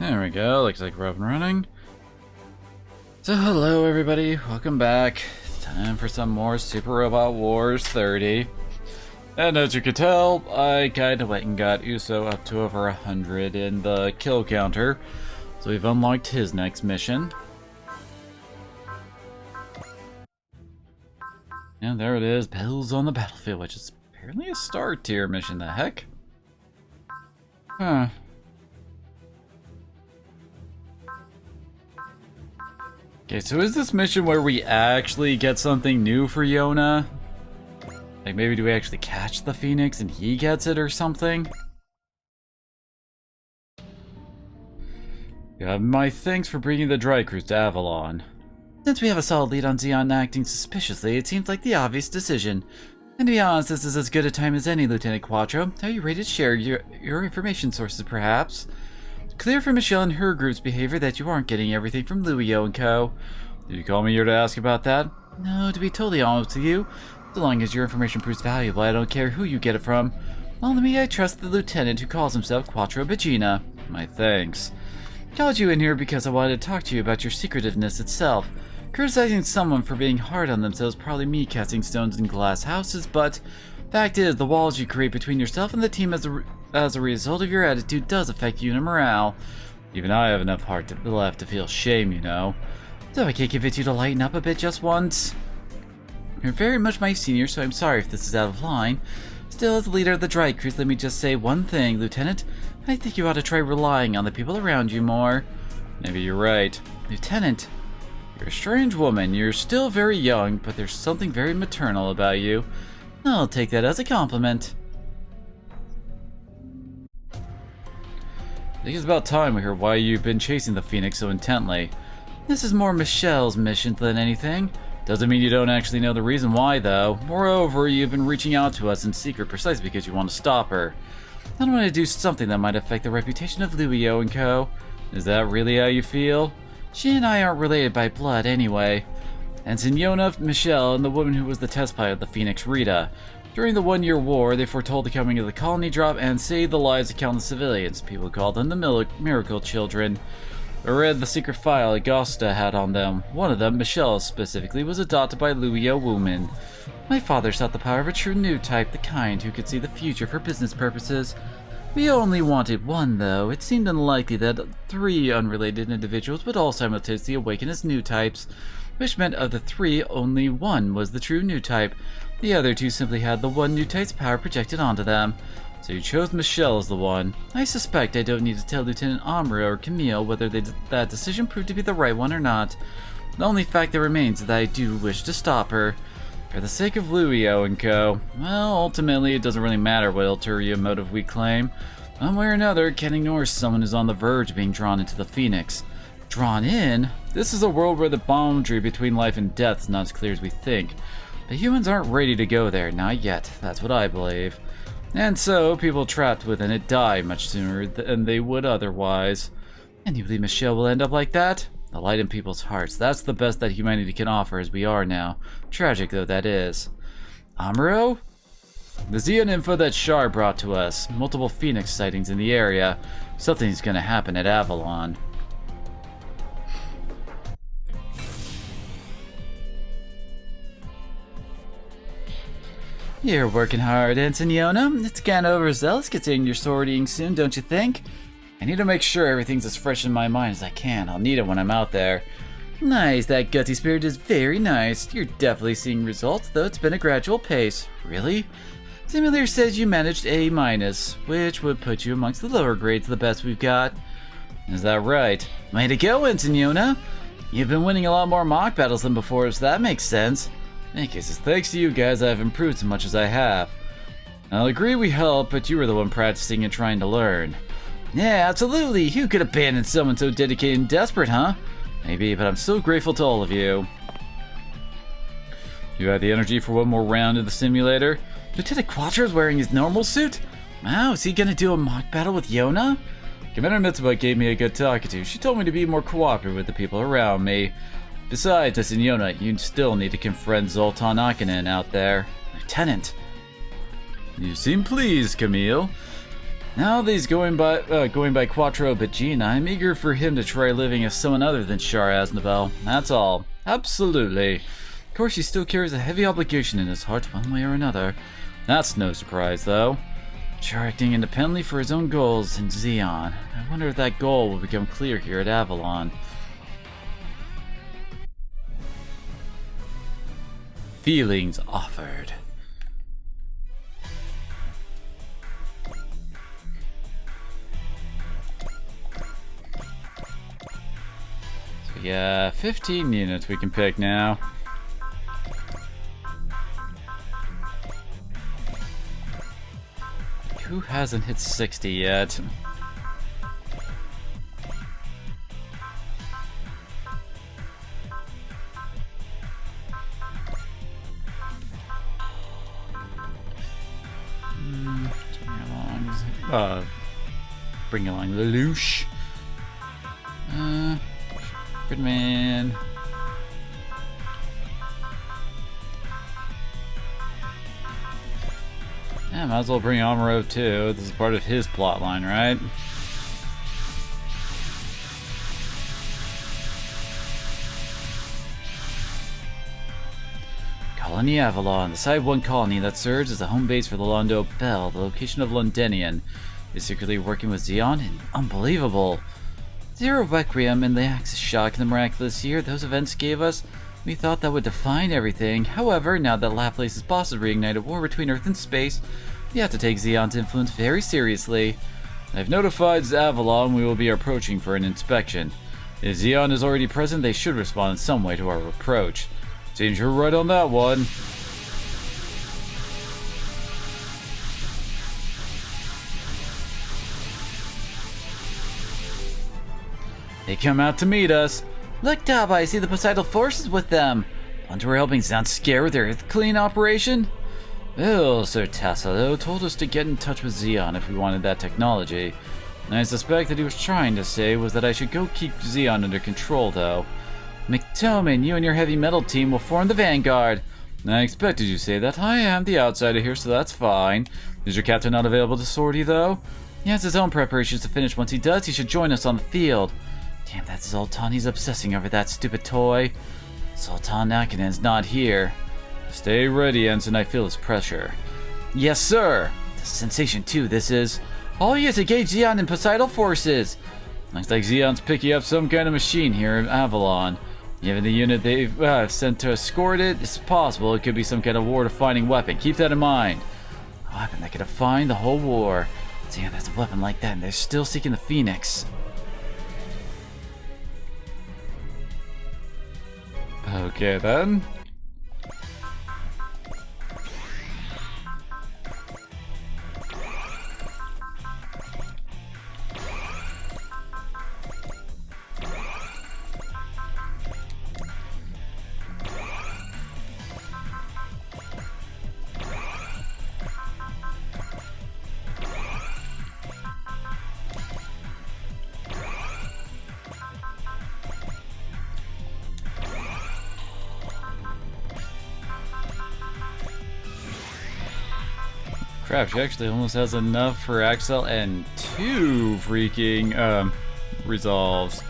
There we go, looks like we're up and running. So hello everybody, welcome back. It's time for some more Super Robot Wars 30. And as you can tell, I kinda went and got Uso up to over 100 in the kill counter. So we've unlocked his next mission. And there it is, Bells on the Battlefield, which is apparently a star tier mission, the heck? Huh. Okay, so is this mission where we actually get something new for Yona? Like maybe do we actually catch the Phoenix and he gets it or something? Yeah, my thanks for bringing the dry cruise to Avalon. Since we have a solid lead on Zeon acting suspiciously, it seems like the obvious decision. And to be honest, this is as good a time as any, Lieutenant Quattro. Are you ready to share your information sources, perhaps? Clear from Michelle and her group's behavior that you aren't getting everything from Luio and Co. Did you call me here to ask about that? No, to be totally honest with you, so long as your information proves valuable, I don't care who you get it from. Only I trust the lieutenant who calls himself Quattro Bagina. My thanks. Called you in here because I wanted to talk to you about your secretiveness itself. Criticizing someone for being hard on themselves is probably me casting stones in glass houses, but fact is, the walls you create between yourself and the team as a result of your attitude does affect unit morale. Even I have enough heart left to feel shame, you know. So I can't convince you to lighten up a bit just once. You're very much my senior, so I'm sorry if this is out of line. Still, as the leader of the Dry Cruise, let me just say one thing, Lieutenant. I think you ought to try relying on the people around you more. Maybe you're right. Lieutenant, you're a strange woman. You're still very young, but there's something very maternal about you. I'll take that as a compliment. I think it's about time we heard why you've been chasing the Phoenix so intently. This is more Michelle's mission than anything. Doesn't mean you don't actually know the reason why, though. Moreover, you've been reaching out to us in secret precisely because you want to stop her. I don't want to do something that might affect the reputation of Luio and Co. Is that really how you feel? She and I aren't related by blood anyway. Ensign Yona, Michelle, and the woman who was the test pilot of the Phoenix, Rita. During the one-year war, they foretold the coming of the colony drop and saved the lives of countless civilians. People called them the Miracle Children. I read the secret file Augusta had on them. One of them, Michelle specifically, was adopted by Luio woman. My father sought the power of a true new type, the kind who could see the future for business purposes. We only wanted one, though. It seemed unlikely that 3 unrelated individuals would all simultaneously awaken as new types, which meant of the 3, only one was the true new type. The other 2 simply had the one new type's power projected onto them. So you chose Michelle as the one. I suspect I don't need to tell Lieutenant Amuro or Camille whether that decision proved to be the right one or not. The only fact that remains is that I do wish to stop her. For the sake of Luio and Co. Well, ultimately it doesn't really matter what ulterior motive we claim. One way or another, can't ignore someone who's on the verge of being drawn into the Phoenix. Drawn in? This is a world where the boundary between life and death is not as clear as we think. The humans aren't ready to go there, not yet. That's what I believe. And so, people trapped within it die much sooner than they would otherwise. And you believe Michelle will end up like that? The light in people's hearts. That's the best that humanity can offer as we are now. Tragic though that is. Amuro? The Zeon info that Shar brought to us. Multiple Phoenix sightings in the area. Something's gonna happen at Avalon. You're working hard, Ensign Yona. It's kind of overzealous considering you're sortying soon, don't you think? I need to make sure everything's as fresh in my mind as I can. I'll need it when I'm out there. Nice, that gutsy spirit is very nice. You're definitely seeing results, though it's been a gradual pace. Really? Simulator says you managed A-, which would put you amongst the lower grades of the best we've got. Is that right? Way to go, Ensign Yona. You've been winning a lot more mock battles than before, so that makes sense. In any case, it's thanks to you guys I've improved as much as I have. I'll agree we helped, but you were the one practicing and trying to learn. Yeah, absolutely. Who could abandon someone so dedicated and desperate, huh? Maybe, but I'm so grateful to all of you. You have the energy for one more round in the simulator? Lieutenant Quattro's wearing his normal suit? Wow, is he gonna do a mock battle with Yona? Commander Mitsuba gave me a good talking to. She told me to be more cooperative with the people around me. Besides, as in Yona, you still need to confront Zoltan Akinen out there. Lieutenant! You seem pleased, Camille. Now that he's going by Quattro Bagina, I'm eager for him to try living as someone other than Shar Aznabel. That's all. Absolutely. Of course, he still carries a heavy obligation in his heart one way or another. That's no surprise, though. Char acting independently for his own goals in Xeon. I wonder if that goal will become clear here at Avalon. Feelings offered. So yeah, 15 units we can pick now. Who hasn't hit 60 yet? Bring along Lelouch. Good man. Yeah, might as well bring Amuro too. This is part of his plotline, right? Colony Avalon, the Side 1 colony that serves as a home base for the Londo Bell, the location of Londinian, is secretly working with Xeon, and unbelievable. Zero Requiem and the Axis Shock in the miraculous year those events gave us, we thought that would define everything. However, now that Laplace's bosses reignited war between Earth and space, we have to take Xeon's influence very seriously. I've notified Avalon we will be approaching for an inspection. If Xeon is already present, they should respond in some way to our approach. Seems you're right on that one. They come out to meet us. Look, Dab, I see the Poseidon forces with them. Wonder we're helping Xeon scare with their Earth clean operation? Well, Sir Tassilo told us to get in touch with Xeon if we wanted that technology. And I suspect that he was trying to say was that I should go keep Xeon under control, though. McToman, you and your heavy metal team will form the vanguard. I expected you to say that. I am the outsider here, so that's fine. Is your captain not available to sortie, though? He has his own preparations to finish. Once he does, he should join us on the field. Damn, that Zoltan, he's obsessing over that stupid toy. Zoltan Akinen's not here. Stay ready, Ensign, I feel his pressure. Yes, sir! The sensation, too, this is. All he has to gauge Xeon and Poseidon forces. Looks like Xeon's picking up some kind of machine here in Avalon. Given the unit they've sent to escort it, it's possible it could be some kind of war-defining weapon. Keep that in mind. A weapon that could define the whole war. Xeon has a weapon like that, and they're still seeking the Phoenix. Okay, then. Crap, she actually almost has enough for Axel and 2 freaking resolves.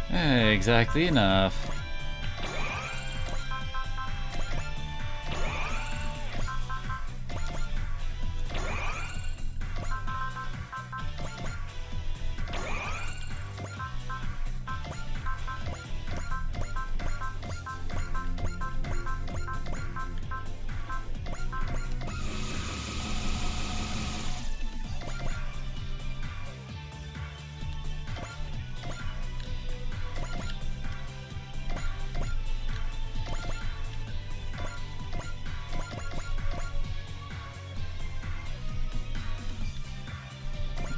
Hey, exactly enough.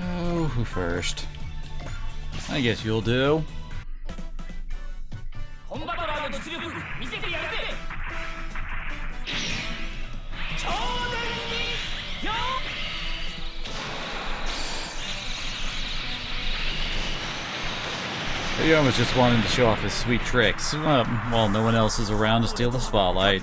Oh, who first? I guess you'll do. Young was just wanting to show off his sweet tricks, while no one else is around to steal the spotlight.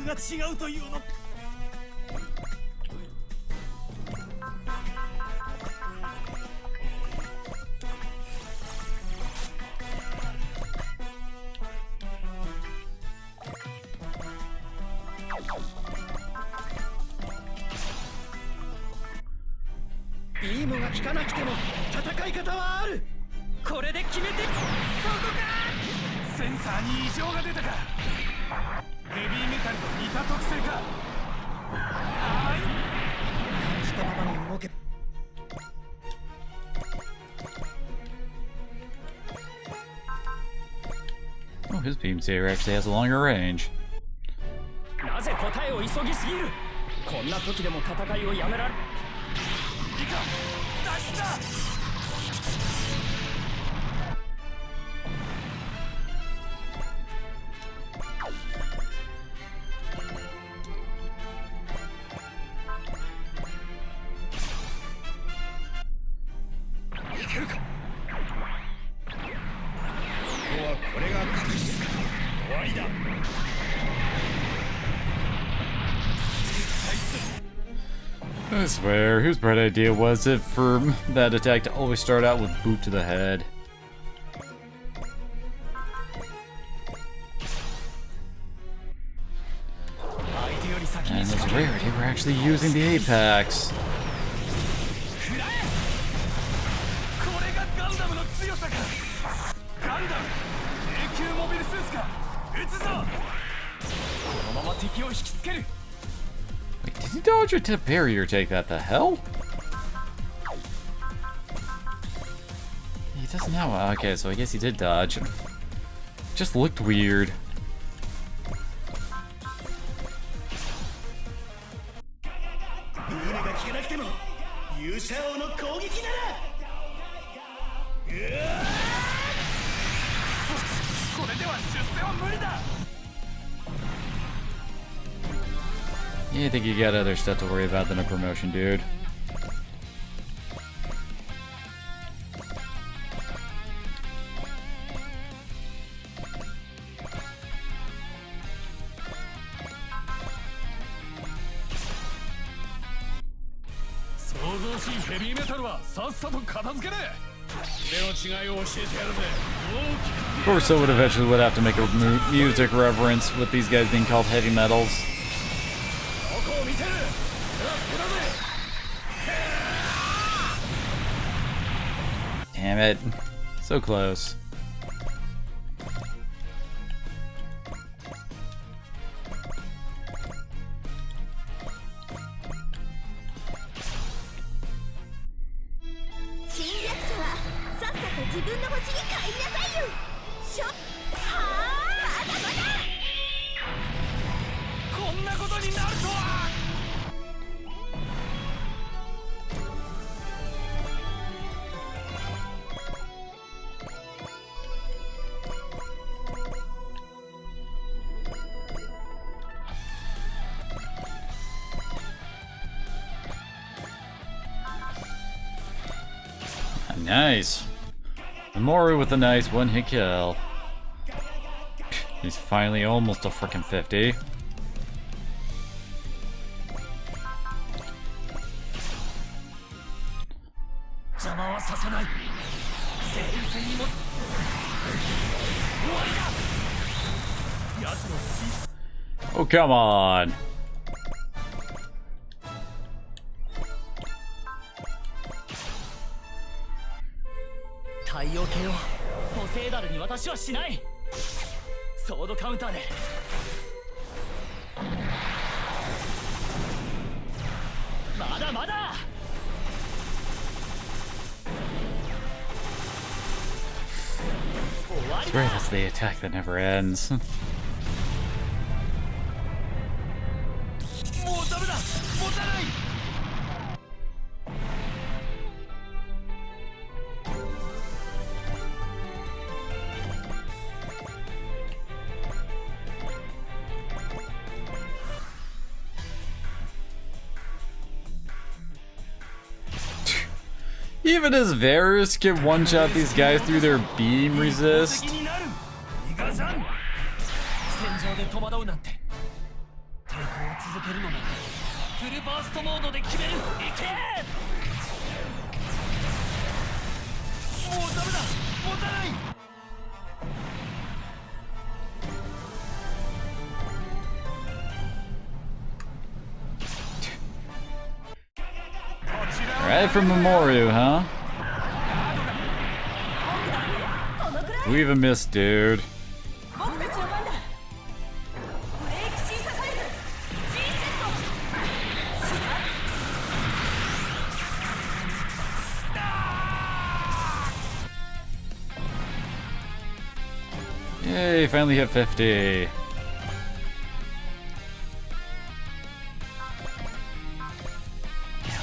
Oh, his beam saber actually has a longer range. I swear, whose bright idea was it for that attack to always start out with boot to the head? And it's rarity, we're actually using the Apex. Wait, did he dodge or tip parry or take that? The hell? He doesn't have. Okay, so I guess he did dodge. Just looked weird. Yeah, I think you got other stuff to worry about than a promotion, dude. Of course, I would eventually have to make a music reference with these guys being called heavy metals. Damn it. So close. Nice. Mori with a nice one-hit kill. He's finally almost a frickin' 50. Oh, come on. That's right, that's the attack that never ends. Even as Varus can one-shot these guys through their beam resist. Right from Memoru, huh? We even missed, dude. Yay, finally hit 50.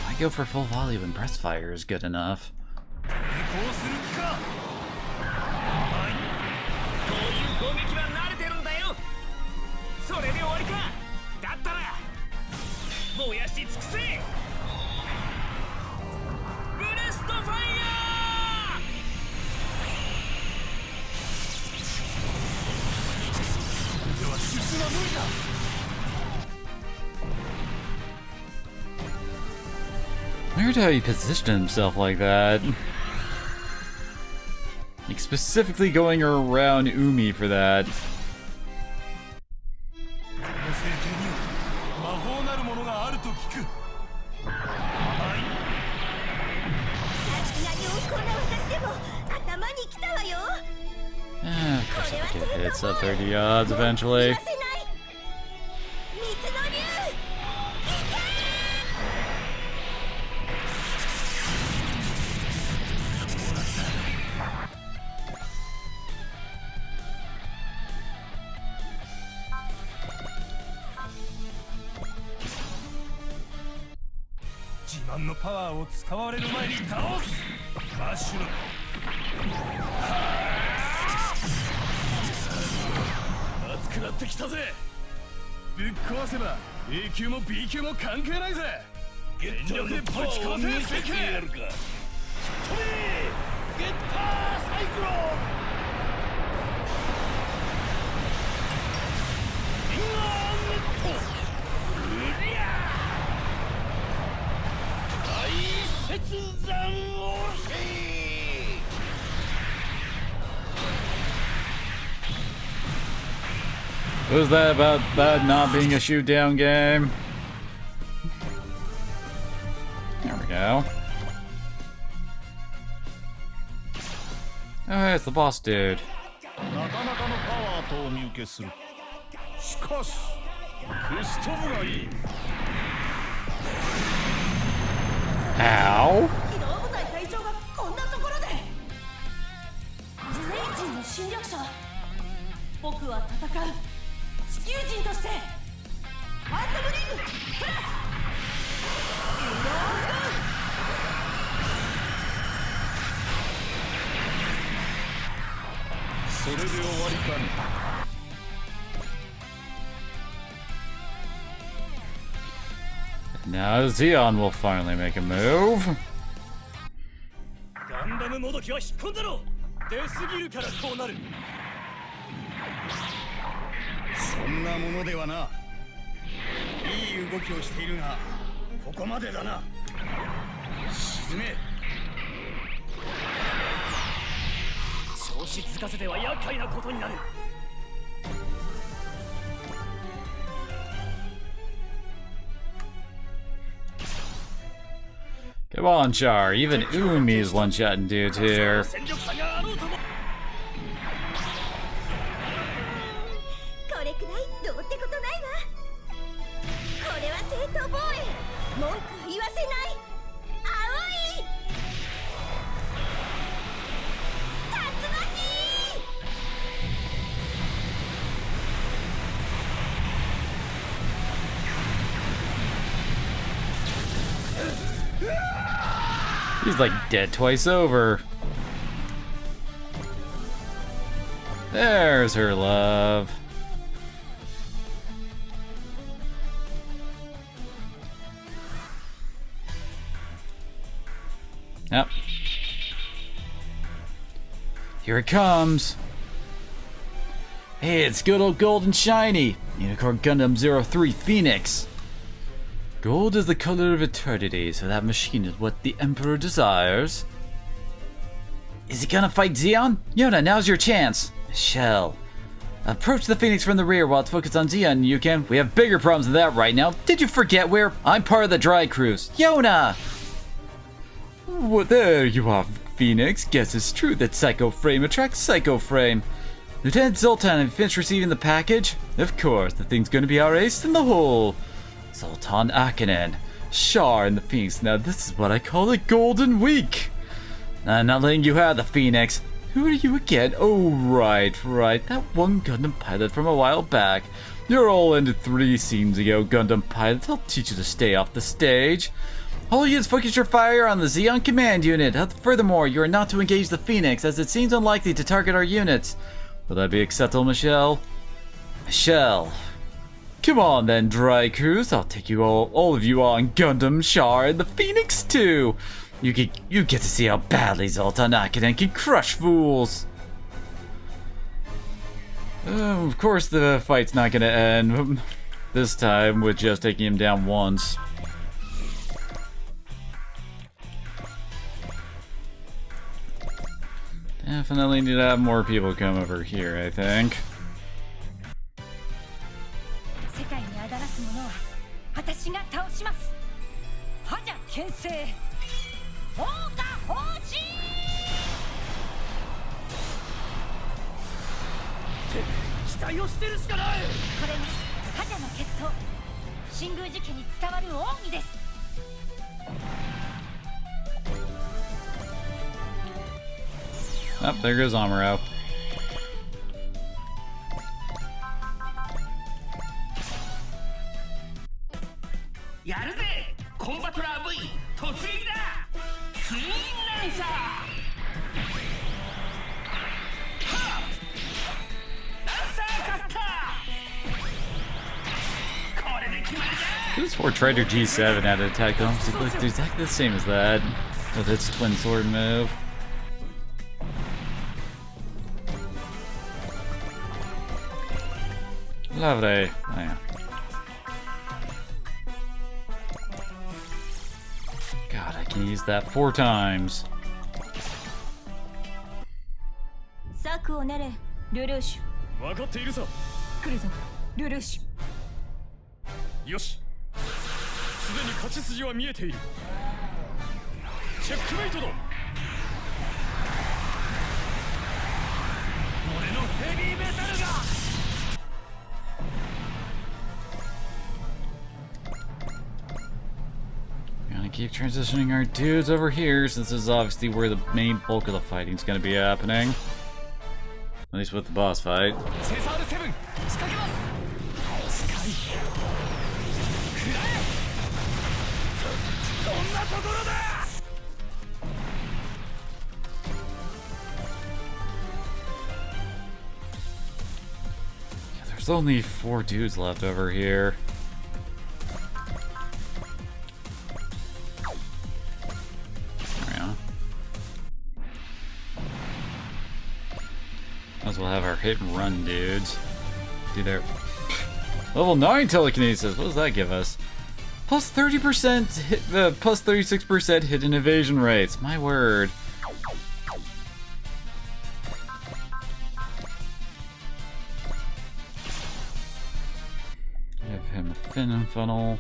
I go for full volley when breast fire is good enough. Weird how he positioned himself like that. Like specifically going around Umi for that. Of course I get hits at 30 odds eventually. What was that about that not being a shoot down game? There we go. Oh, hey, it's the boss dude. Ow! Now Zeon will finally make a move. Come on, Char. Even Umi is one-shotting dudes here. He's like dead twice over. There's her love. Yep. Here it comes. Hey, it's good old Gold and Shiny. Unicorn Gundam 03 Phoenix. Gold is the color of eternity, so that machine is what the Emperor desires. Is he gonna fight Zeon? Yona, now's your chance. Michelle. Approach the Phoenix from the rear while it's focused on Zeon, Yuken. We have bigger problems than that right now. Did you forget I'm part of the Dry Cruise? Yona! Well, there you are, Phoenix. Guess it's true that Psycho Frame attracts Psycho Frame. Lieutenant Zoltan, have you finished receiving the package? Of course, the thing's gonna be our ace in the hole. Zoltan Akinen. Char and the Phoenix. Now this is what I call a golden week. I'm not letting you have the Phoenix. Who are you again? Oh, right. That one Gundam pilot from a while back. You're all ended 3 scenes ago, Gundam pilots. I'll teach you to stay off the stage. All units focus your fire on the Zeon Command Unit. Furthermore, you are not to engage the Phoenix, as it seems unlikely to target our units. Will that be acceptable, Michelle? Michelle. Come on then, Dry Cruise. I'll take you all of you on Gundam, Char, and the Phoenix too. You get to see how badly Zoltan Akinen can crush fools. Of course the fight's not gonna end. This time with just taking him down once. Definitely need to have more people come over here, I think. Oh, there goes Amuro. This for Trader G7 had an attack on. It looks exactly the same as that with its twin sword move. Lovely. Oh, yeah. God, I can use that 4 times. Gonna keep transitioning our dudes over here, since this is obviously where the main bulk of the fighting is gonna be happening. At least with the boss fight. Yeah, there's only 4 dudes left over here. Might as well have our hit and run dudes do their level 9 telekinesis. What does that give us? Plus 30% hit, plus 36% hit and evasion rates. My word. Give him a fin and funnel.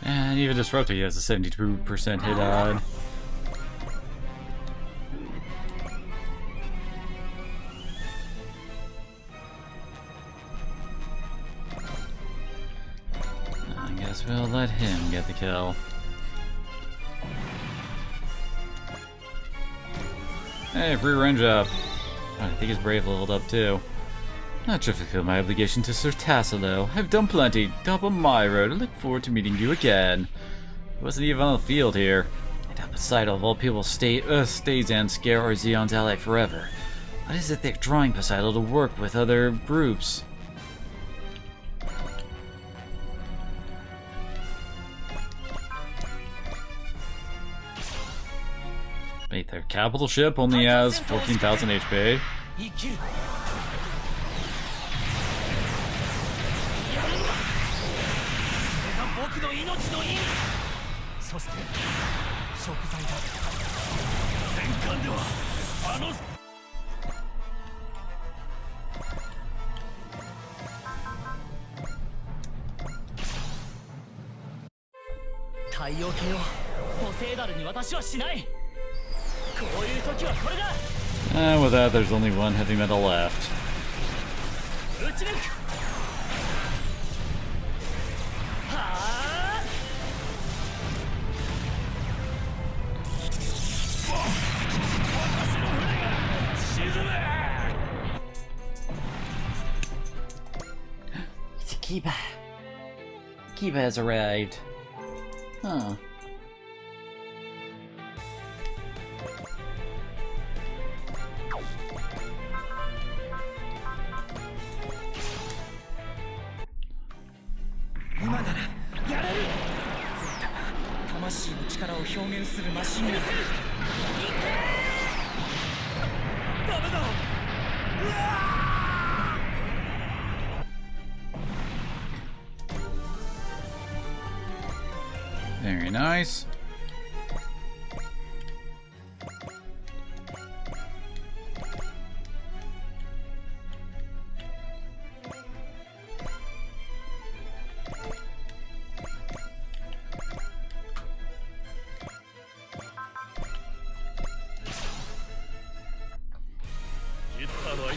And even Disruptor, he has a 72% hit on. I guess we'll let him get the kill. Hey, free range up. I think his Brave leveled up too. Not sure if I feel my obligation to Sir Tassilo. I've done plenty. Top of my road. I look forward to meeting you again. He wasn't even on the field here. I don't Poseidon of all people stays and scare our Zeon's ally forever. What is it they're drawing Poseidon to work with other groups? Wait, their capital ship only has 14,000 HP. And with that, there's only one heavy metal left. Kiba has arrived. Huh. Very nice.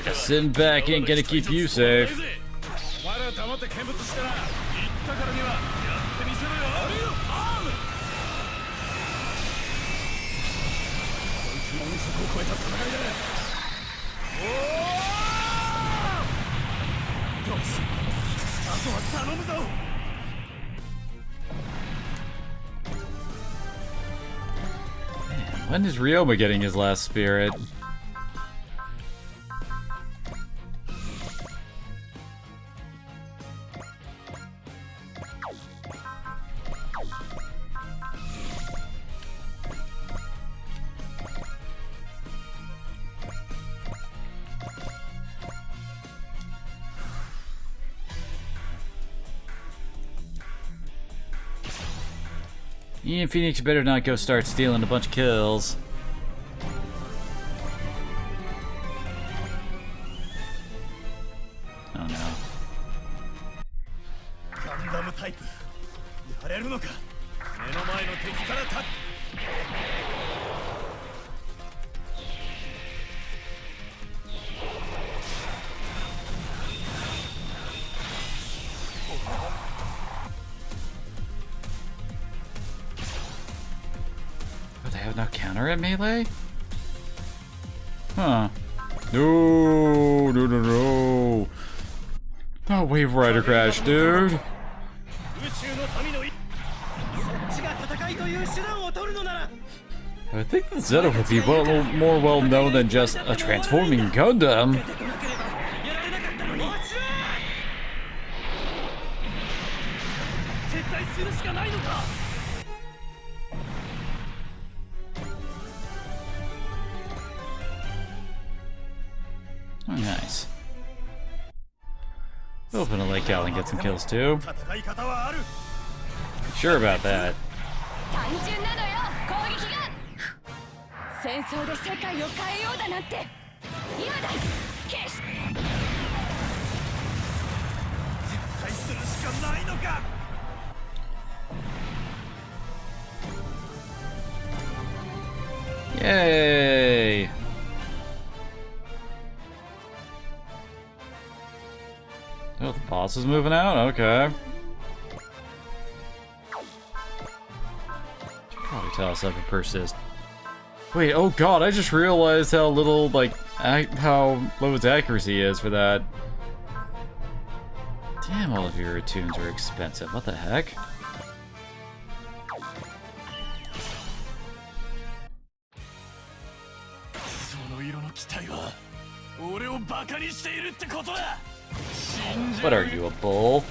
Just sitting back ain't gonna keep you safe. Man, when is Ryoma getting his last spirit? Ian Phoenix better not go start stealing a bunch of kills. Oh no. They have no counter at melee? Huh. No, no, no, no. Oh, Wave Rider Crash, dude. I think the Zeta would be more well known than just a transforming Gundam. Oh, nice. Open a Lake Out and get some kills too. Sure about that. Yay! Oh, the boss is moving out? Okay. Should probably tell us if it persists. Wait, oh god, I just realized how little, like, how low its accuracy is for that. Damn, all of your tunes are expensive. What the heck? What are you, a bull?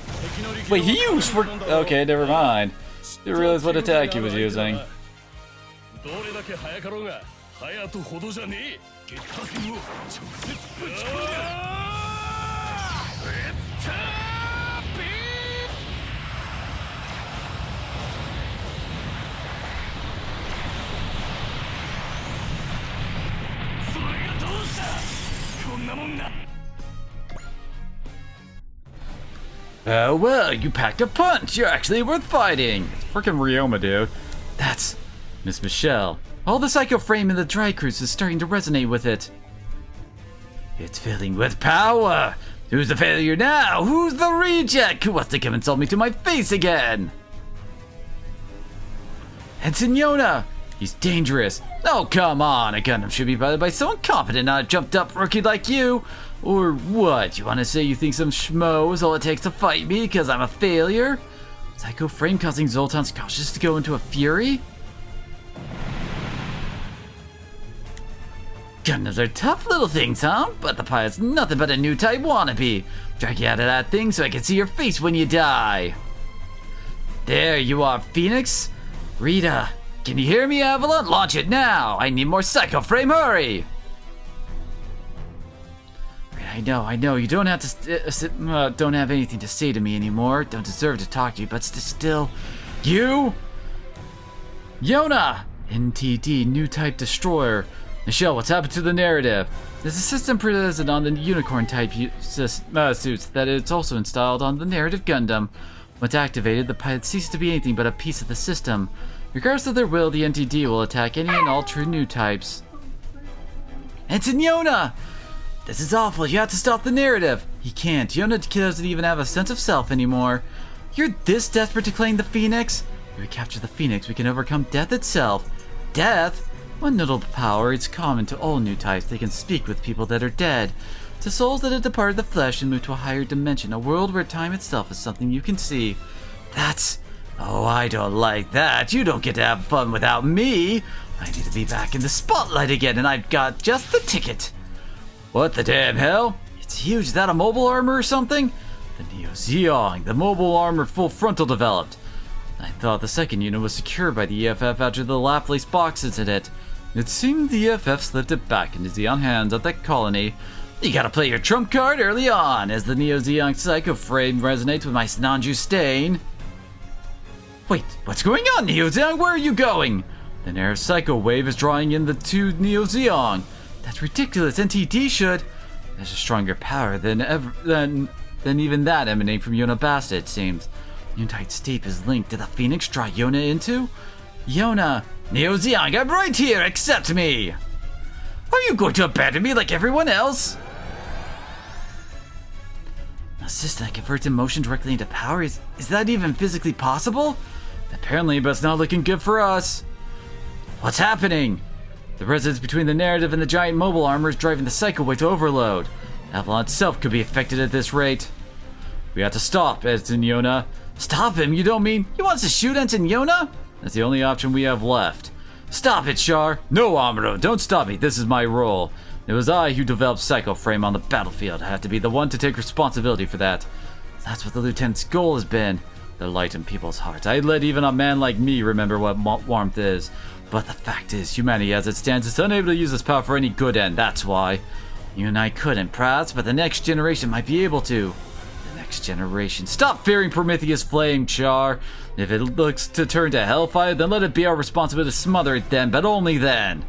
Wait, he used for... Okay, never mind. Didn't realize what attack he was using. Oh, well, you packed a punch. You're actually worth fighting. It's freaking Ryoma, dude. That's Miss Michelle. All the psycho frame in the dry cruise is starting to resonate with it. It's filling with power. Who's the failure now? Who's the reject? Who wants to come insult me to my face again? Ensign Yona. He's dangerous. Oh, come on. A Gundam should be piloted by someone competent, not a jumped-up rookie like you. Or what? You want to say you think some schmo is all it takes to fight me because I'm a failure? Psycho frame causing Zoltan's conscience to go into a fury? Gundams are tough little things, huh? But the pilot's nothing but a new type wannabe. Drag you out of that thing so I can see your face when you die. There you are, Phoenix. Rita, can you hear me, Avalon? Launch it now. I need more psycho frame. Hurry. I know. You don't have to don't have anything to say to me anymore. Don't deserve to talk to you, but still, you, Yona, NTD, new type destroyer. Michelle, what's happened to the narrative? There's a system present on the unicorn type suits that it's also installed on the narrative Gundam. Once activated, the pilot ceases to be anything but a piece of the system. Regardless of their will, the NTD will attack any and all true new types. Ensign Yona! This is awful. You have to stop the narrative. He can't. Yona doesn't even have a sense of self anymore. You're this desperate to claim the Phoenix? If we capture the Phoenix, we can overcome death itself. Death? One notable power is common to all new types. They can speak with people that are dead. To souls that have departed the flesh and moved to a higher dimension. A world where time itself is something you can see. That's... Oh, I don't like that. You don't get to have fun without me. I need to be back in the spotlight again, and I've got just the ticket. What the damn hell? It's huge. Is that a mobile armor or something? The Neo Zeong, the mobile armor full frontal developed. I thought the second unit was secured by the EFF after the Laplace box incident. It seemed the EFF slipped it back into Zeon hands at that colony. You gotta play your trump card early on, as the Neo Zeong Psycho frame resonates with my Snanju stain. Wait, what's going on, Neo Zeong? Where are you going? The Nair Psycho wave is drawing in the two Neo Zeong. That's ridiculous. NTD should. There's a stronger power than even that emanating from Yona Basta, it seems. Unitite Steep is linked to the Phoenix draw Yona into? Yona! Neo Zeong, I'm right here! Accept me! Are you going to abandon me like everyone else? A system that converts emotion directly into power? Is that even physically possible? Apparently, but it's not looking good for us. What's happening? The resonance between the narrative and the giant mobile armor is driving the Psycho wave to overload. Avalon itself could be affected at this rate. We have to stop Ensign Yona. Stop him? You don't mean he wants to shoot Ensign Yona? That's the only option we have left. Stop it, Char. No, Amuro, don't stop me. This is my role. It was I who developed Psycho Frame on the battlefield. I have to be the one to take responsibility for that. That's what the Lieutenant's goal has been. The light in people's hearts. I'd let even a man like me remember what warmth is. But the fact is, humanity as it stands is unable to use this power for any good end. That's why. You and I couldn't, perhaps, but the next generation might be able to. The next generation. Stop fearing Prometheus' flame, Char. If it looks to turn to hellfire, then let it be our responsibility to smother it then, but only then.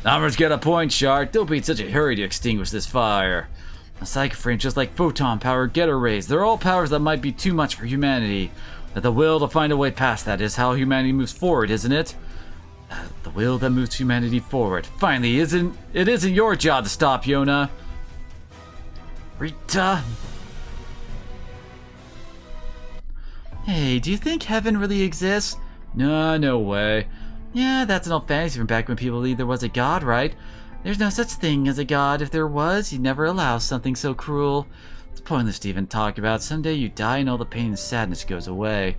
Amur's got a point, Char. Don't be in such a hurry to extinguish this fire. A Psycho Frame, just like photon power, Getter rays, they're all powers that might be too much for humanity. But the will to find a way past that is how humanity moves forward, isn't it? The will that moves humanity forward. Finally, it isn't your job to stop, Yona. Rita. Hey, do you think heaven really exists? No way. Yeah, that's an old fantasy from back when people believed there was a god, right? There's no such thing as a god. If there was, he'd never allow something so cruel. It's pointless to even talk about. Someday you die and all the pain and sadness goes away.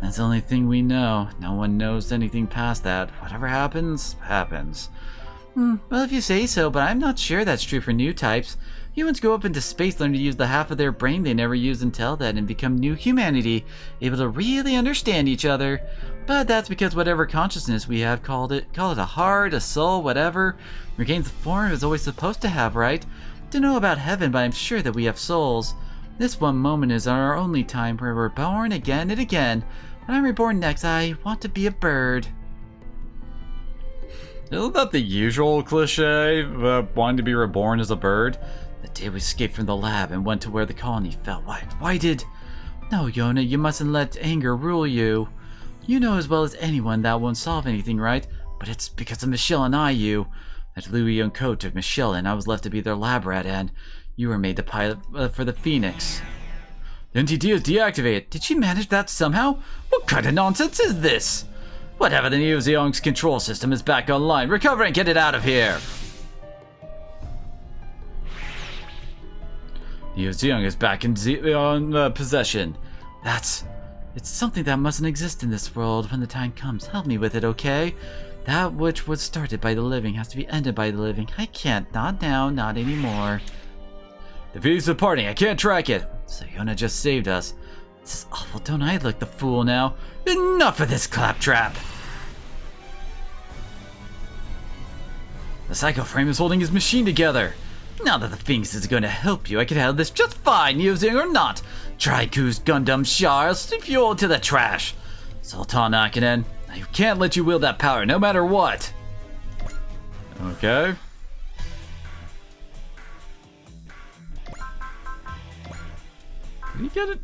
That's the only thing we know. No one knows anything past that. Whatever happens, happens. Well, if you say so, but I'm not sure that's true for new types. Humans go up into space, learn to use the half of their brain they never used until then, and become new humanity, able to really understand each other. But that's because whatever consciousness we have, call it a heart, a soul, whatever, regains the form it's always supposed to have, right? Don't know about heaven, but I'm sure that we have souls. This one moment is our only time where we're born again and again. When I'm reborn next, I want to be a bird. Isn't that the usual cliche of wanting to be reborn as a bird? The day we escaped from the lab and went to where the colony fell. Why did... No, Yona, you mustn't let anger rule you. You know as well as anyone that won't solve anything, right? But it's because of Michelle and you. That Louis and Co took Michelle and I was left to be their lab rat, and you were made the pilot for the Phoenix. The NTD is deactivated. Did she manage that somehow? What kind of nonsense is this? Whatever, the Neo Zeong's control system is back online. Recover and get it out of here. Neo Zeong is back in possession. It's something that mustn't exist in this world when the time comes. Help me with it, okay? That which was started by the living has to be ended by the living. I can't. Not now, not anymore. The Phoenix is departing. I can't track it. So Yona just saved us. This is awful. Don't I look the fool now? Enough of this claptrap! The Psycho Frame is holding his machine together. Now that the Phoenix is going to help you, I can handle this just fine, Neo Zeong or not. Trico's Gundam Shar, I'll slip you all to the trash. Sultan Akinen, I can't let you wield that power no matter what. Okay. Did he get it?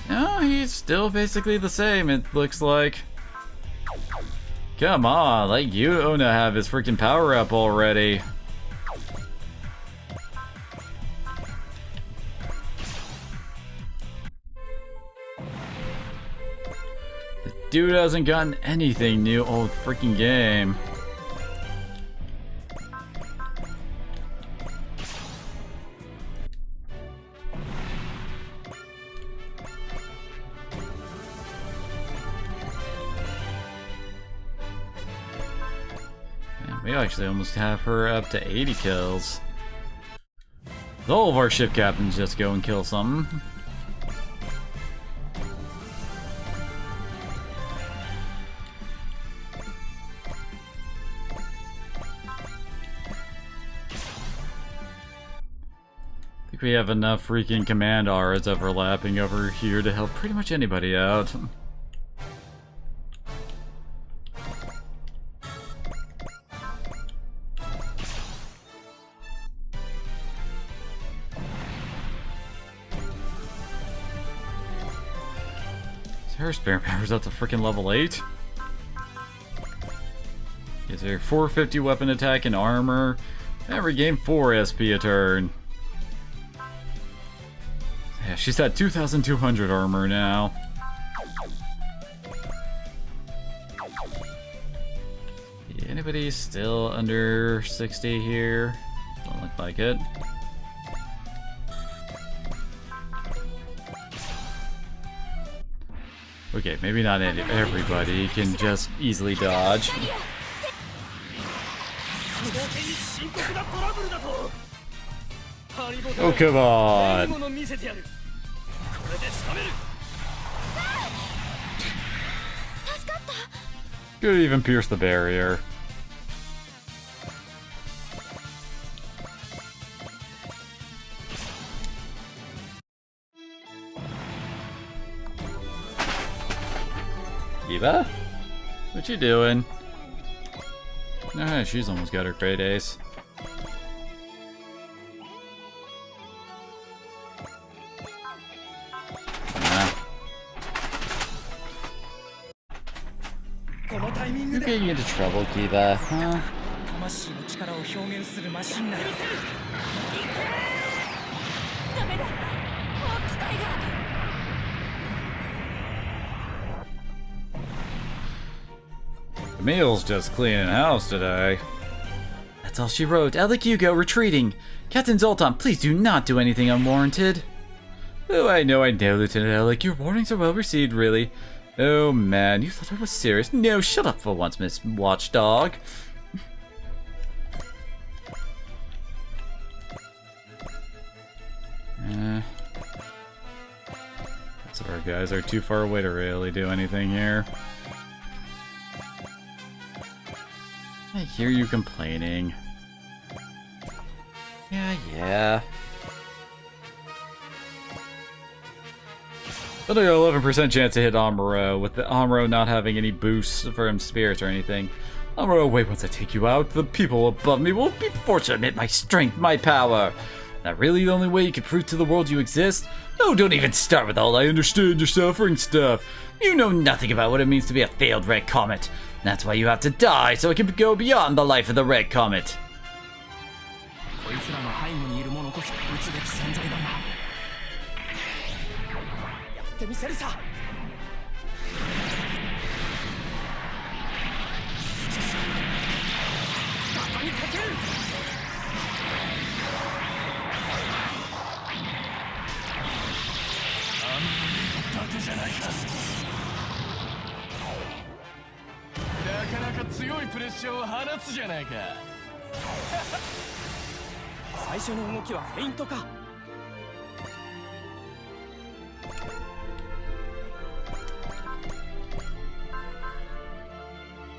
No, he's still basically the same, it looks like. Come on, let Yona have his freaking power up already. The dude hasn't gotten anything new all freaking game. We actually almost have her up to 80 kills. All of our ship captains just go and kill something. I think we have enough freaking command auras overlapping over here to help pretty much anybody out. Her spare power's up to freaking level 8. Gives her 450 weapon attack and armor. Every game 4 SP a turn. Yeah, she's at 2,200 armor now. Yeah, anybody still under 60 here? Don't look like it. Okay, maybe not everybody can just easily dodge. Oh, come on! Could even pierce the barrier. Eva? What you doing? Ah, she's almost got her great ace. You're getting into trouble, Kiva, huh? Camille's just cleaning house today. That's all she wrote. Alec Hugo retreating. Captain Zoltan, please do not do anything unwarranted. Oh, I know, Lieutenant Alec. Your warnings are well received, really. Oh man, you thought I was serious. No, shut up for once, Miss Watchdog. So our guys are too far away to really do anything here. I hear you complaining. Yeah. But I got 11% chance to hit Amuro, with the Amuro not having any boosts from spirits or anything. Amuro, wait, once I take you out, the people above me will be forced to admit my strength, my power. That really the only way you can prove to the world you exist? No, don't even start with all I understand your suffering stuff. You know nothing about what it means to be a failed Red Comet. That's why you have to die, so it can go beyond the life of the Red Comet.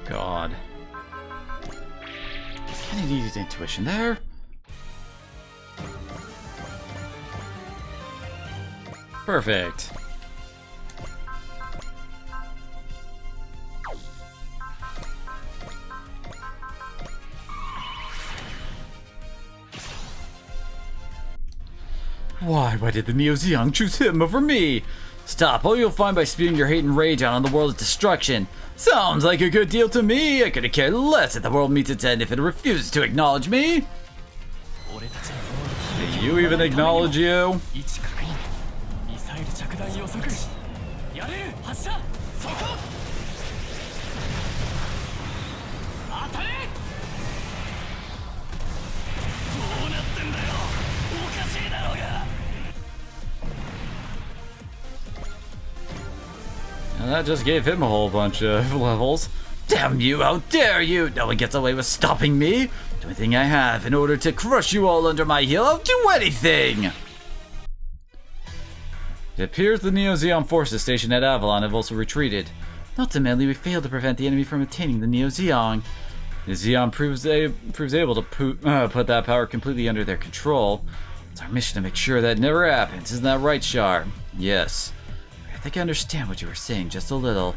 God. Kinda needed intuition there. Perfect. Why did the Neo Zeong choose him over me? Stop, all you'll find by spewing your hate and rage out on the world is destruction. Sounds like a good deal to me. I couldn't care less if the world meets its end if it refuses to acknowledge me. Do you even acknowledge you? And that just gave him a whole bunch of levels. Damn you, how dare you! No one gets away with stopping me. Do anything I have in order to crush you all under my heel. I'll do anything! It appears the Neo Zeon forces stationed at Avalon have also retreated. Ultimately, we failed to prevent the enemy from attaining the Neo Zeong. The Zeon proves able to put that power completely under their control. It's our mission to make sure that never happens. Isn't that right, Char? Yes. I think I understand what you were saying just a little.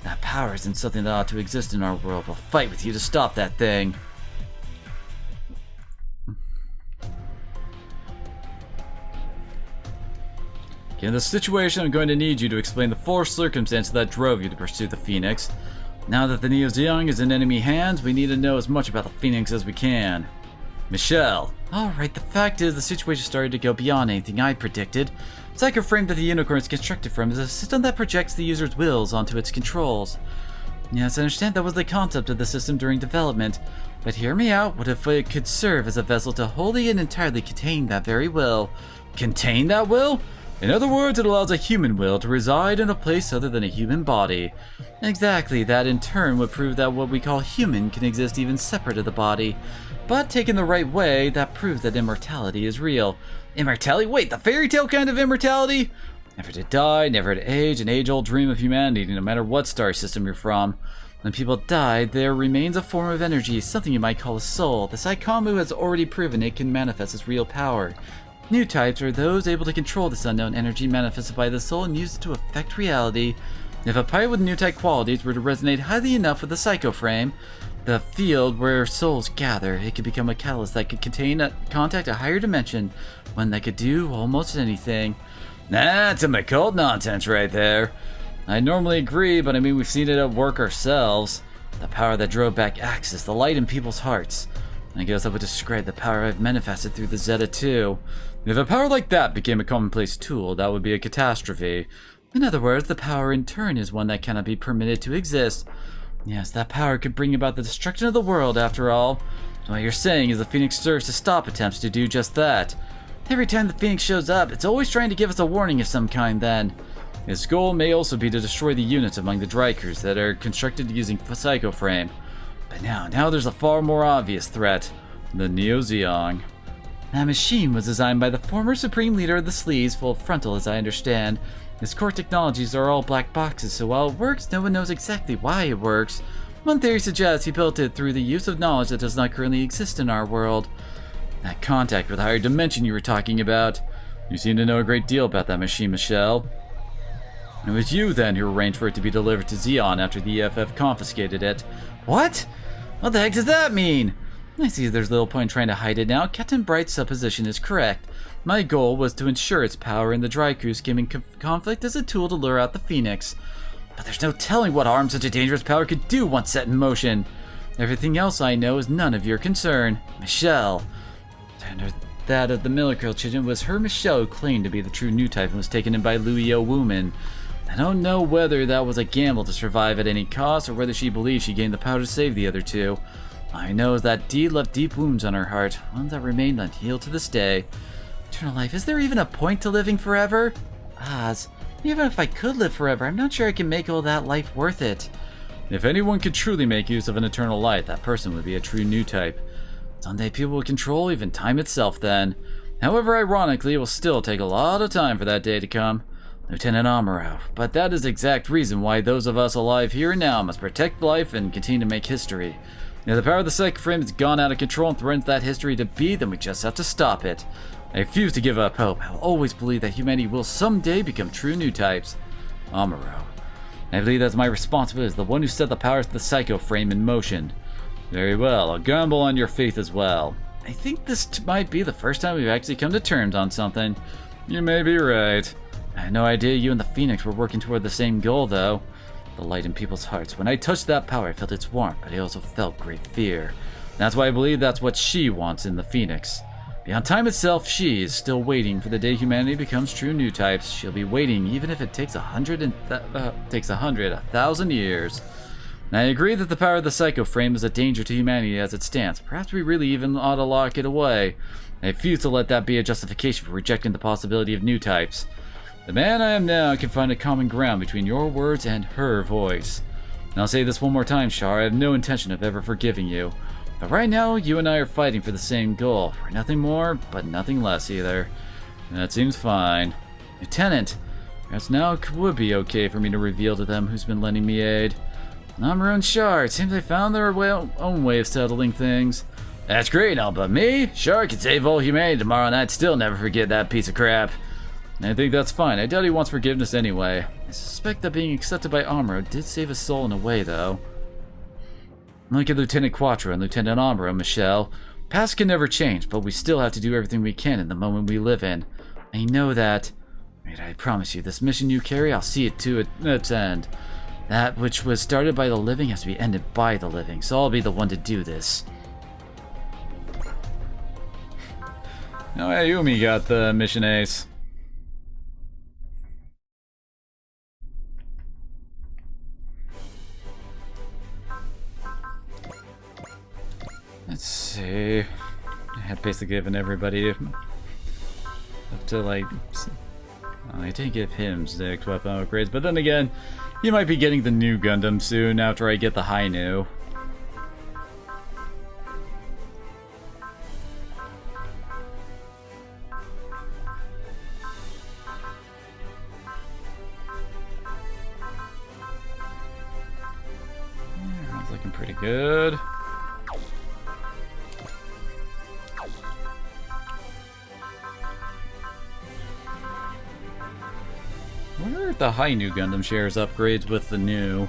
That power isn't something that ought to exist in our world. We'll fight with you to stop that thing. Given the situation, I'm going to need you to explain the full circumstances that drove you to pursue the Phoenix. Now that the Neo Zeong is in enemy hands, we need to know as much about the Phoenix as we can. Michelle. Alright, the fact is the situation started to go beyond anything I predicted. The psycho frame that the unicorn is constructed from is a system that projects the user's wills onto its controls. Yes, I understand that was the concept of the system during development, but hear me out, what if it could serve as a vessel to wholly and entirely contain that very will? Contain that will? In other words, it allows a human will to reside in a place other than a human body. Exactly, that in turn would prove that what we call human can exist even separate of the body. But taken the right way, that proves that immortality is real. Immortality? Wait, the fairy tale kind of immortality? Never to die, never to age, an age-old dream of humanity, no matter what star system you're from. When people die, there remains a form of energy, something you might call a soul. The Saikamu has already proven it can manifest its real power. New types are those able to control this unknown energy manifested by the soul and use it to affect reality. If a pirate with new type qualities were to resonate highly enough with the psycho frame, the field where souls gather, it could become a catalyst that could contact a higher dimension, one that could do almost anything. That's some occult nonsense right there. I normally agree, but I mean we've seen it at work ourselves. The power that drove back Axis, the light in people's hearts. I guess I would describe the power I've manifested through the Zeta too. If a power like that became a commonplace tool, that would be a catastrophe. In other words, the power in turn is one that cannot be permitted to exist. Yes, that power could bring about the destruction of the world after all. What you're saying is the Phoenix serves to stop attempts to do just that. Every time the Phoenix shows up, it's always trying to give us a warning of some kind then. Its goal may also be to destroy the units among the Drykers that are constructed using Psycho Frame. But now there's a far more obvious threat. The Neo Zeong. That machine was designed by the former Supreme Leader of the Sleeves, full frontal as I understand. His core technologies are all black boxes, so while it works, no one knows exactly why it works. One theory suggests he built it through the use of knowledge that does not currently exist in our world. That contact with the higher dimension you were talking about. You seem to know a great deal about that machine, Michelle. It was you, then, who arranged for it to be delivered to Xeon after the EFF confiscated it. What? What the heck does that mean? I see there's little point in trying to hide it now. Captain Bright's supposition is correct. My goal was to ensure its power in the Dry Cruise came in conflict as a tool to lure out the Phoenix. But there's no telling what harm such a dangerous power could do once set in motion. Everything else I know is none of your concern. Michelle. And that of the Miller children was her Michelle who claimed to be the true new type and was taken in by Louis O. Wooman. I don't know whether that was a gamble to survive at any cost or whether she believed she gained the power to save the other two. I know that deed left deep wounds on her heart, ones that remained unhealed to this day. Eternal life, is there even a point to living forever? Oz, even if I could live forever, I'm not sure I can make all that life worth it. If anyone could truly make use of an eternal life, that person would be a true new type. Someday people will control even time itself then. However, ironically, it will still take a lot of time for that day to come. Lieutenant Amaro, but that is the exact reason why those of us alive here and now must protect life and continue to make history. If the power of the psychic frame has gone out of control and threatens that history to be, then we just have to stop it. I refuse to give up hope. I will always believe that humanity will someday become true new types. Amaro. I believe that's my responsibility as the one who set the powers of the psycho frame in motion. Very well, I'll gamble on your faith as well. I think this might be the first time we've actually come to terms on something. You may be right. I had no idea you and the Phoenix were working toward the same goal, though. The light in people's hearts. When I touched that power, I felt its warmth, but I also felt great fear. That's why I believe that's what she wants in the Phoenix. Beyond time itself, she is still waiting for the day humanity becomes true new types. She'll be waiting even if it takes 1,000 years. And I agree that the power of the psycho frame is a danger to humanity as it stands. Perhaps we really even ought to lock it away. I refuse to let that be a justification for rejecting the possibility of new types. The man I am now can find a common ground between your words and her voice. And I'll say this one more time, Char, I have no intention of ever forgiving you. But right now, you and I are fighting for the same goal. For nothing more, but nothing less either. That seems fine. Lieutenant, perhaps now it would be okay for me to reveal to them who's been lending me aid. Amaro and Char, it seems they found their own way of settling things. That's great, all but me. Char could save all humanity tomorrow and I'd still never forget that piece of crap. I think that's fine. I doubt he wants forgiveness anyway. I suspect that being accepted by Amaro did save his soul in a way, though. Look at Lieutenant Quattro and Lieutenant Amaro, Michelle. Past can never change, but we still have to do everything we can in the moment we live in. I know that. Wait, I promise you, this mission you carry, I'll see it to its end. That which was started by the living has to be ended by the living, so I'll be the one to do this. No, Ayumi got the mission ace. Let's see. I have basically given everybody up to like. Oh, I didn't give him 6 weapon upgrades, but then again, he might be getting the new Gundam soon after I get the Hainu. Everyone's looking pretty good. I wonder if the Hainu Gundam shares upgrades with the new.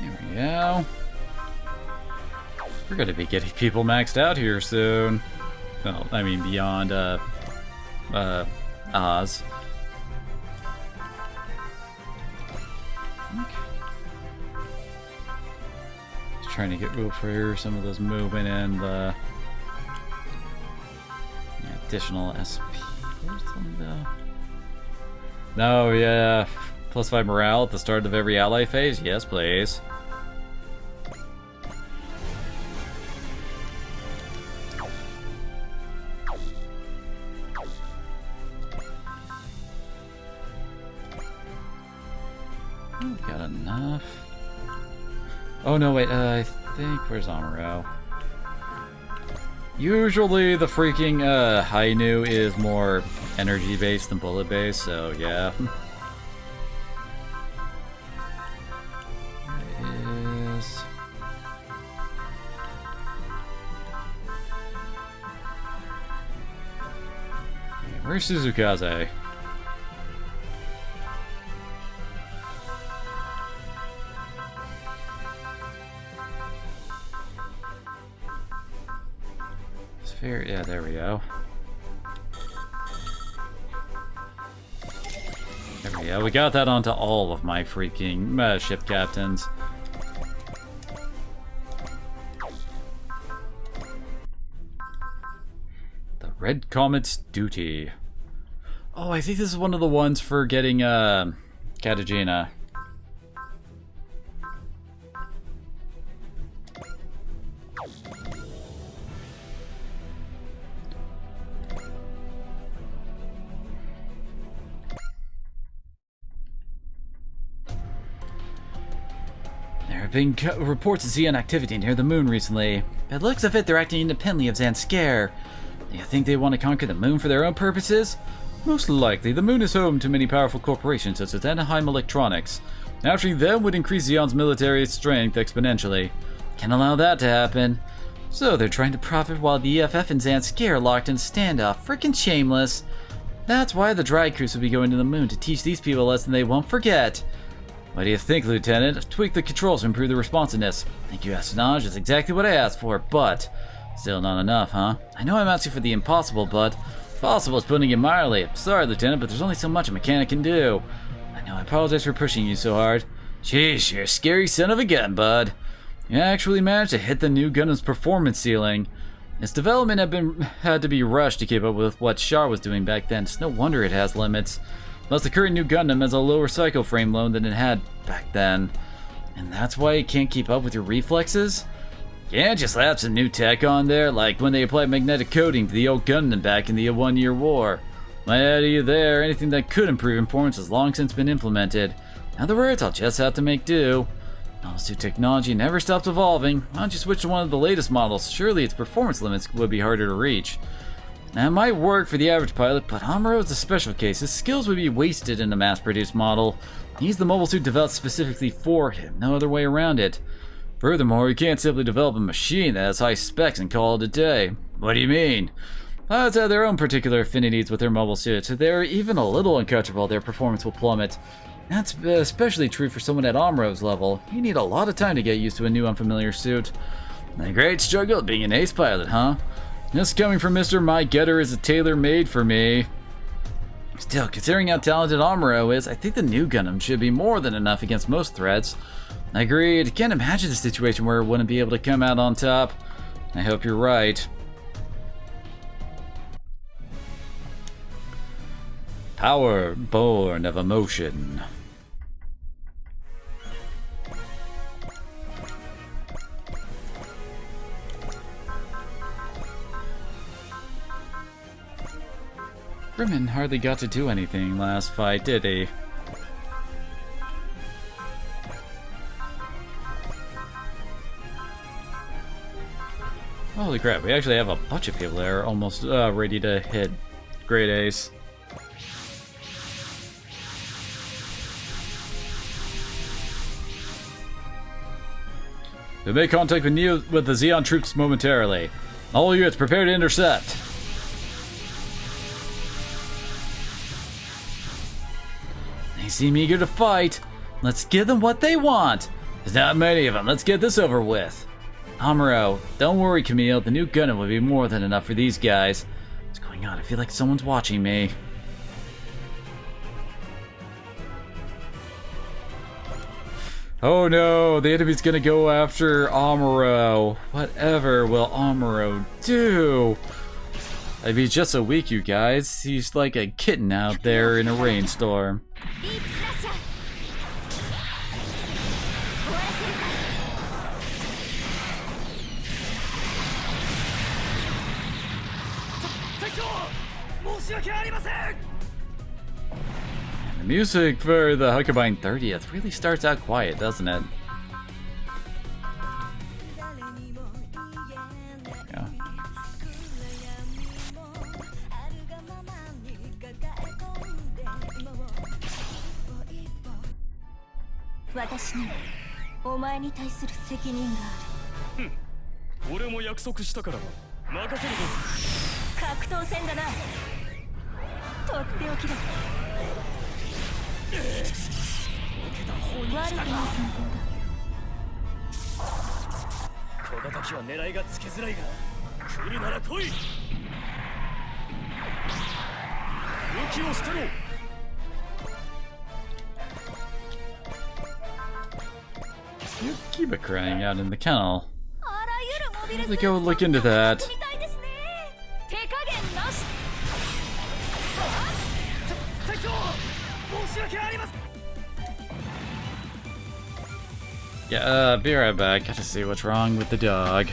There we go. We're gonna be getting people maxed out here soon. Well, I mean beyond Oz. Okay. Just trying to get room for some of those movement and the additional SP. Where's some of the... No, yeah. +5 morale at the start of every ally phase? Yes, please. Got enough. Oh no, wait, I think, where's Amuro? Usually the freaking Hainu is more energy based than bullet based, so yeah. It is. Where's Suzukaze? Sphere, yeah, there we go. There we go. We got that onto all of my freaking ship captains. The Red Comet's Duty. Oh, I think this is one of the ones for getting Katagina. There have been reports of Xeon activity near the moon recently. By the looks of it, they're acting independently of Zanskare. Do you think they want to conquer the moon for their own purposes? Most likely. The moon is home to many powerful corporations such as Anaheim Electronics. Capturing them would increase Xeon's military strength exponentially. Can't allow that to happen. So they're trying to profit while the EFF and Zanskare are locked in standoff. Frickin' shameless. That's why the Dry Cruise will be going to the moon, to teach these people a lesson they won't forget. What do you think, Lieutenant? Tweak the controls to improve the responsiveness. Thank you, espionage. That's exactly what I asked for, but still not enough, huh? I know I'm asking for the impossible, but possible is putting it mildly. Sorry, Lieutenant, but there's only so much a mechanic can do. I know, I apologize for pushing you so hard. Jeez, you're a scary son of a gun, bud. You actually managed to hit the new Gundam's performance ceiling. Its development had to be rushed to keep up with what Char was doing back then. It's no wonder it has limits. Plus, the current new Gundam has a lower cycle frame load than it had back then. And that's why it can't keep up with your reflexes? Can't just slap some new tech on there, like when they applied magnetic coating to the old Gundam back in the 1 Year War. My idea there, anything that could improve performance has long since been implemented. In other words, I'll just have to make do. Novelty technology never stops evolving. Why don't you switch to one of the latest models? Surely its performance limits would be harder to reach. Now, it might work for the average pilot, but Amuro is a special case. His skills would be wasted in a mass-produced model. He's the mobile suit developed specifically for him, no other way around it. Furthermore, you can't simply develop a machine that has high specs and call it a day. What do you mean? Pilots have their own particular affinities with their mobile suits. If they're even a little uncomfortable, their performance will plummet. That's especially true for someone at Amuro's level. You need a lot of time to get used to a new unfamiliar suit. The great struggle of being an ace pilot, huh? This coming from Mr. My Getter is a tailor-made for me. Still, considering how talented Amuro is, I think the new Gundam should be more than enough against most threats. Agreed. Can't imagine a situation where it wouldn't be able to come out on top. I hope you're right. Power born of emotion. Grimmin hardly got to do anything last fight, did he? Holy crap, we actually have a bunch of people there almost ready to hit Great Ace. We'll make contact with the Xeon troops momentarily. All units prepare to intercept. They seem eager to fight. Let's give them what they want. There's not many of them. Let's get this over with. Amuro, don't worry, Camille. The new Gundam will be more than enough for these guys. What's going on? I feel like someone's watching me. Oh no, the enemy's gonna go after Amuro. Whatever will Amuro do? If he's just so weak, you guys. He's like a kitten out there in a rainstorm. The music for the Huckabine 30th really starts out quiet, doesn't it? Yeah. 私にはお前に対する責任がある。俺も約束したからな。任せるぞ。格闘戦だな。とっておきだ。悪くない戦法だ。小叩きは狙いがつけづらいが、来るなら来い。武器を捨てろ。 You keep it crying out in the kennel. Really go look into that. Yeah, be right back. Gotta see what's wrong with the dog.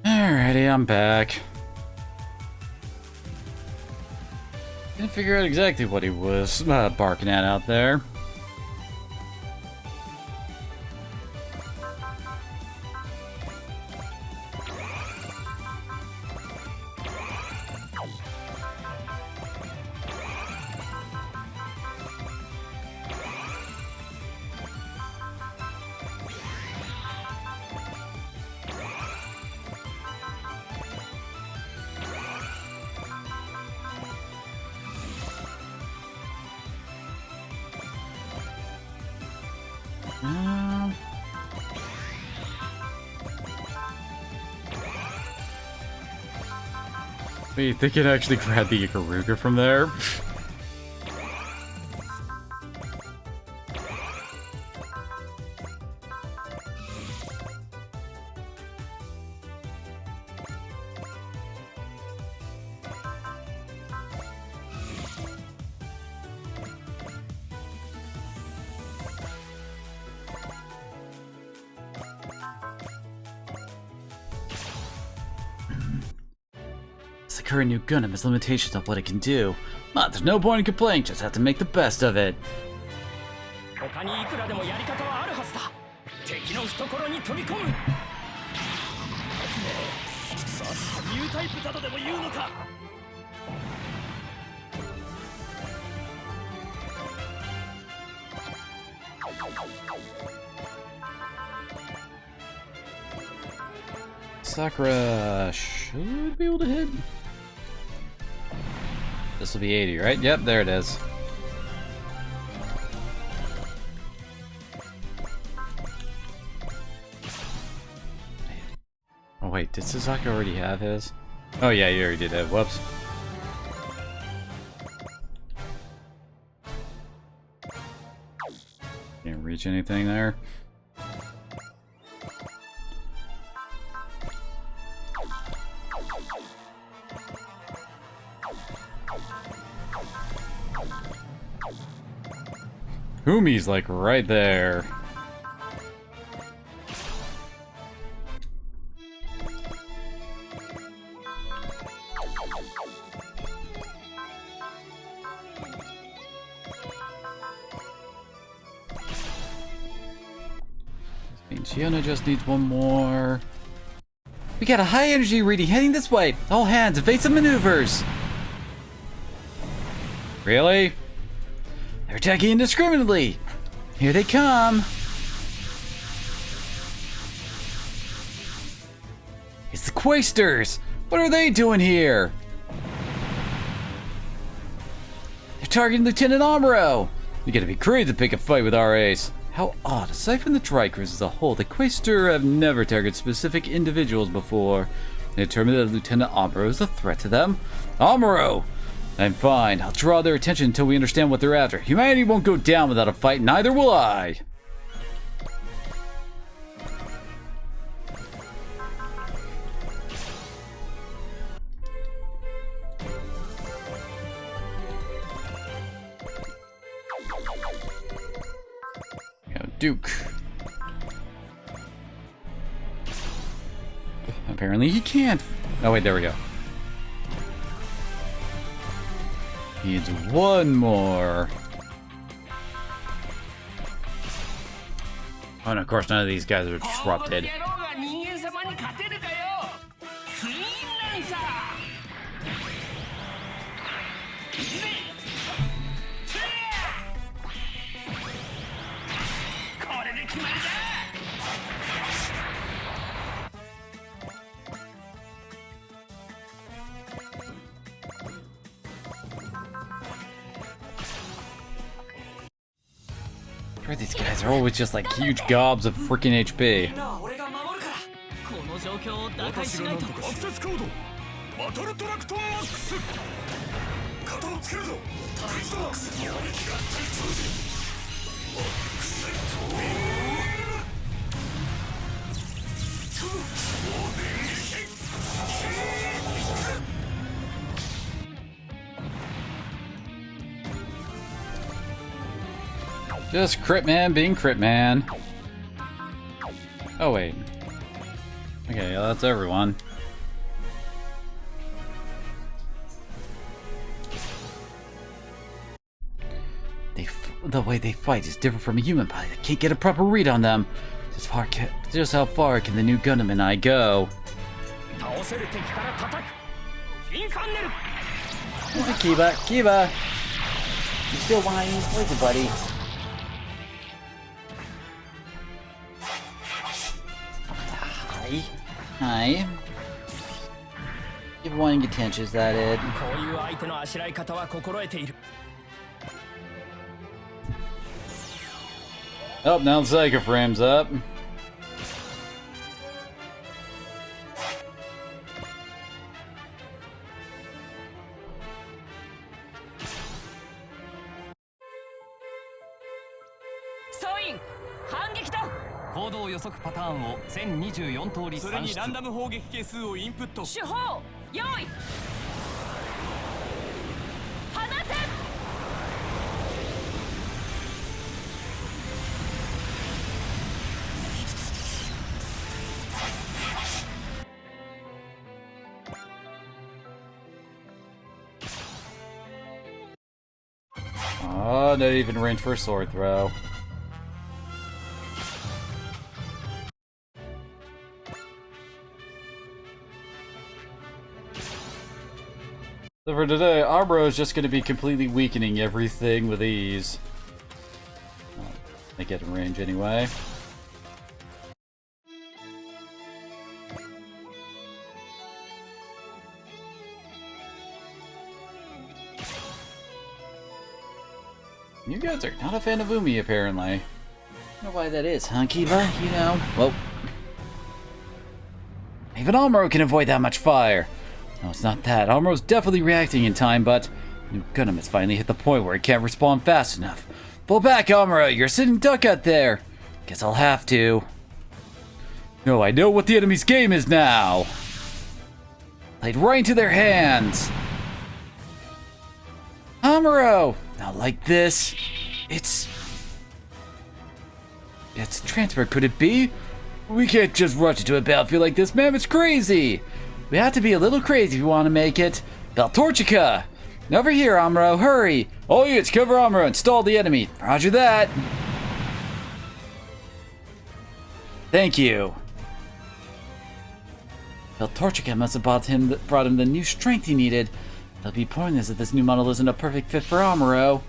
Alrighty, I'm back. Didn't figure out exactly what he was barking at out there. Wait, they can actually grab the Ikaruga from there? the current new Gundam has limitations on what it can do. But there's no point in complaining, just have to make the best of it. 他にいくらでもやり方はあるはずだ。敵の懐に飛び込む。まさかニュータイプだとでも言うのか。Sakura should be able to hit. This will be 80, right? Yep, there it is. Oh wait, did Sasaki already have his? Oh yeah, you already did it. Whoops. Can't reach anything there. Humi's like right there. Giona just needs one more. We got a high energy reading heading this way. All hands, evasive maneuvers. Really? They're attacking indiscriminately. Here they come. It's the Quasters. What are they doing here? They're targeting Lieutenant Amuro. You gotta be crazy to pick a fight with our ace. How odd. Aside from the Trikers as a whole, the Quaestor have never targeted specific individuals before. They determined that Lieutenant Amuro is a threat to them. Amuro! I'm fine. I'll draw their attention until we understand what they're after. Humanity won't go down without a fight, neither will I! Duke. Apparently he can't. Oh wait, there we go. He needs one more. Oh, and of course none of these guys are disrupted. These guys are always just like huge gobs of freaking HP. 私がなんとかアクセスコードバトルトラクトンマックス肩をつけるぞクリストマックス攻撃が対等時マックストビJust crit man being crit man. Oh wait. Okay, yeah, that's everyone. The way they fight is different from a human body. I can't get a proper read on them. Just how far can the new Gundam and I go? Kiba, Kiba! You still whining? Where's it, buddy? Hi. Hi. Give whining attention, is that it? Oh, now the Psycho frame's up. Oh, not even range for a sword throw. So for today, Amuro is just going to be completely weakening everything with ease. They get in range anyway. You guys are not a fan of Umi, apparently. I don't know why that is, huh, Kiba? You know, well... Even Amuro can avoid that much fire. No, it's not that. Amuro's definitely reacting in time, but... New Gundam has finally hit the point where it can't respond fast enough. Pull back, Amuro! You're a sitting duck out there! Guess I'll have to. No, I know what the enemy's game is now! Played right into their hands! Amuro! Not like this. It's transfer, could it be? We can't just rush into a battlefield like this, man. It's crazy. We have to be a little crazy if we want to make it. Beltorchica! Over here, Amuro, hurry! All units, cover Amuro and stall the enemy. Roger that. Thank you. Beltorchica must have brought him the new strength he needed. It'll be pointless if this new model isn't a perfect fit for Amuro.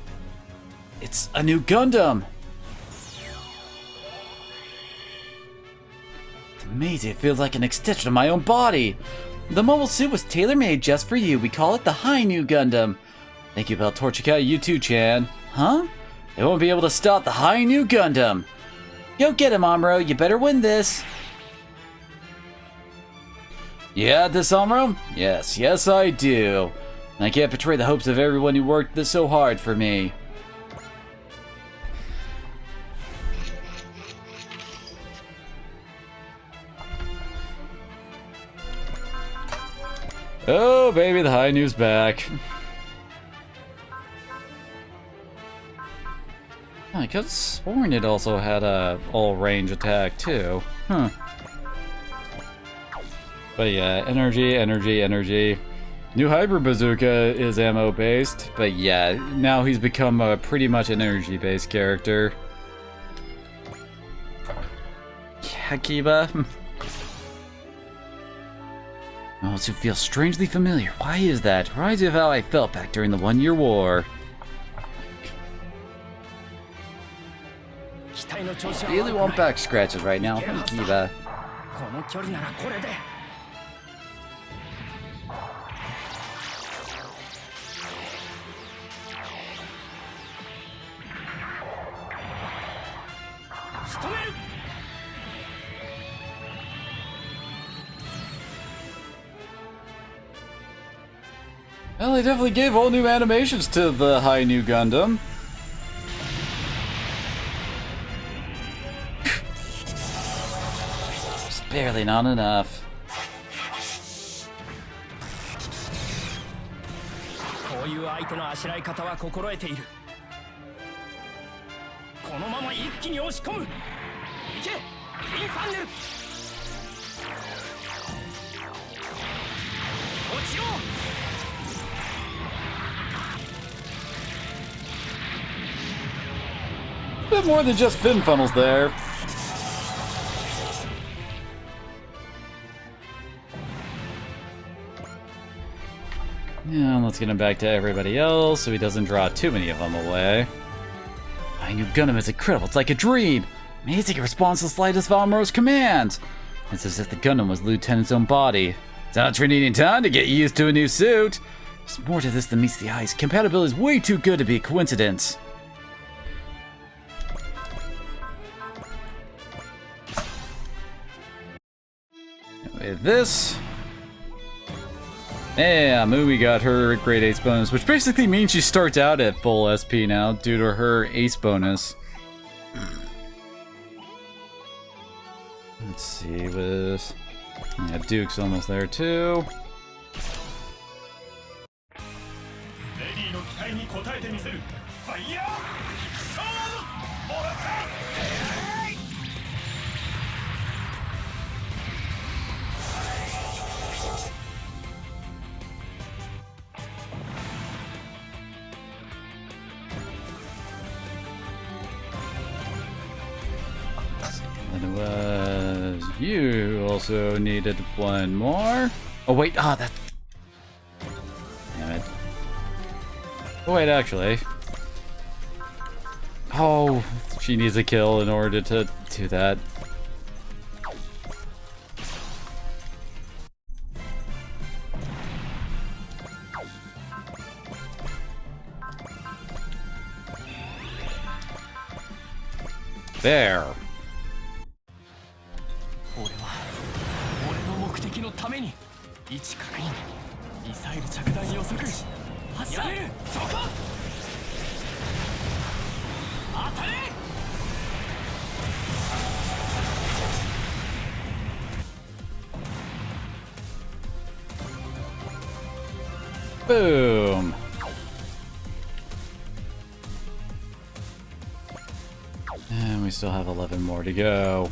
It's a new Gundam! It's amazing, it feels like an extension of my own body! The mobile suit was tailor-made just for you. We call it the High New Gundam. Thank you, Beltorchica. You too, Chan. Huh? They won't be able to stop the High New Gundam. Go get him, Amuro. You better win this. You had this, Amuro? Yes, yes I do. I can't betray the hopes of everyone who worked this so hard for me. Oh, baby, the High New's back. I could have sworn it also had a all-range attack, too. Huh. But yeah, energy, energy, energy. New Hyper Bazooka is ammo-based, but yeah, now he's become a pretty much an energy-based character. Yeah, Kiba. Oh, it feels strangely familiar. Why is that? Reminds me of how I felt back during the One-Year War. Really want back scratches right now. Kiba. Well, they definitely gave all new animations to the High New Gundam. Just barely not enough. A bit more than just fin funnels there. Yeah, let's get him back to everybody else so he doesn't draw too many of them away. My new Gundam is incredible. It's like a dream. Amazing, it responds to the slightest of Amuro's commands. It's as if the Gundam was the lieutenant's own body. It's not for needing time to get used to a new suit. There's more to this than meets the eyes. Compatibility is way too good to be a coincidence. With this, yeah, Mumi got her grade ace bonus, which basically means she starts out at full SP now due to her ace bonus. Let's see with, yeah, Duke's almost there too. You also needed one more. Oh wait, that. Damn it. Oh wait, actually. Oh, she needs a kill in order to do that. There. 俺は俺の目的のために位置確認ミサイル着弾予測発射そこ当たれ Boom. And we still have 11 more to go.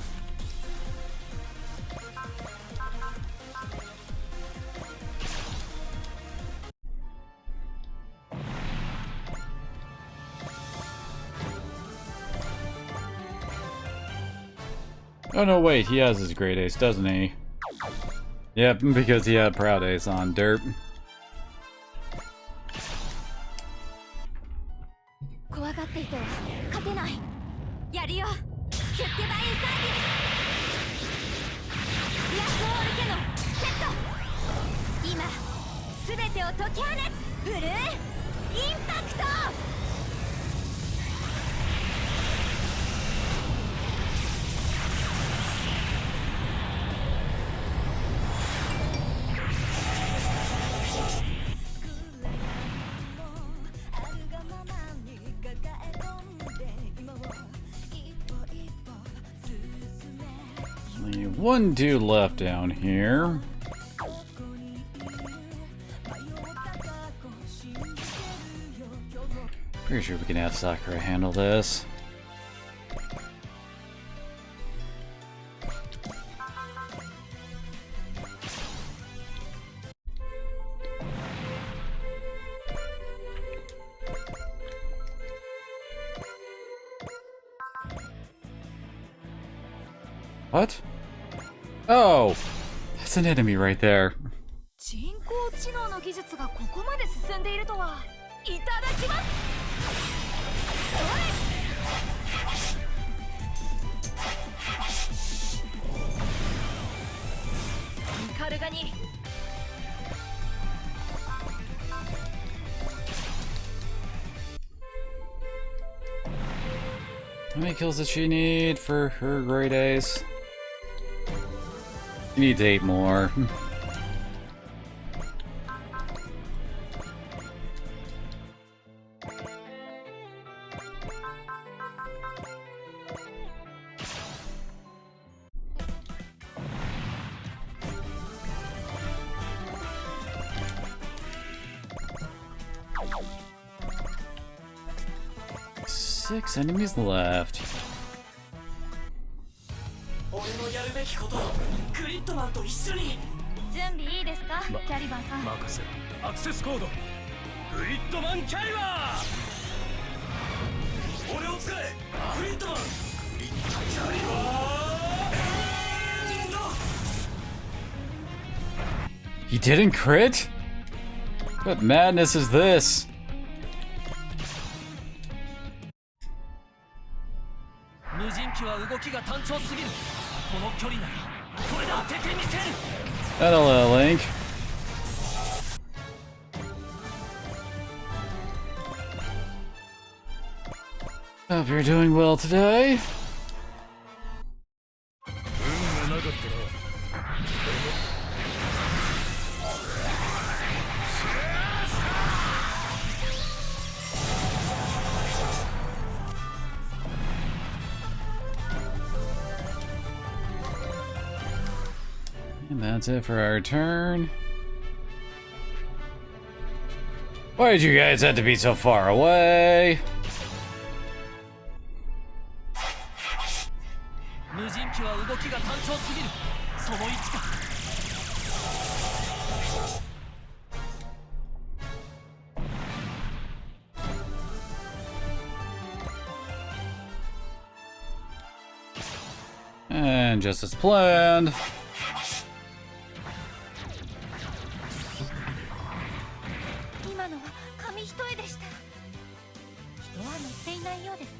Oh no, wait, he has his great ace, doesn't he? Yep, because he had proud ace on dirt. 怖がっていては勝てない。やるよ。キュッティバインサービス。ブラックホール家のセット。今すべてを解き放つ。ブルーインパクト。 Only one dude left down here. Pretty sure we can have Sakura handle this. What? Oh! That's an enemy right there. 人工知能の技術がここまで進んでいるとは。いただきます。カルガニ。 How many kills does she need for her great ace? She needs 8 more. Six enemies left. 俺のやるべきことクリットマンと一緒に 準備いいですか、キャリバーさん。任せアクセスコードクリットマンキャリバー俺を使えクリットマンクリットキャリバー He didn't crit? What madness is this? 無人機は動きが単調すぎるこの距離ならこれで当ててみせる Hello, Link. Hope you're doing well today. 運がなかったな And that's it for our turn. Why did you guys have to be so far away? 無人機は動きが単調すぎるその位置か And just as planned. 今のは紙一重でした。人は乗っていないようですね。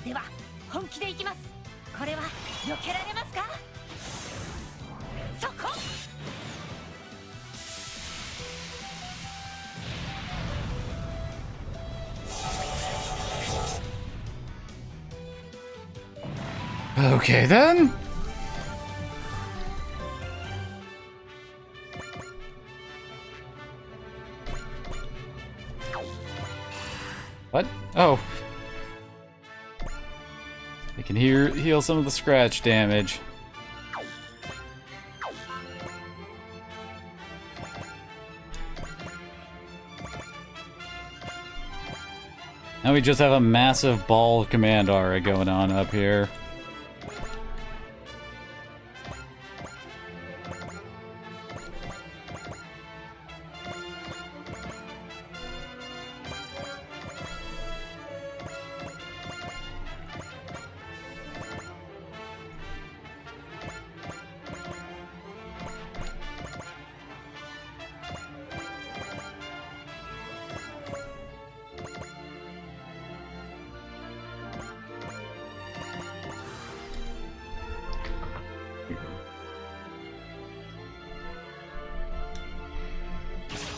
では本気でいきます。これは避けられますか？そこ。Okay then. What? Oh. I can heal some of the scratch damage. Now we just have a massive ball command aura going on up here.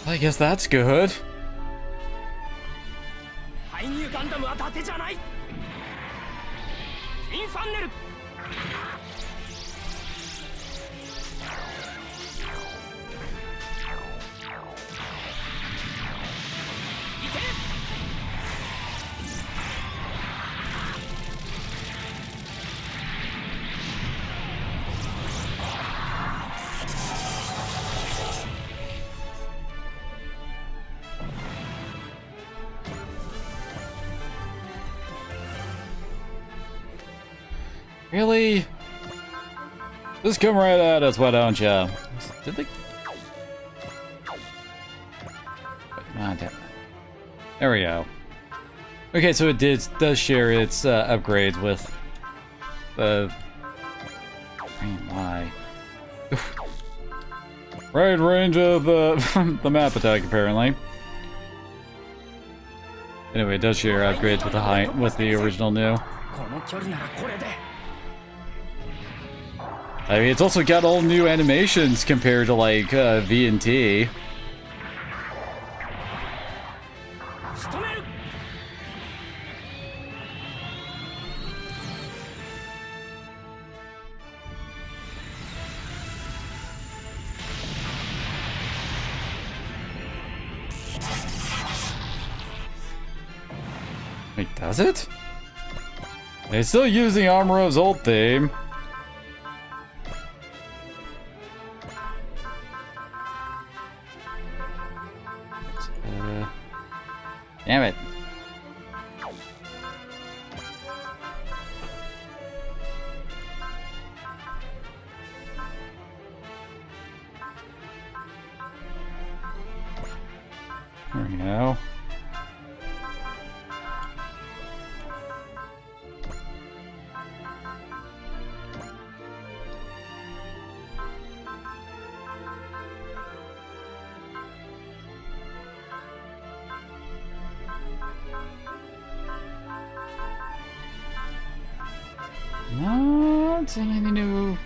I guess that's good. 排入ガンダムは伊達じゃない。インファンネル。Really? Just come right at us, why don't ya? Did they? Ah, damn. There we go. Okay, so it does share its upgrades with the. Why? Right range of the the map attack, apparently. Anyway, it does share upgrades with the original new. I mean, it's also got all new animations compared to, like, V and T. Wait, does it? It's still using Amuro's ult theme. Damn it. There we go. Not seeing any new.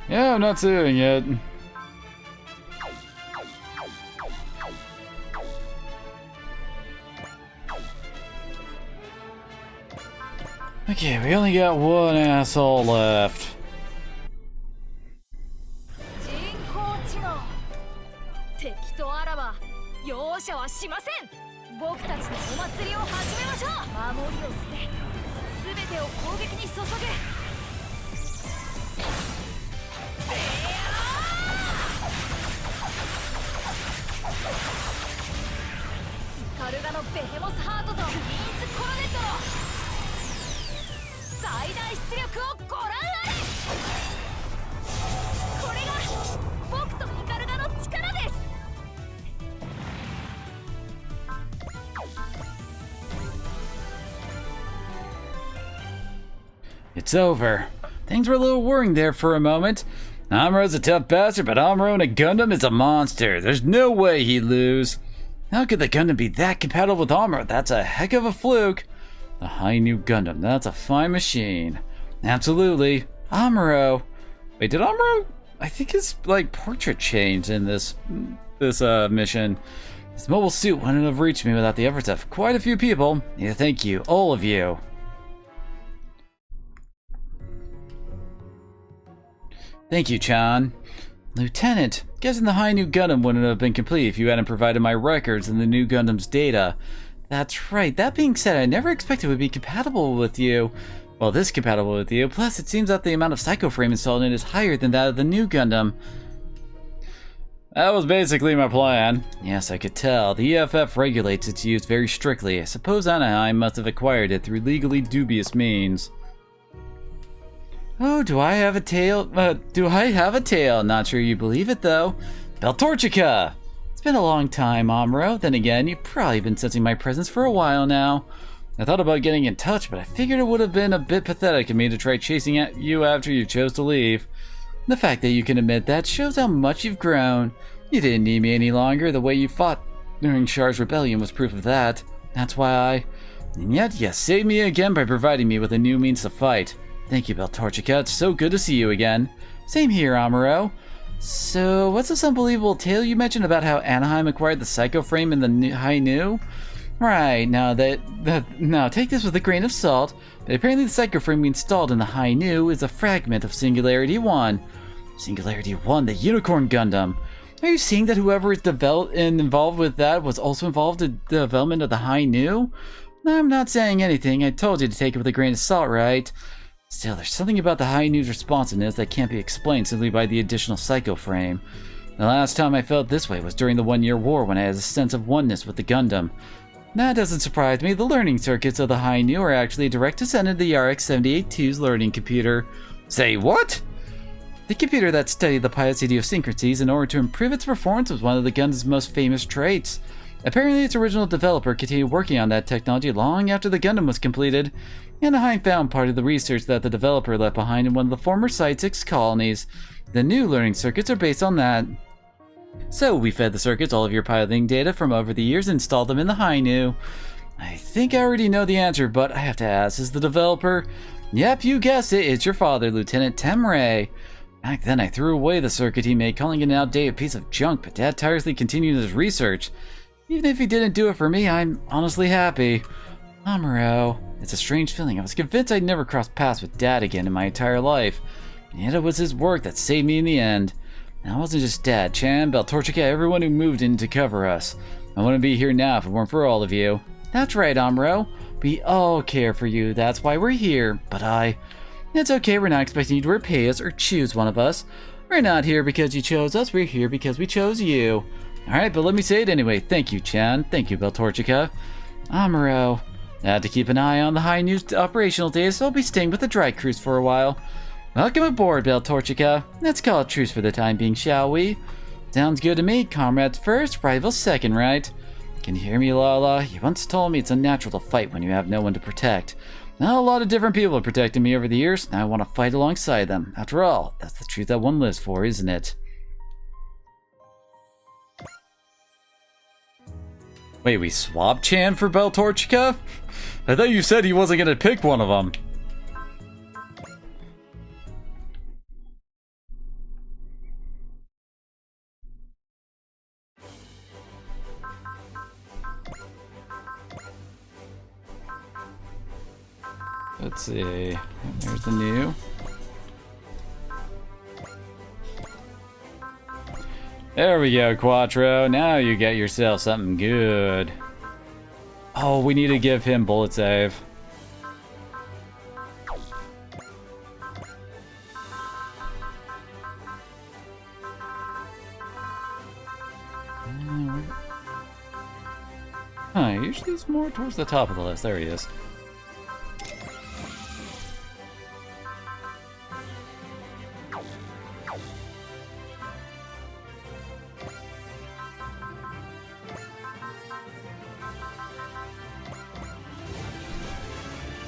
Yeah, I'm not seeing it. Okay, we only got one asshole left. 人工知能。敵とあらば容赦はしません。僕たちのお祭りを始めましょう。守りを捨て、すべてを攻撃に注げ。カルガのベヘモスハートとビーズコロネットの最大出力を It's over. Things were a little worrying there for a moment. Amuro's a tough bastard, but Amuro in a Gundam is a monster. There's no way he'd lose. How could the Gundam be that compatible with Amuro? That's a heck of a fluke. The high new Gundam, that's a fine machine. Absolutely. Amuro. Wait, did Amuro? I think his portrait changed in this mission. His mobile suit wouldn't have reached me without the efforts of quite a few people. Yeah, thank you, all of you. Thank you, Chan. Lieutenant, guessing the high new Gundam wouldn't have been complete if you hadn't provided my records and the new Gundam's data. That's right. That being said, I never expected it would be compatible with you. Well, this compatible with you. Plus, it seems that the amount of Psycho Frame installed in it is higher than that of the new Gundam. That was basically my plan. Yes, I could tell. The EFF regulates its use very strictly. I suppose Anaheim must have acquired it through legally dubious means. Oh, do I have a tail? Not sure you believe it, though. Beltorchica! It's been a long time, Amuro. Then again, you've probably been sensing my presence for a while now. I thought about getting in touch, but I figured it would have been a bit pathetic of me to try chasing at you after you chose to leave. The fact that you can admit that shows how much you've grown. You didn't need me any longer. The way you fought during Char's rebellion was proof of that. That's why I... And yet, you saved me again by providing me with a new means to fight. Thank you, Beltorchica. It's so good to see you again. Same here, Amuro. So, what's this unbelievable tale you mentioned about how Anaheim acquired the Psycho Frame in the High New? Right, now take this with a grain of salt, but apparently the Psycho Frame we installed in the High New is a fragment of Singularity 1. Singularity 1, the Unicorn Gundam. Are you saying that whoever is involved with that was also involved in the development of the High New? I'm not saying anything. I told you to take it with a grain of salt, right? Still, there's something about the High New's responsiveness that can't be explained simply by the additional Psycho Frame. The last time I felt this way was during the 1-year war when I had a sense of oneness with the Gundam. That doesn't surprise me. The learning circuits of the High New are actually a direct descendant of the RX-78-2's learning computer. Say what? The computer that studied the pilot's idiosyncrasies in order to improve its performance was one of the Gundam's most famous traits. Apparently, its original developer continued working on that technology long after the Gundam was completed. Anaheim found part of the research that the developer left behind in one of the former Site-6 colonies. The new learning circuits are based on that. So we fed the circuits all of your piloting data from over the years and installed them in the High New. I think I already know the answer, but I have to ask, is the developer? Yep, you guessed it, it's your father, Lieutenant Temray. Back then I threw away the circuit he made, calling it an outdated piece of junk, but Dad tirelessly continued his research. Even if he didn't do it for me, I'm honestly happy. Amuro, it's a strange feeling. I was convinced I'd never cross paths with Dad again in my entire life. And yet it was his work that saved me in the end. And it wasn't just Dad, Chan, Beltorchica, everyone who moved in to cover us. I wouldn't be here now if it weren't for all of you. That's right, Amuro. We all care for you. That's why we're here. But It's okay, we're not expecting you to repay us or choose one of us. We're not here because you chose us, we're here because we chose you. Alright, but let me say it anyway. Thank you, Chan. Thank you, Beltorchica. Amuro. I have to keep an eye on the High News operational data, so I'll be staying with the dry cruise for a while. Welcome aboard, Beltorchica. Let's call it truce for the time being, shall we? Sounds good to me. Comrades first, rivals second, right? Can you hear me, Lala? You once told me it's unnatural to fight when you have no one to protect. Now, a lot of different people have protected me over the years. Now I want to fight alongside them. After all, that's the truth that one lives for, isn't it? Wait, we swapped Chan for Beltorchica? I thought you said he wasn't gonna pick one of them. Let's see. There's the new. There we go, Quattro. Now you get yourself something good. Oh, we need to give him bullet save. Usually he's more towards the top of the list. There he is.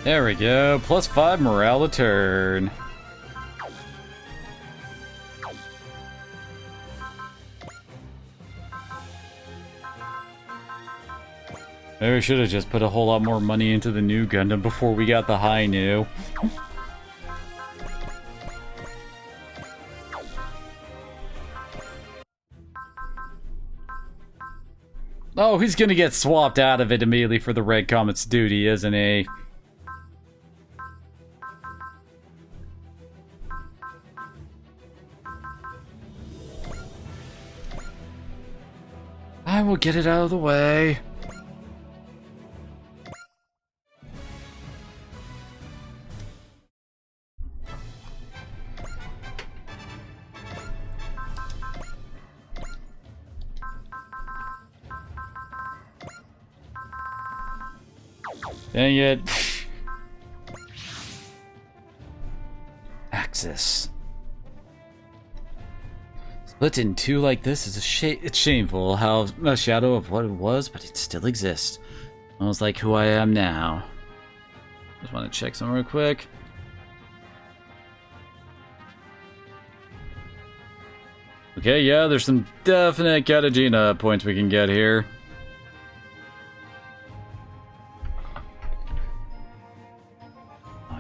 There we go. +5 morale a turn. Maybe we should have just put a whole lot more money into the new Gundam before we got the high new. Oh, he's gonna get swapped out of it immediately for the Red Comet's duty, isn't he? I will get it out of the way. Dang it. Axis. Split in two like this is it's shameful how a shadow of what it was, but it still exists. Almost like who I am now. Just want to check something real quick. Okay, yeah, there's some definite Katagina points we can get here.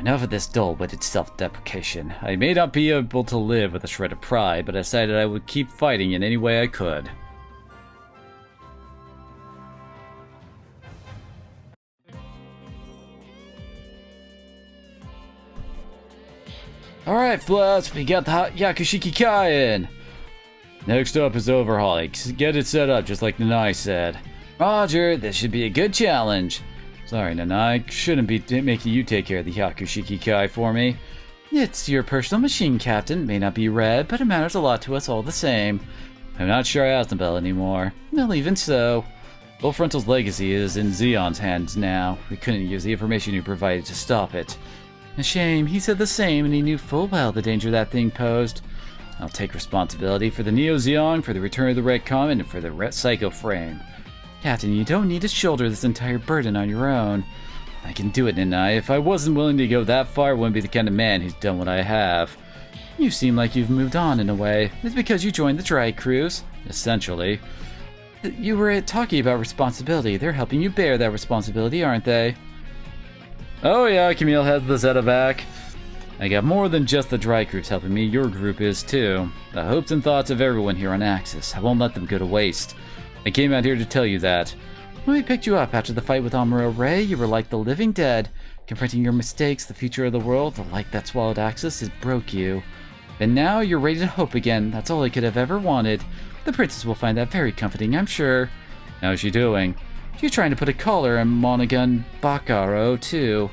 Enough of this dull-witted self-deprecation. I may not be able to live with a shred of pride, but I decided I would keep fighting in any way I could. Alright, Flats, we got the Yakushiki Kaien! Next up is overhauling. Get it set up just like Nanai said. Roger, this should be a good challenge. Sorry, Nanai, shouldn't be making you take care of the Yakushiki Kai for me. It's your personal machine, Captain. May not be red, but it matters a lot to us all the same. I'm not sure I Asnabel anymore. Well, even so. Full Frontal's legacy is in Zeon's hands now. We couldn't use the information you provided to stop it. A shame. He said the same, and he knew full well the danger that thing posed. I'll take responsibility for the Neo Zeon, for the return of the Red Comet, and for the Psycho Frame. Captain, you don't need to shoulder this entire burden on your own. I can do it, Nanai. If I wasn't willing to go that far, I wouldn't be the kind of man who's done what I have. You seem like you've moved on in a way. It's because you joined the Dry Cruise, essentially. You were talking about responsibility. They're helping you bear that responsibility, aren't they? Oh yeah, Camille has the Zeta back. I got more than just the Dry Cruise helping me. Your group is too. The hopes and thoughts of everyone here on Axis. I won't let them go to waste. I came out here to tell you that. When we picked you up after the fight with Amuro Ray, you were like the living dead. Confronting your mistakes, the future of the world, the light that swallowed Axis, it broke you. And now you're ready to hope again. That's all I could have ever wanted. The princess will find that very comforting, I'm sure. How's she doing? She's trying to put a collar on Monogun Bakaro, too.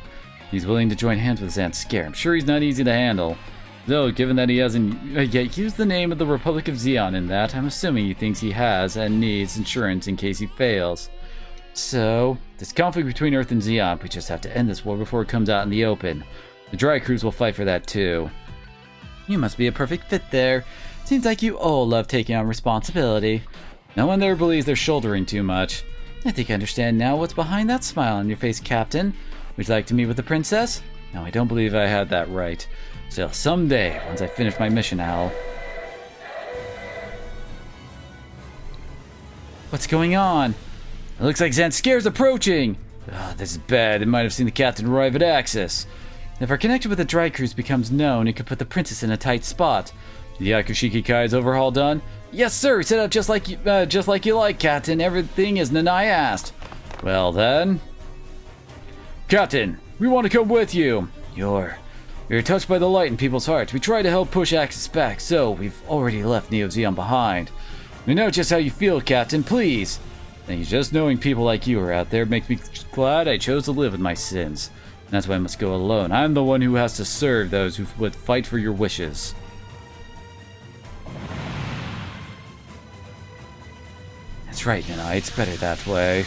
He's willing to join hands with Zanskare. I'm sure he's not easy to handle. Though, given that he hasn't yet used the name of the Republic of Zeon in that, I'm assuming he thinks he has and needs insurance in case he fails. So, this conflict between Earth and Zeon, we just have to end this war before it comes out in the open. The Dry Cruise will fight for that too. You must be a perfect fit there. Seems like you all love taking on responsibility. No one there believes they're shouldering too much. I think I understand now what's behind that smile on your face, Captain. Would you like to meet with the princess? No, I don't believe I had that right. Still, someday, once I finish my mission, Al. What's going on? It looks like Zanscare's approaching! Oh, this is bad. It might have seen the captain arrive at Axis. If our connection with the Dry Cruise becomes known, it could put the princess in a tight spot. The Yakushiki Kai's overhaul done? Yes, sir! Set up just like you like, Captain. Everything as Nanai asked. Well then... Captain, we want to come with you. You're touched by the light in people's hearts. We try to help push Axis back, so we've already left Neo Zeon behind. We know just how you feel, Captain, please. And just knowing people like you are out there makes me glad I chose to live with my sins. And that's why I must go alone. I'm the one who has to serve those who would fight for your wishes. That's right, Nanai. It's better that way.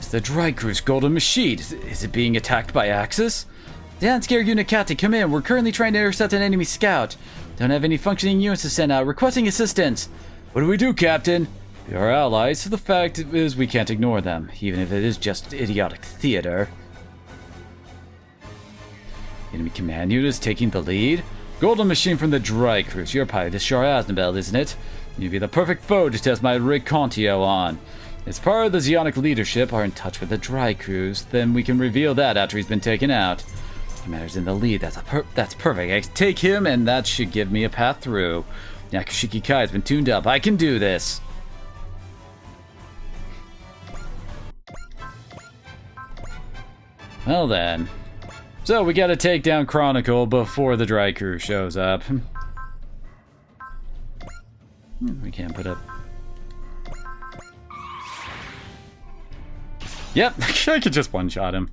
The Dry Cruise Golden Machine. Is it being attacked by Axis? Zanskare Unit Captain, come in. We're currently trying to intercept an enemy scout. Don't have any functioning units to send out. Requesting assistance. What do we do, Captain? We are allies, so the fact is we can't ignore them, even if it is just idiotic theater. Enemy command unit is taking the lead. Golden machine from the Dry Cruise. You're probably the Char Aznabel, isn't it? You'd be the perfect foe to test my Rig Contio on. As part of the Zeonic leadership are in touch with the Dry Cruise, then we can reveal that after he's been taken out. Commander's in the lead. That's perfect. I can take him, and that should give me a path through. Yakushiki Kai has been tuned up. I can do this. Well then. So we gotta take down Chronicle before the Dry Crew shows up. We can't put up... Yep, I could just one-shot him.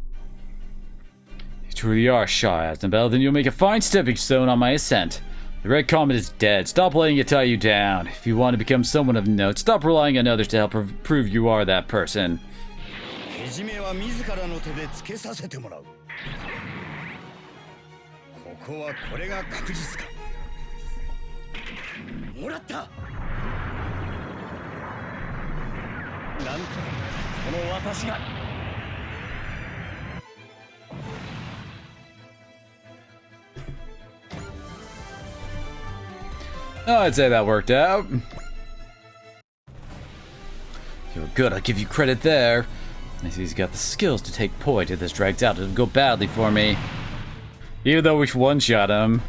If you truly are Shah Aznabel, then you'll make a fine stepping stone on my ascent. The Red Comet is dead. Stop letting it tie you down. If you want to become someone of note, stop relying on others to help prove you are that person. けじめは自らの手でつけさせてもらう。ここはこれが確実か。もらった。なんとこの私が。Oh, I'd say that worked out. You're good, I'll give you credit there. I see he's got the skills to take point if this drags out. It'll go badly for me. Even though we one-shot him.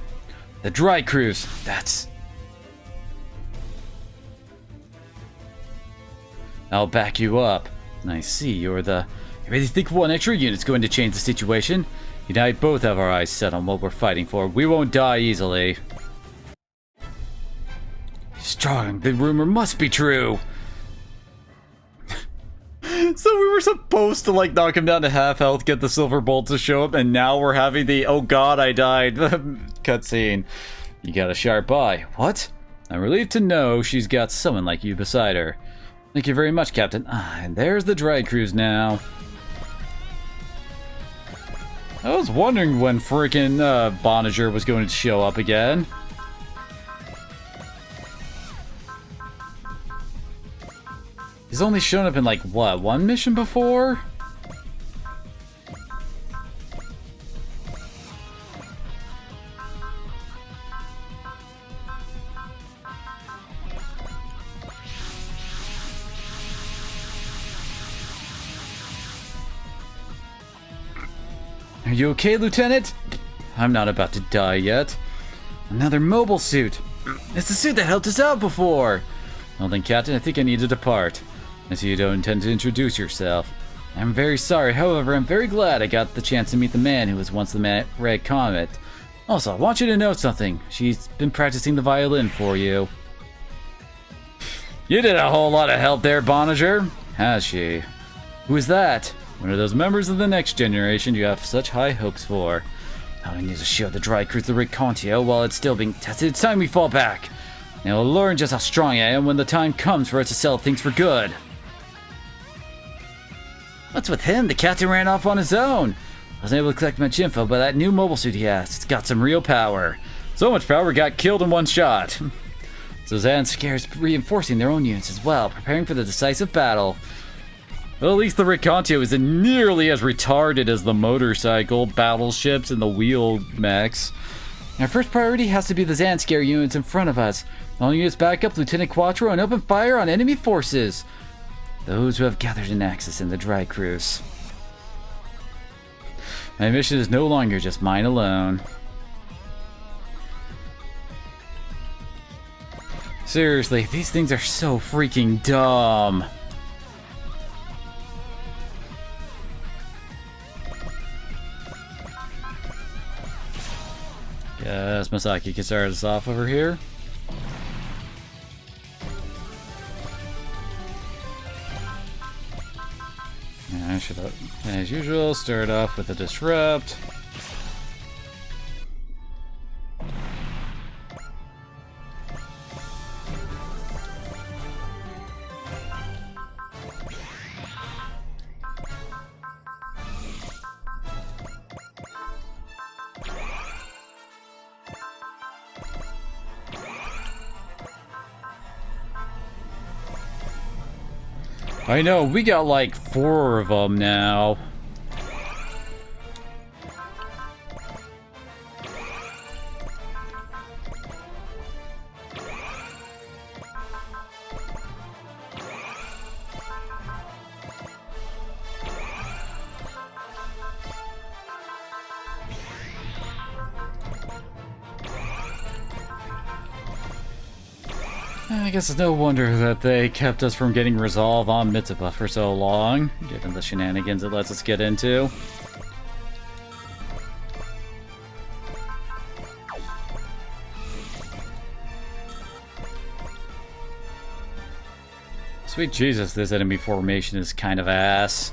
The Dry Cruise, that's... I'll back you up. I see, you're the... You really think one extra unit's going to change the situation? You and I both have our eyes set on what we're fighting for. We won't die easily. Strong, the rumor must be true. So we were supposed to like knock him down to half health, get the silver bolt to show up, and now we're having the oh god I died cutscene. You got a sharp eye. What? I'm relieved to know she's got someone like you beside her. Thank you very much, Captain. Ah, and there's the Dry Cruise now. I was wondering when freaking Bonager was going to show up again. He's only shown up in, like, what, one mission before? Are you okay, Lieutenant? I'm not about to die yet. Another mobile suit. It's the suit that helped us out before. Well then, Captain, I think I need to depart. I see you don't intend to introduce yourself. I'm very sorry, however, I'm very glad I got the chance to meet the man who was once the Red Comet. Also, I want you to know something. She's been practicing the violin for you. You did a whole lot of help there, Bonager. Has she? Who is that? One of those members of the next generation you have such high hopes for. Now I need to show the Dry Cruise the Rig Contio while it's still being tested. It's time we fall back. Now I'll learn just how strong I am when the time comes for us to sell things for good. What's with him? The captain ran off on his own. I wasn't able to collect much info, but that new mobile suit he has, it's got some real power. So much power, got killed in one shot. So Zanscare's reinforcing their own units as well, preparing for the decisive battle. Well, at least the Rig Contio isn't nearly as retarded as the motorcycle, battleships, and the wheel mechs. Our first priority has to be the Zanscare units in front of us. All units back up Lieutenant Quattro and open fire on enemy forces. Those who have gathered an access in the Dry Cruise. My mission is no longer just mine alone. Seriously, these things are so freaking dumb. Yes, Masaki can start us off over here. I should, as usual, start off with a disrupt. I know, we got like 4 of them now. I guess it's no wonder that they kept us from getting resolve on Mitsuba for so long, given the shenanigans it lets us get into. Sweet Jesus, this enemy formation is kind of ass.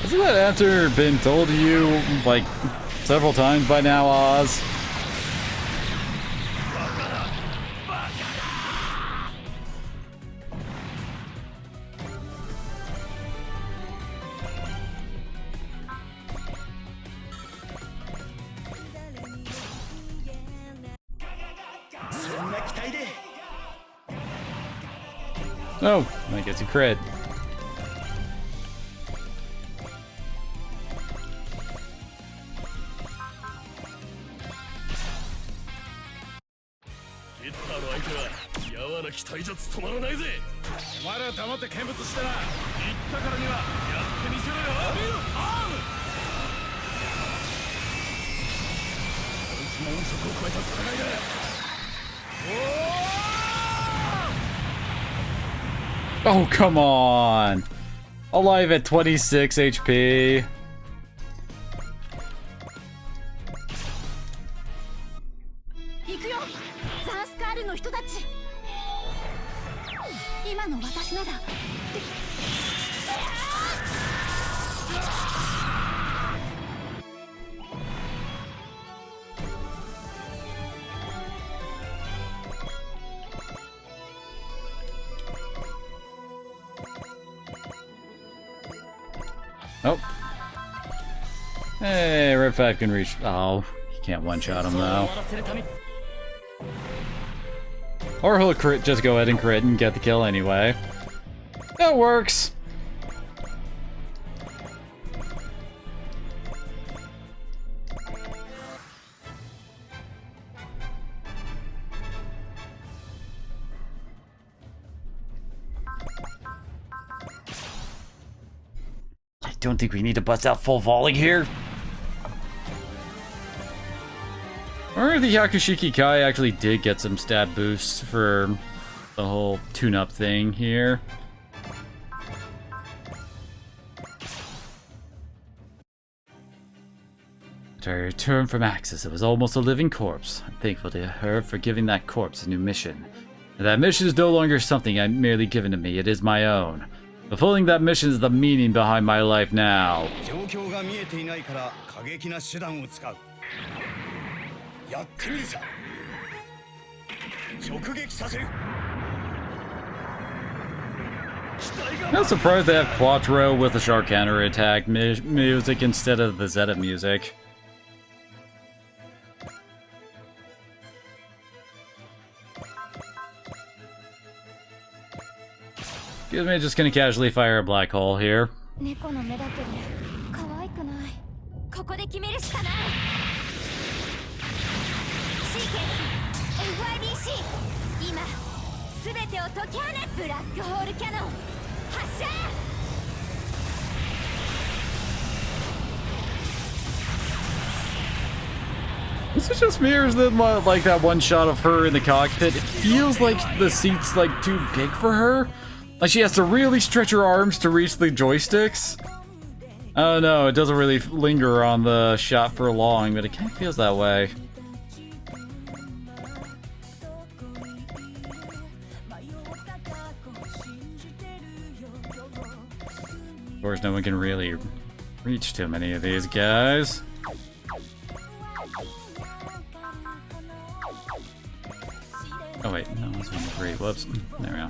Hasn't that answer been told to you, like, several times by now, Oz? Oh, I guess you crit. Oh, come on. Alive at 26 HP. Oh. Hey, Red 5 can reach. Oh, you can't one-shot him though. Or he'll crit, just go ahead and crit and get the kill anyway. That works. I don't think we need to bust out full volley here. Or the Yakushiki Kai actually did get some stat boosts for the whole tune-up thing here. After I returned from Axis, it was almost a living corpse. I'm thankful to her for giving that corpse a new mission. And that mission is no longer something I'm merely given to me, it is my own. Fulfilling that mission is the meaning behind my life now. I'm surprised they have Quattro with the shark counter attack music instead of the Zeta music. Excuse me, just gonna casually fire a black hole here. Is it just me, or is it like that one shot of her in the cockpit? It feels like the seat's like too big for her. Like she has to really stretch her arms to reach the joysticks. Oh no, it doesn't really linger on the shot for long, but it kind of feels that way. course, no one can really reach too many of these guys. Oh wait, no, it's 1-3. Whoops. There we go.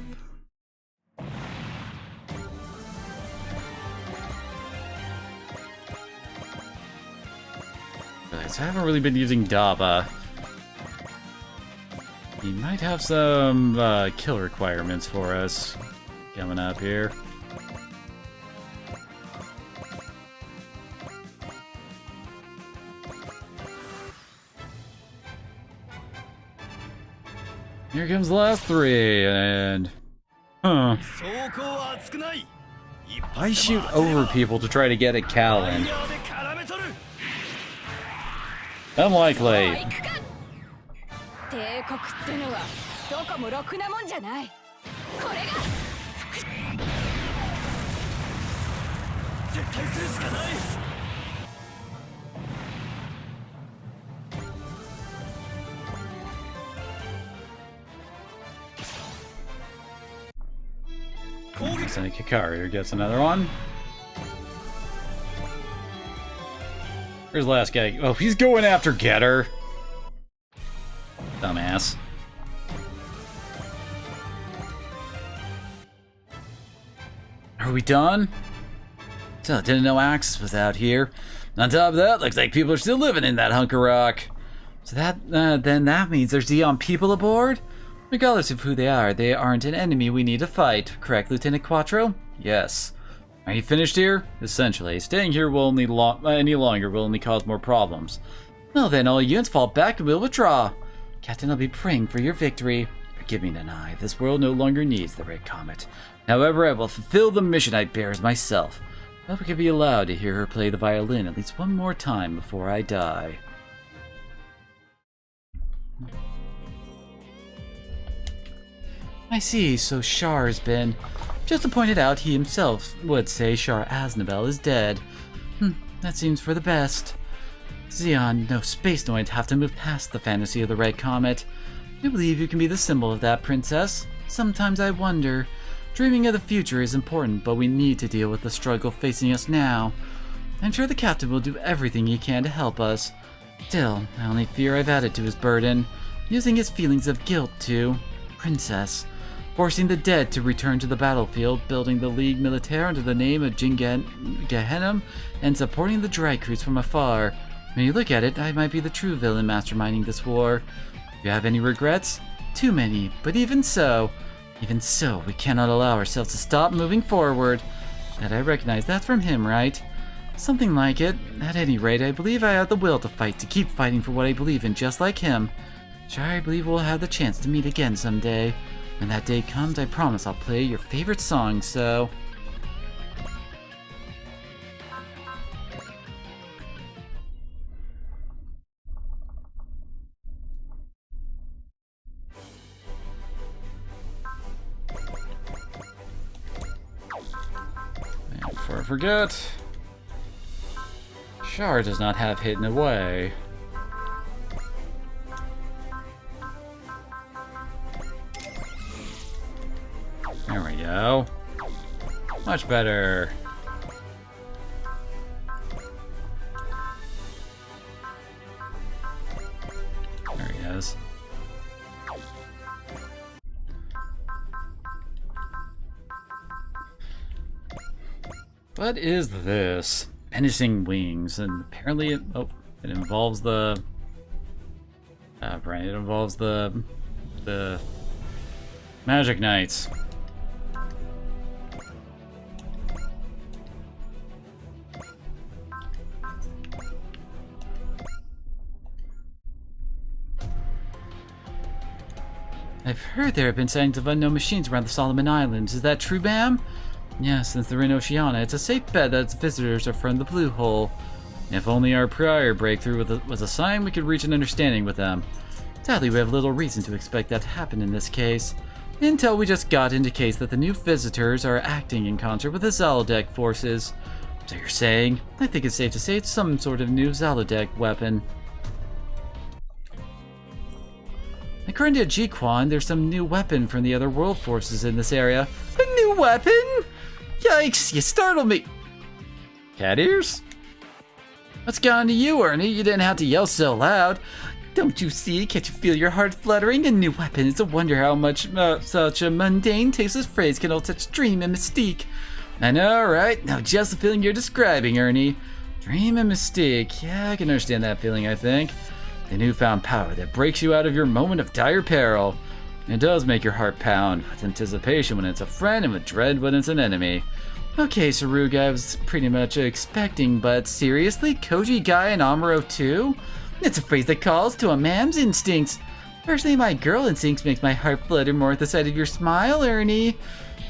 I haven't really been using Daba. He might have some kill requirements for us coming up here. Here comes the last three, and... Huh. I shoot over people to try to get a Callan. Unlikely. 帝国ってのはどこもろくなもんじゃない。これが撤退するしかない。Send Kikari gets another one. Here's the last guy. Oh, he's going after Getter. Dumbass. Are we done? So, didn't know Axe was out here. On top of that, looks like people are still living in that hunk of rock. So then that means there's Zeon people aboard? Regardless of who they aren't an enemy we need to fight. Correct, Lieutenant Quattro? Yes. Are you finished here? Essentially. Staying here will only any longer will only cause more problems. Well then, all units fall back and we'll withdraw. Captain, I'll be praying for your victory. Forgive me, Nanai. This world no longer needs the Red Comet. However, I will fulfill the mission I bears myself. I hope I can be allowed to hear her play the violin at least one more time before I die. I see, so Shar has been... Just to point it out, he himself would say Shar Aznabel is dead. That seems for the best. Zeon, no space Noid have to move past the fantasy of the Red Comet. I believe you can be the symbol of that, Princess. Sometimes I wonder. Dreaming of the future is important, but we need to deal with the struggle facing us now. I'm sure the Captain will do everything he can to help us. Still, I only fear I've added to his burden, using his feelings of guilt to... Princess. Forcing the dead to return to the battlefield, building the League Militaire under the name of Gehenna, and supporting the Dry Crews from afar. When you look at it, I might be the true villain masterminding this war. Do you have any regrets? Too many, but even so, we cannot allow ourselves to stop moving forward. That I recognize that's from him, right? Something like it. At any rate, I believe I have the will to fight, to keep fighting for what I believe in, just like him. Sure, I believe we'll have the chance to meet again someday. When that day comes, I promise I'll play your favorite song, so... And before I forget... Shar does not have hidden away. There we go. Much better. There he is. What is this? Menacing wings, and apparently it involves the... right, it involves the Magic Knights. I've heard there have been sightings of unknown machines around the Solomon Islands. Is that true, ma'am? Yes, since they're in Oceania, it's a safe bet that its visitors are from the Blue Hole. If only our prior breakthrough was a sign we could reach an understanding with them. Sadly, we have little reason to expect that to happen in this case. Intel we just got indicates that the new visitors are acting in concert with the Zalodek forces. So you're saying? I think it's safe to say it's some sort of new Zalodek weapon. According to Jiquan, there's some new weapon from the other world forces in this area. A new weapon? Yikes, you startled me. Cat ears? What's got into you, Ernie? You didn't have to yell so loud. Don't you see? Can't you feel your heart fluttering? A new weapon. It's a wonder how much such a mundane, tasteless phrase can hold such dream and mystique. I know, right? Now just the feeling you're describing, Ernie. Dream and mystique. Yeah, I can understand that feeling, I think. The newfound power that breaks you out of your moment of dire peril. It does make your heart pound, with anticipation when it's a friend and with dread when it's an enemy. Okay, Saruga, I was pretty much expecting, but seriously? Koji, Guy, and Amuro too? It's a phrase that calls to a man's instincts. Personally, my girl instincts makes my heart flutter more at the sight of your smile, Ernie.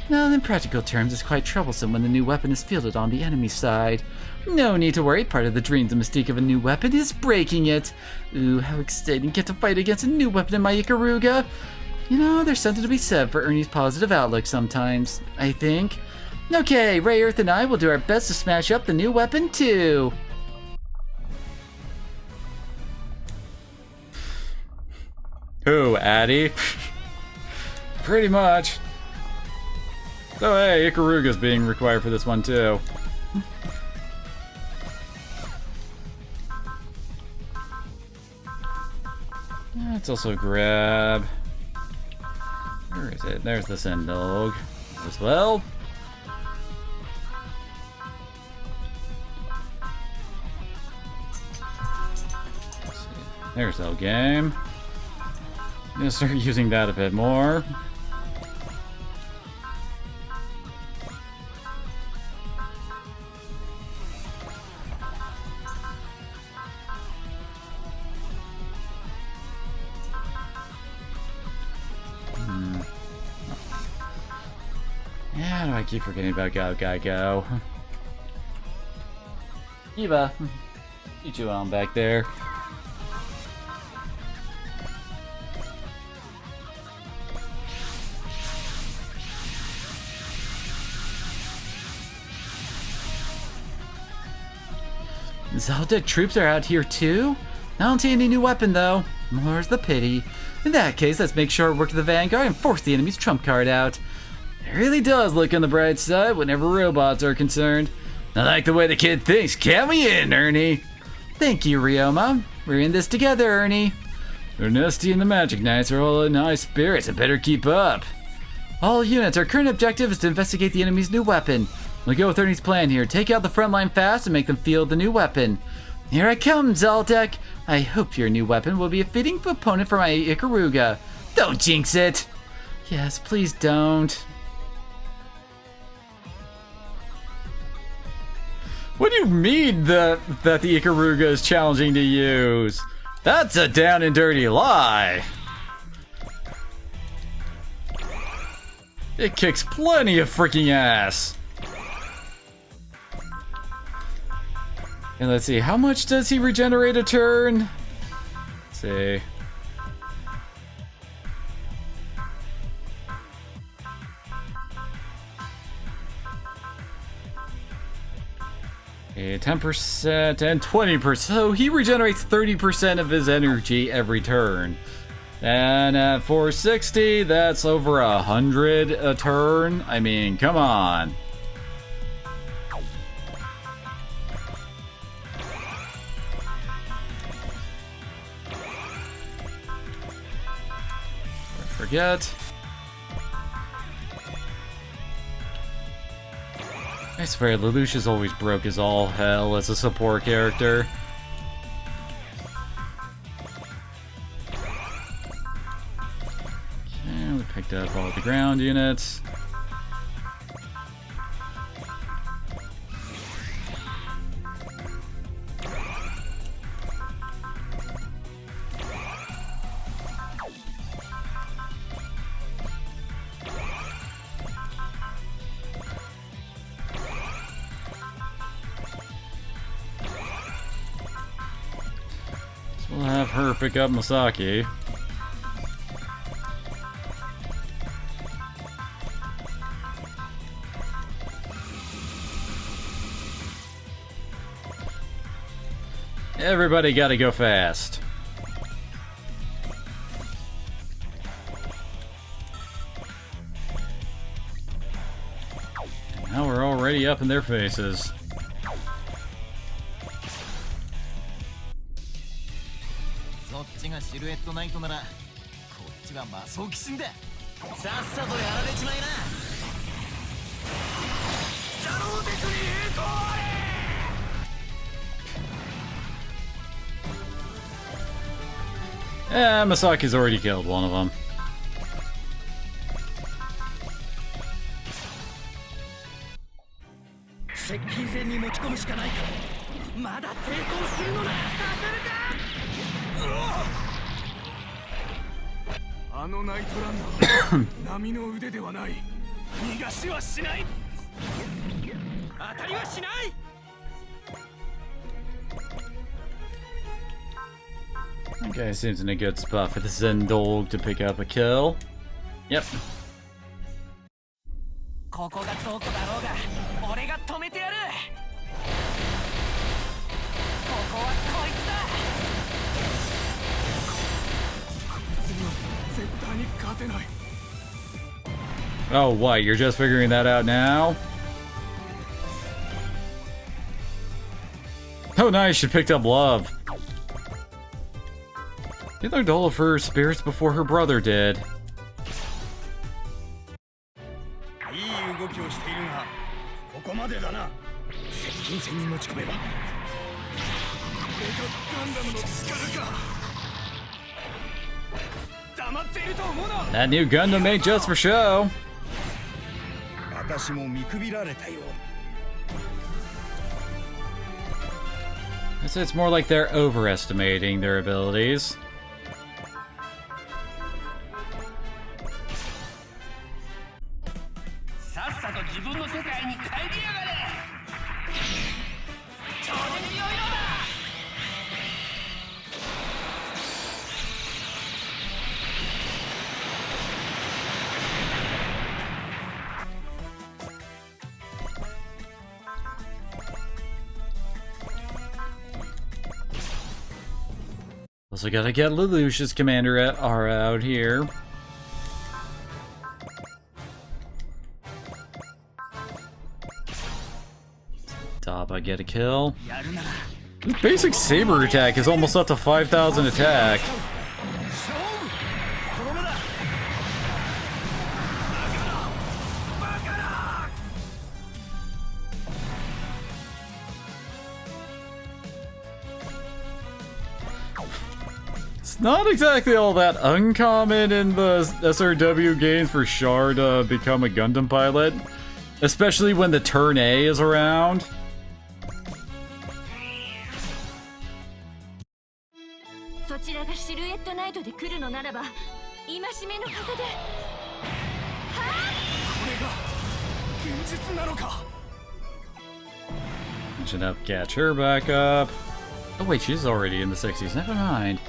Now, in practical terms, it's quite troublesome when the new weapon is fielded on the enemy side. No need to worry, part of the dreams and mystique of a new weapon is breaking it. Ooh, how exciting, get to fight against a new weapon in my Ikaruga. You know, there's something to be said for Ernie's positive outlook sometimes, I think. Okay, Ray, Earth, and I will do our best to smash up the new weapon too. Who, Addy? Pretty much. So hey, Ikaruga's being required for this one too. Let's also grab... Where is it? There's the Sendog as well. Let's see. There's the game. I'm gonna start using that a bit more. Yeah, I keep forgetting about Go. Eva, get you on back there. Zelda troops are out here too? I don't see any new weapon though. More's the pity. In that case, let's make sure it work to the Vanguard and force the enemy's trump card out. It really does look on the bright side whenever robots are concerned. I like the way the kid thinks. Count me in, Ernie. Thank you, Ryoma. We're in this together, Ernie. Ernesty and the Magic Knights are all in high spirits and better keep up. All units, our current objective is to investigate the enemy's new weapon. We'll go with Ernie's plan here. Take out the front line fast and make them field the new weapon. Here I come, Zaldek. I hope your new weapon will be a fitting opponent for my Ikaruga. Don't jinx it. Yes, please don't. What do you mean that the Ikaruga is challenging to use? That's a down and dirty lie. It kicks plenty of freaking ass. And let's see, how much does he regenerate a turn? Let's see. Okay, 10% and 20%. So he regenerates 30% of his energy every turn. And at 460, that's over 100 a turn. I mean, come on. Forget. I swear, Lelouch's always broke as all hell as a support character. Okay, we picked up all the ground units. We'll have her pick up Masaki. Everybody gotta go fast. Now we're already up in their faces. シルエットナイトならこっちはマスオキシンだ。さっさとやられちまいな。ジャローテクに栄光あれ。 Yeah, Masaki's already killed one of them. 接近戦に持ち込むしかないか。まだ抵抗するのな。させるか。あのナイトランナー波の腕ではない。逃がしはしない。当たりはしない。 Okay, seems in a good spot for the Zendog to pick up a kill. Yep. ここがどこだろうが俺が止めてやる。ここはこいつだ。こいつには絶対に勝てない。 Oh, what? You're just figuring that out now? Oh, nice. She picked up love. She learned all of her spirits before her brother did. いい動きをしているが、ここまでだな。接近戦に持ち込めば。これがガンダムの力か。黙っていると思うな。 That new Gundam made just for show. 私も見くびられたよ。 I'd say it's more like they're overestimating their abilities. さっさと自分の世界に帰りやがれ。超電流用だ。 Also gotta get Lelouch's commander out here. Daba get a kill. His basic saber attack is almost up to 5,000 attack. It's not exactly all that uncommon in the SRW games for Char to become a Gundam pilot, especially when the turn A is around. そちらがシルエットナイトで来るのならば戒めの風で。これが現実なのか。 Should help catch her back up. Oh wait, she's already in the 60s. Never mind.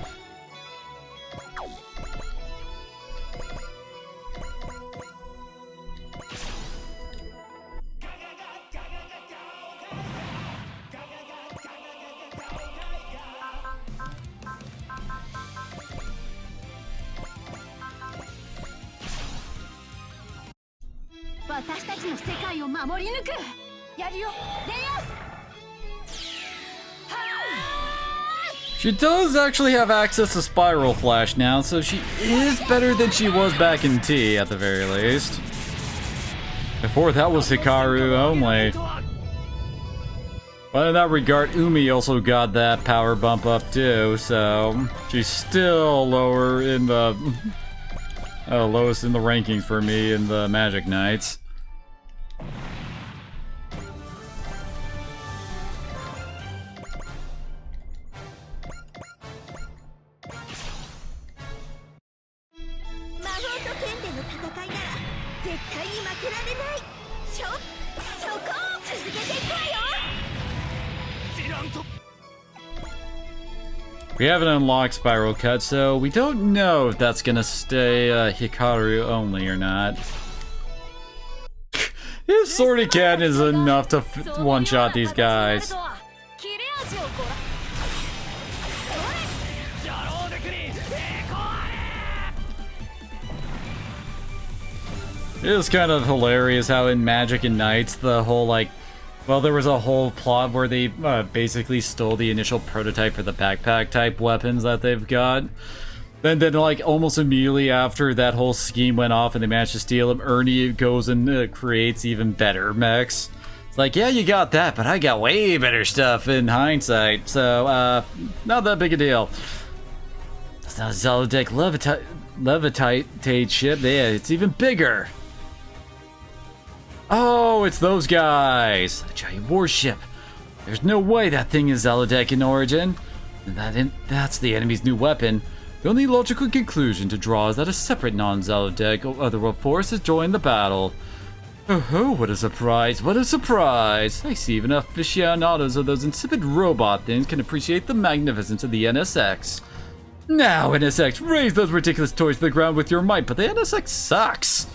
She does actually have access to Spiral Flash now, so she is better than she was back in T, at the very least. Before, that was Hikaru only. But in that regard, Umi also got that power bump up too, so she's still lower in the... lowest in the rankings for me in the Magic Knights. We haven't unlocked Spiral Cut, so we don't know if that's gonna stay Hikaru only or not. His Swordy Cannon is enough to one-shot these guys. It is kind of hilarious how in Magic and Knights, the whole, like, well, there was a whole plot where they basically stole the initial prototype for the backpack-type weapons that they've got. Then like almost immediately after that whole scheme went off and they managed to steal him, Ernie goes and creates even better mechs. It's like, yeah, you got that, but I got way better stuff in hindsight. So, not that big a deal. It's not a Zolodeck Levitate ship. Yeah, it's even bigger. Oh, it's those guys. A giant warship. There's no way that thing is Zolodeck in origin. That's the enemy's new weapon. The only logical conclusion to draw is that a separate non-Zolodeck otherworld force has joined the battle. Oh, what a surprise, what a surprise! I see even aficionados of those insipid robot things can appreciate the magnificence of the NSX. Now, NSX, raise those ridiculous toys to the ground with your might, but the NSX sucks!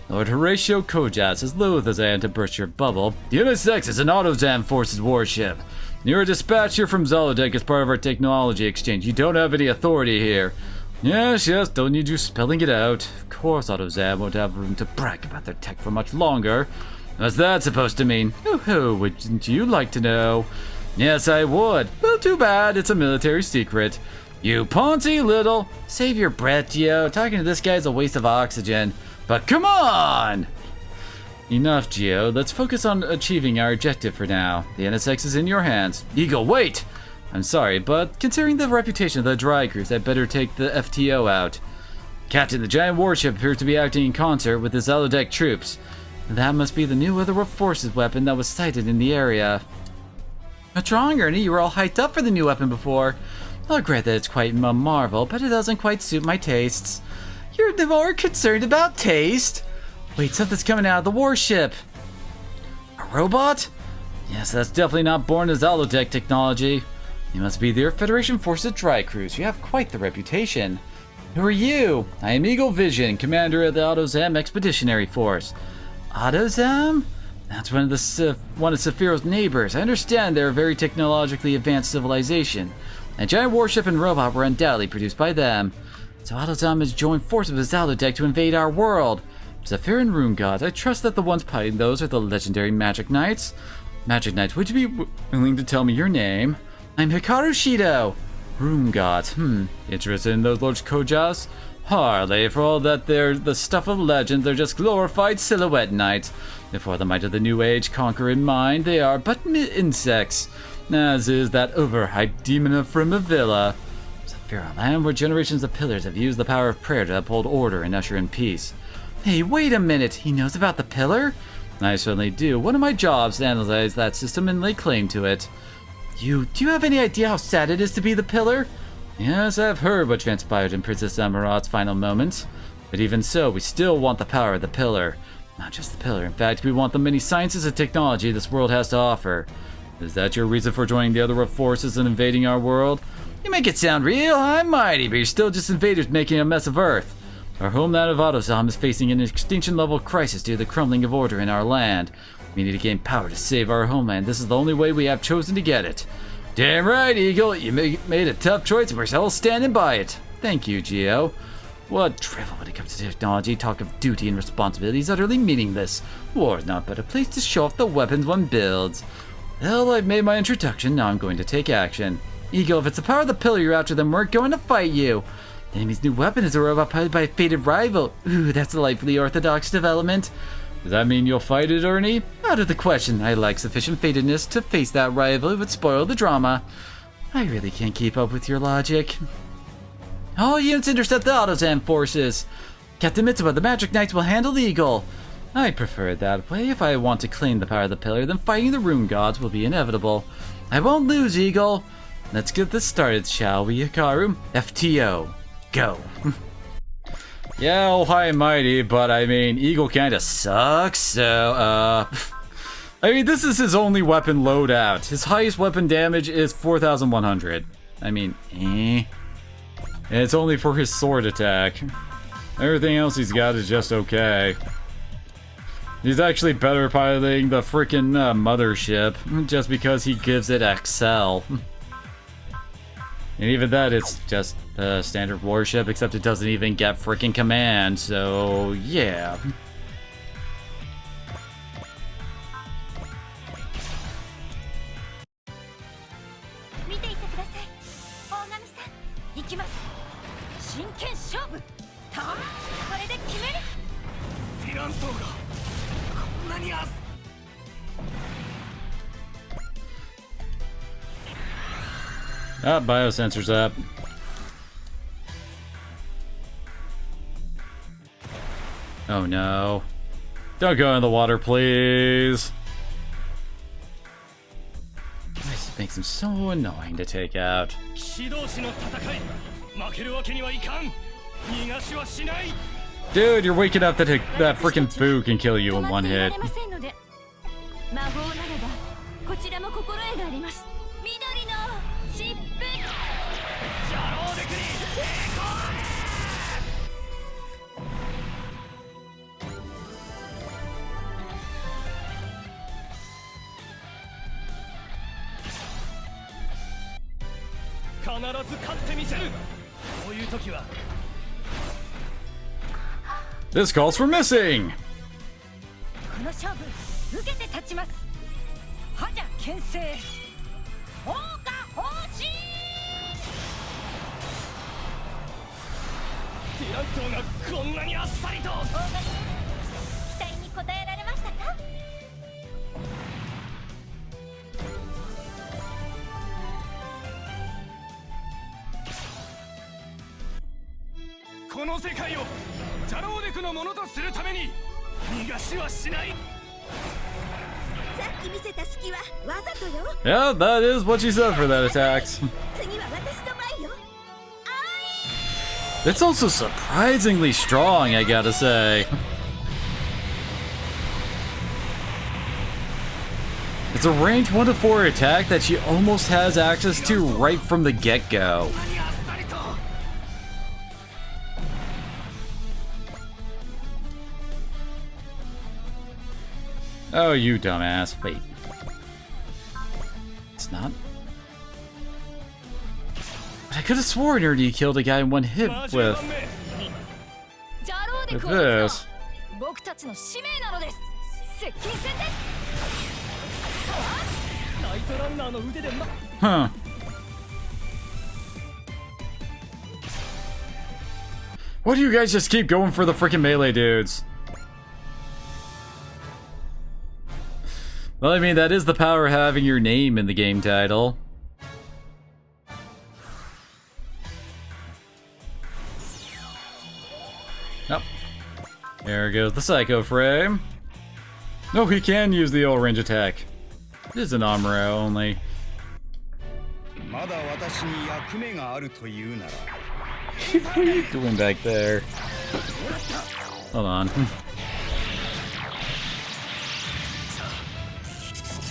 Lord Horatio Kojas, as loath as I am to burst your bubble, the NSX is an Autozam Forces warship. You're a dispatcher from Zolodeck as part of our technology exchange. You don't have any authority here. Yes, don't need you spelling it out. Of course Autozam won't have room to brag about their tech for much longer. What's that supposed to mean? Oh, wouldn't you like to know? Yes, I would. Well, too bad. It's a military secret. You poncy little... Save your breath, Gio. Talking to this guy is a waste of oxygen. But come on! Enough, Gio. Let's focus on achieving our objective for now. The NSX is in your hands. Eagle, wait! I'm sorry, but considering the reputation of the dry cruise, I'd better take the FTO out. Captain, the giant warship appears to be acting in concert with the Zolodeck troops. That must be the new Otherworld Forces weapon that was sighted in the area. What's wrong, Ernie? You were all hyped up for the new weapon before. I'll grant that it's quite a marvel, but it doesn't quite suit my tastes. You're more concerned about taste? Wait, something's coming out of the warship. A robot? Yes, that's definitely not born as Zolodeck technology. You must be the Earth Federation Forces Dry Cruise. You have quite the reputation. Who are you? I am Eagle Vision, commander of the Autozam Expeditionary Force. Autozam? That's one of Sephiroth's neighbors. I understand they're a very technologically advanced civilization. A giant warship and robot were undoubtedly produced by them. So Autozam has joined forces with Zolodeck to invade our world. Zephyr and Rune Gods, I trust that the ones piloting those are the legendary Magic Knights. Magic Knights, would you be willing to tell me your name? I'm Hikaru Shido. Rune Gods, interested in those Lord Kojas? Hardly, for all that they're the stuff of legend, they're just glorified silhouette knights. Before the might of the New Age conquer in mind, they are but insects, as is that overhyped demon of Primavilla. Zephyr, a land where generations of pillars have used the power of prayer to uphold order and usher in peace. Hey, wait a minute, he knows about the pillar? I certainly do. One of my jobs is to analyze that system and lay claim to it. Do you have any idea how sad it is to be the pillar? Yes, I've heard what transpired in Princess Amarat's final moments. But even so, we still want the power of the pillar. Not just the pillar, in fact, we want the many sciences and technology this world has to offer. Is that your reason for joining the Otherworld Forces and invading our world? You make it sound real high and mighty, but you're still just invaders making a mess of Earth. Our homeland of Autozam is facing an extinction-level crisis due to the crumbling of order in our land. We need to gain power to save our homeland. This is the only way we have chosen to get it. Damn right, Eagle. You made a tough choice and we're all standing by it. Thank you, Gio. What drivel when it comes to technology. Talk of duty and responsibility is utterly meaningless. War is not but a place to show off the weapons one builds. Well, I've made my introduction. Now I'm going to take action. Eagle, if it's the power of the pillar you're after, then we're going to fight you. The enemy's new weapon is a robot piloted by a fated rival. Ooh, that's a delightfully orthodox development. Does that mean you'll fight it, Ernie? Out of the question. I lack sufficient fatedness to face that rival. It would spoil the drama. I really can't keep up with your logic. All units intercept the Autozam forces. Captain Mitsuba, the Magic Knights will handle the Eagle. I prefer it that way. If I want to claim the power of the pillar, then fighting the Rune Gods will be inevitable. I won't lose, Eagle. Let's get this started, shall we, Hikaru? FTO. Go. Yeah, oh high and mighty, but I mean, Eagle kinda sucks, so, I mean, this is his only weapon loadout. His highest weapon damage is 4,100. I mean, And it's only for his sword attack. Everything else he's got is just okay. He's actually better piloting the frickin' mothership, just because he gives it XL. And even that, it's just a standard warship, except it doesn't even get frickin' command, so yeah. 見ていてください。大神さん、行きます。乱闘がこんなにAh, biosensor's up. Oh no. Don't go in the water, please. This makes him so annoying to take out. 騎士同士の戦い負けるわけにはいかん逃がしはしない Dude, you're waking up that freaking foo can kill you in one 止まっていら hit. れませんので魔法ならばこちらも心得があります緑の疾風邪狼でくり必ず勝ってみせるこういう時は This calls for missing! この勝負受けて立ちます覇者牽制放火放心ディラントがこんなにあっさりと大垣期待に応えられましたかこの世界をジャローデクのものとするために逃がしはしないさっき見せた隙はわざとよ Yeah, that is what she said for that attack. 次は私の番よ It's also surprisingly strong, I gotta say. It's a range 1 to 4 attack that she almost has access to right from the get-go. こんなにあっさりと Oh, you dumbass. Wait. It's not? But I could have sworn Ernie killed a guy in one hit マジ with 番目ジャローデ with クを撃つのは this. 僕たちの使命なのです接近戦ですナイトランナーの腕で Huh. Why do you guys just keep going for the freaking melee dudes? Well, I mean, that is the power of having your name in the game title. Oh. There goes the Psycho Frame. No, he can use the old range attack. It is an Amuro only. まだ私に役目があるというなら What are you doing back there? Hold on. ジ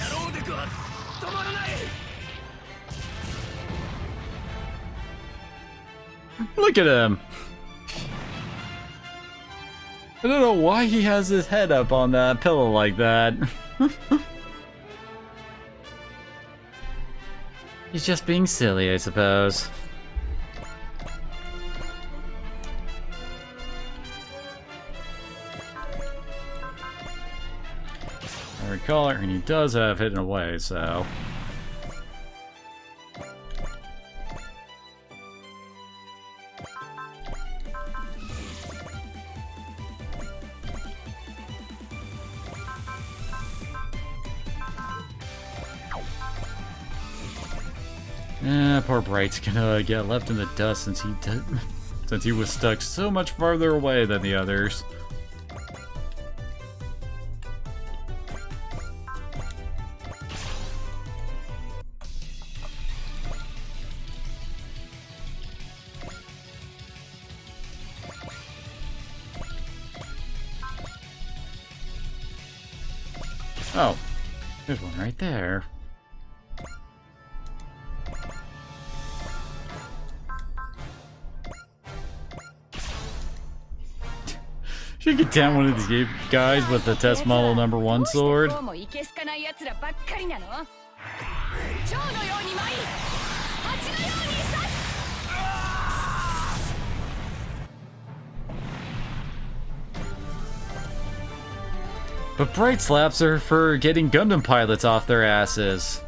ャローデクは止まらない Look at him. I don't know why he has his head up on that pillow like that. He's just being silly, I suppose. I recall it, and he does have hidden away, so... Poor Bright's gonna get left in the dust since he was stuck so much farther away than the others. Oh, there's one right there. Should get down one of these guys with the test model number 1 sword. どうもいけすかない奴らばっかりなの蝶のように舞い蜂のように刺す But Bright slaps her for getting Gundam pilots off their asses.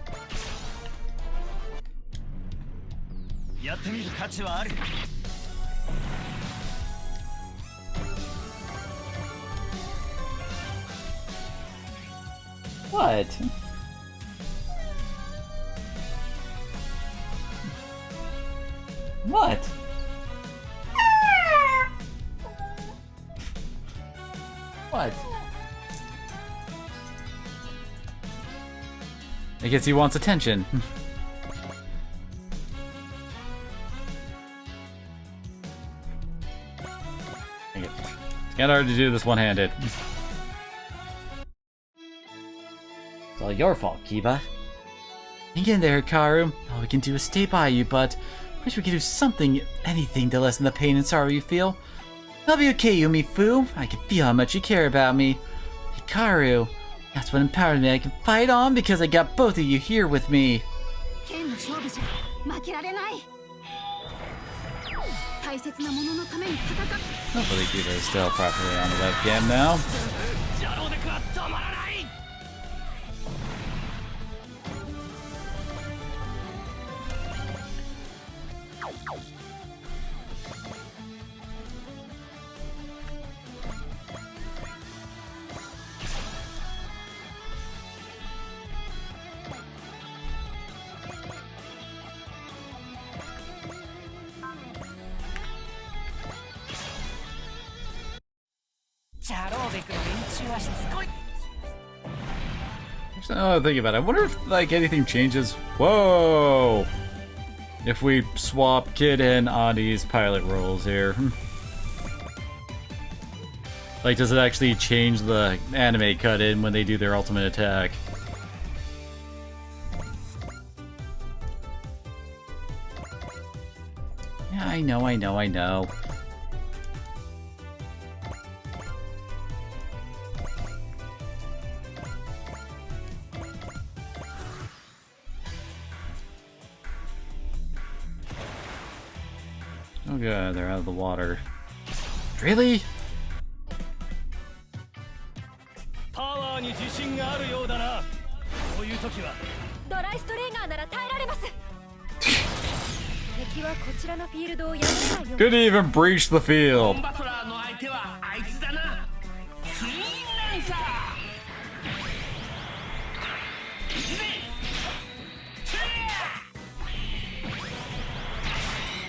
やってみる価値はある I What? What? What? I guess he wants attention. Dang it. It's kinda hard to do this one-handed. It's all your fault, Kiba. Hang in there, Hikaru. All we can do is stay by you, but wish we could do something, anything to lessen the pain and sorrow you feel. I'll be okay, Yumi-fu. I can feel how much you care about me. Hikaru, that's what empowers me. I can fight on because I got both of you here with me. 剣の勝負じゃ負けられない。大切なもののために戦っ Hopefully Kiba is still properly on the webcam now. ジャロデクは止まらない。 ジャローベクの連中はしつこい。 Actually, now that I think about it, I wonder if like anything changes. Whoa! If we swap Kid and Adi's pilot roles here. Like, does it actually change the anime cut in when they do their ultimate attack? Yeah, I know. Oh god, they're out of the water. Really? パワーに自信があるようだな。こういう時はドライストレーガーなら耐えられます。敵はこちらのフィールドをやめないよう Couldn't even breach the field. バトラーの相手はあいつだな。ツインランサー。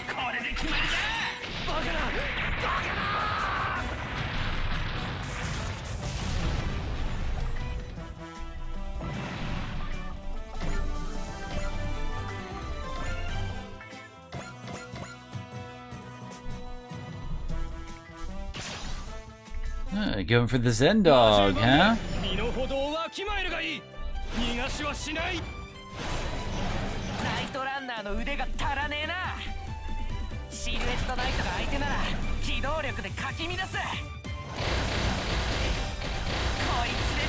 これで決まりだ。バカな。 Going for the Zen dog, huh? 身の程をわきまえるがいい。逃がしはしない。ナイトランナーの腕が足らねえな。シルエットナイトが相手なら機動力でかき乱す。こいつで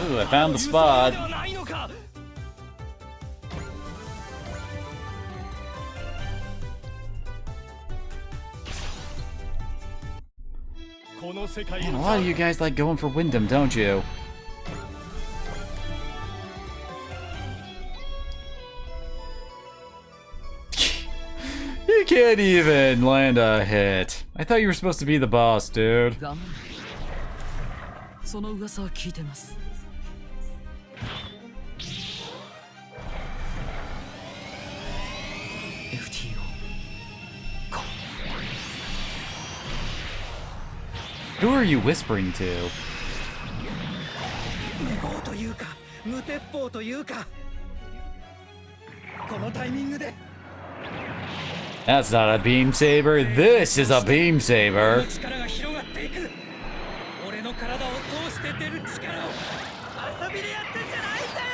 貫く。 Ooh, I found the spot. ではないのか。 Man, a lot of you guys like going for Wyndham, don't you? You can't even land a hit. I thought you were supposed to be the boss, dude. その噂は聞いてます。 Who are you whispering to? 無謀というか無鉄砲というかこのタイミングで That's not a beam saber. This is a beam saber. 力が広がっていく。俺の体を通して出る力を遊びでやってんじゃないんだよ。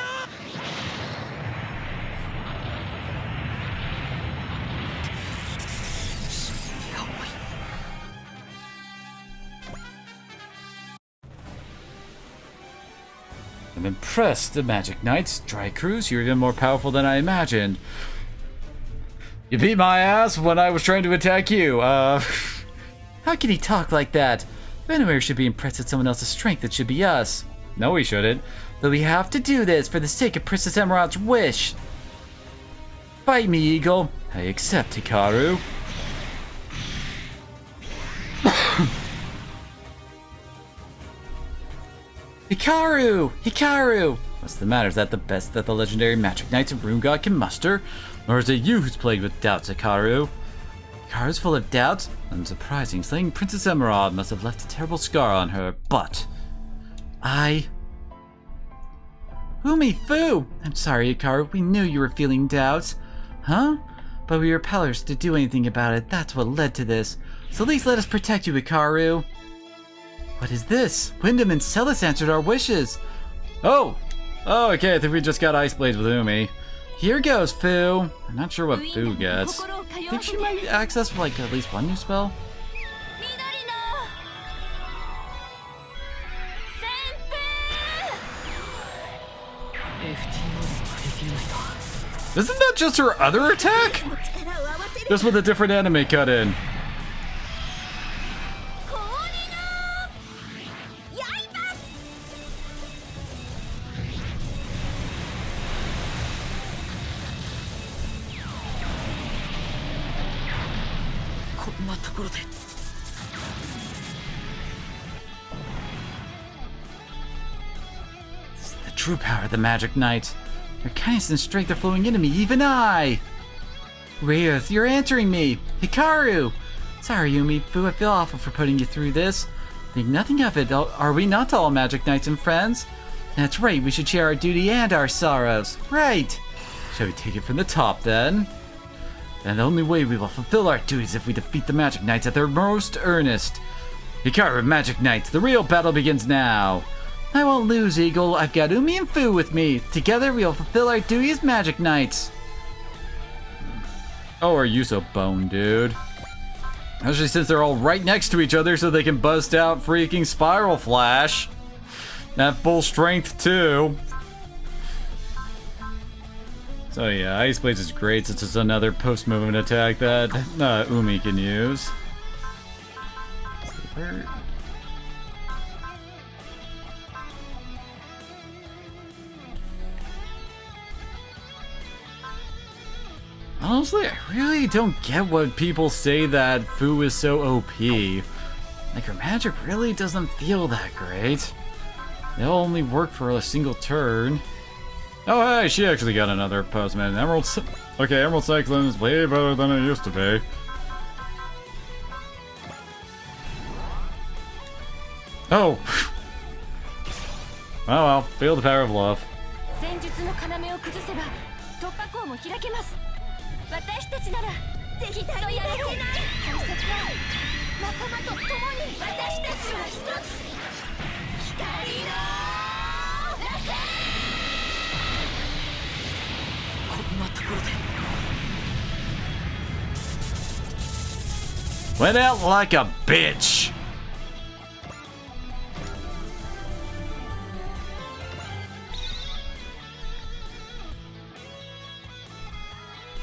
I'm impressed, the Magic Knights. Dry Cruise, you're even more powerful than I imagined. You beat my ass when I was trying to attack you. How can he talk like that? Venomir should be impressed at someone else's strength. It should be us. No, we shouldn't. But we have to do this for the sake of Princess Emerald's wish. Fight me, Eagle. I accept, Hikaru. Hikaru! Hikaru! What's the matter? Is that the best that the legendary magic knights of Rune God can muster? Or is it you who's plagued with doubts, Hikaru? Hikaru's full of doubts? Unsurprising. Slaying Princess Emerald must have left a terrible scar on her, but... Fu! I'm sorry, Hikaru. We knew you were feeling doubts. Huh? But we were powerless to do anything about it. That's what led to this. So at least let us protect you, Hikaru. What is this? Wyndham and Celis answered our wishes. Oh, okay, I think we just got Ice Blades with Umi. Here goes, Fu. I'm not sure what Fu gets. I think she might access like at least one new spell. Isn't that just her other attack? Just with a different anime cut in. This is the true power of the Magic Knight. Your kindness and strength are flowing into me, even I! Reyes, you're answering me! Hikaru! Sorry, Yumi, Fu, I feel awful for putting you through this. Think nothing of it, are we not all Magic Knights and friends? That's right, we should share our duty and our sorrows. Right! Shall we take it from the top, then? And the only way we will fulfill our duties is if we defeat the Magic Knights at their most earnest. Hikaru, Magic Knights, the real battle begins now! I won't lose, Eagle. I've got Umi and Fu with me. Together, we'll fulfill our duty as Magic Knights. Oh, are you so bone, dude? Especially since they're all right next to each other so they can bust out freaking Spiral Flash. At full strength, too. So yeah, Ice Blades is great since it's another post-movement attack that Umi can use. Honestly, I really don't get what people say that Fu is so OP. Like, her magic really doesn't feel that great. It'll only work for a single turn. Oh hey, she actually got another postman. Emerald Cyclone is way better than it used to be. Oh! Oh well, feel the power of love. 戦術の要を崩せば突破口も開けます。私たちならぜひとやれない。大切は仲間と共に私たちは一つ。光の螺旋。こんなところで。 Went out like a bitch!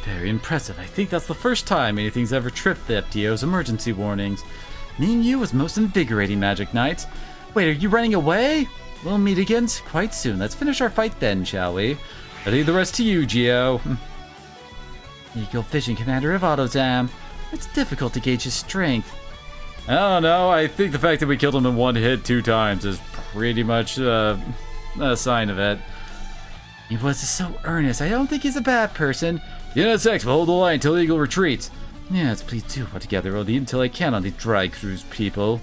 Very impressive. I think that's the first time anything's ever tripped the FTO's emergency warnings. Meeting you was most invigorating, Magic Knight. Wait, are you running away? We'll meet again quite soon. Let's finish our fight then, shall we? I leave the rest to you, Geo. Eagle Vision Commander of Autodam. It's difficult to gauge his strength. I don't know. I think the fact that we killed him in one hit 2 times is pretty much a sign of it. He was so earnest. I don't think he's a bad person. Unit 6 will hold the line until Eagle retreats. Yes, please do. But together we'll lead until I can on the Dry Cruise, people.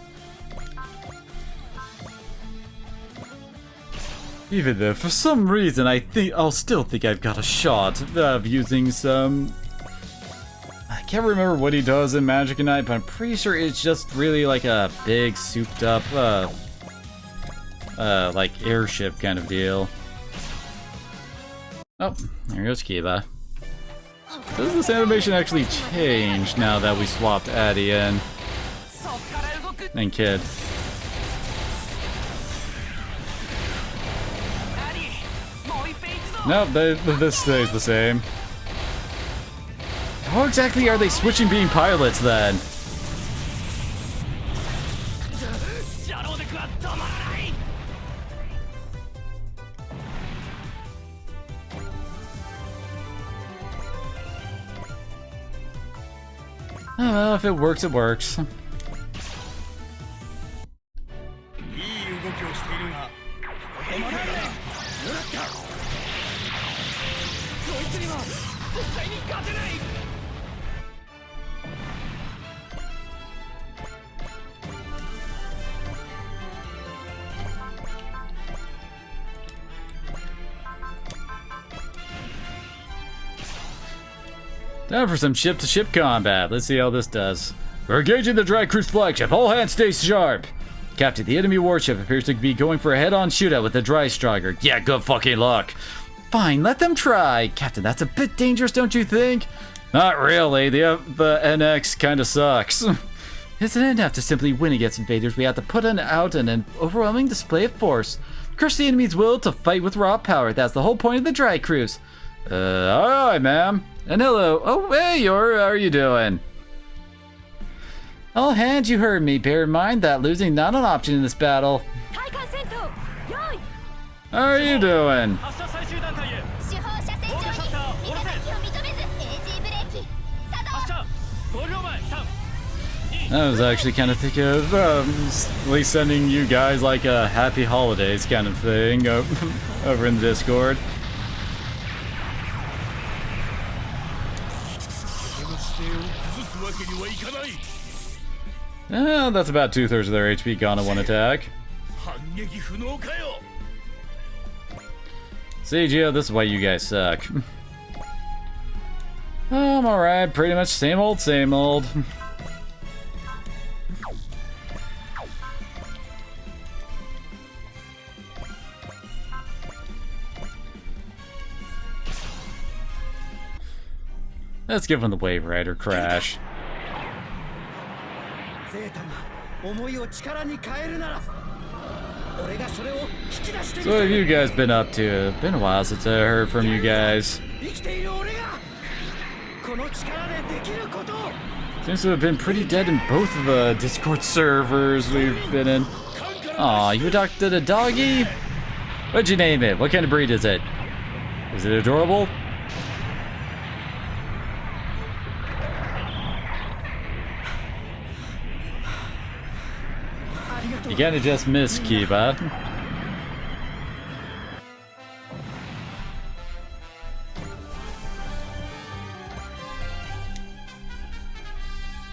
Even though, for some reason, I'll still think I've got a shot of using some... I can't remember what he does in Magic Knight, but I'm pretty sure it's just really like a big, souped-up, like airship kind of deal. Oh, there goes Kiba. Does this animation actually change now that we swapped Addy in? And Kid. Nope, this stays the same. How exactly are they switching being pilots then? Oh, well, if it works, it works. いい動きをしているがこまでだ。こいつには絶対に勝てない。Time for some ship-to-ship combat. Let's see how this does. We're engaging the Dry Cruise flagship. All hands stay sharp. Captain, the enemy warship appears to be going for a head-on shootout with the Dry Striker. Yeah, good fucking luck. Fine, let them try. Captain, that's a bit dangerous, don't you think? Not really. The NX kind of sucks. Isn't it enough to simply win against invaders? We have to put out an overwhelming display of force. Crush the enemy's will to fight with raw power. That's the whole point of the Dry Cruise. Alright, ma'am. And hello. Oh, hey, how are you doing? All hands, you heard me. Bear in mind that losing not an option in this battle. How are you doing? I was actually kind of thinking of at least sending you guys like a happy holidays kind of thing over in the Discord. That's about 2/3 of their HP gone in one attack. See, Geo, this is why you guys suck. I'm alright, pretty much same old, same old. Let's give him the Wave Rider crash. So what have you guys been up to? It's been a while since I heard from you guys. Seems to have been pretty dead in both of the Discord servers we've been in. Aw, you adopted a doggy? What'd you name it? What kind of breed is it? Is it adorable? You kinda just missed, Kiba.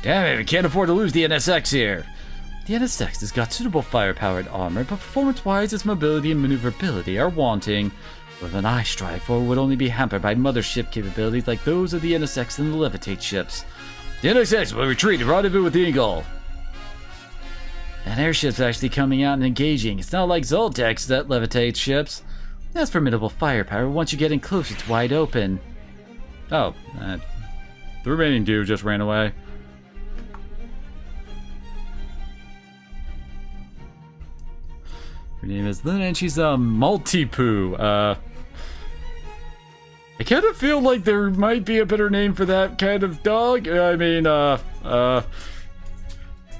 Damn it, we can't afford to lose the NSX here. The NSX has got suitable firepower and armor, but performance-wise, its mobility and maneuverability are wanting. What I strive for would only be hampered by mothership capabilities like those of the NSX and the Levitate ships. The NSX will retreat and rendezvous with the Eagle. That airship's actually coming out and engaging. It's not like Zoltek's that levitates ships. That's formidable firepower once you get in close, it's wide open. Oh, the remaining dude just ran away. Her name is Luna and she's a multi-poo. I kind of feel like there might be a better name for that kind of dog. I mean,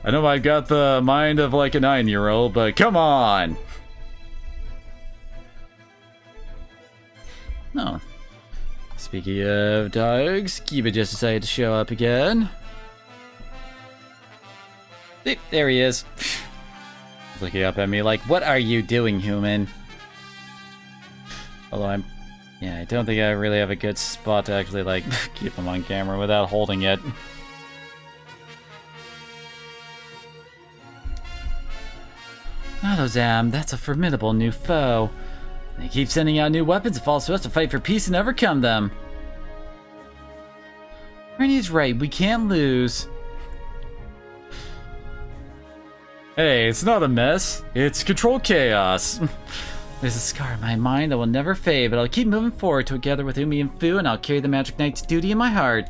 I know I've got the mind of like a 9-year-old, but come on! Oh. Speaking of dogs, Kiba just decided to show up again. There he is. He's looking up at me like, what are you doing, human? Although yeah, I don't think I really have a good spot to actually like keep him on camera without holding it. Zam, that's a formidable new foe. They keep sending out new weapons. It falls to us to fight for peace and overcome them. Rainey's right, we can't lose. Hey, it's not a mess. It's control chaos. There's a scar in my mind that will never fade, but I'll keep moving forward together with Umi and Fu, and I'll carry the Magic Knight's duty in my heart.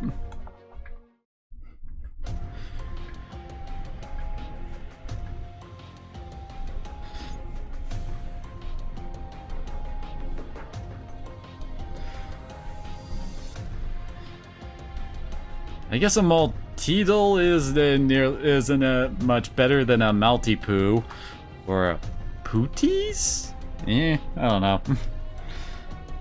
I guess a Maltidal isn't much better than a Maltipoo. Or a Pooties? I don't know.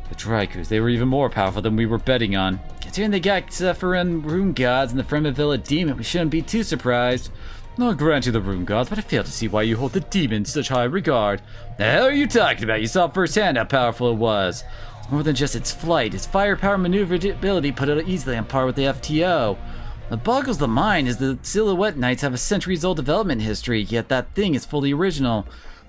The Drycers, they were even more powerful than we were betting on. Considering they got Zephyrin Rune Gods and the Fremavilla Demon, we shouldn't be too surprised. I'll grant you the rune gods, but I fail to see why you hold the demon in such high regard. The hell are you talking about? You saw firsthand how powerful it was. It's more than just its flight. Its firepower maneuverability put it easily on par with the FTO. What boggles the mind is the Silhouette Knights have a centuries-old development history, yet that thing is fully original.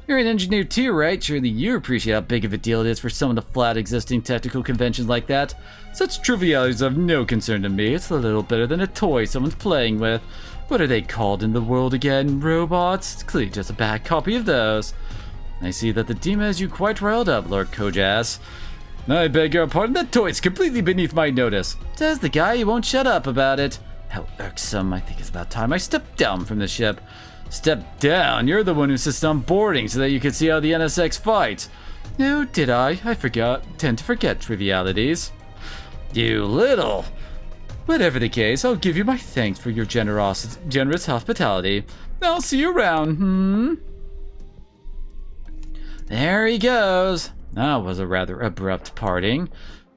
You're an engineer too, right? Surely you appreciate how big of a deal it is for someone to flat existing technical conventions like that. Such trivialities are of no concern to me. It's a little better than a toy someone's playing with. What are they called in the world again? Robots? It's clearly just a bad copy of those. I see that the demon has you quite riled up, Lord Kojas. I beg your pardon, that toy's completely beneath my notice. Says the guy who won't shut up about it. How irksome. I think it's about time I stepped down from the ship. Step down? You're the one who insisted on boarding so that you could see how the NSX fights. No, did I? I tend to forget trivialities. You little... Whatever the case, I'll give you my thanks for your generous hospitality. I'll see you around, There he goes. That was a rather abrupt parting.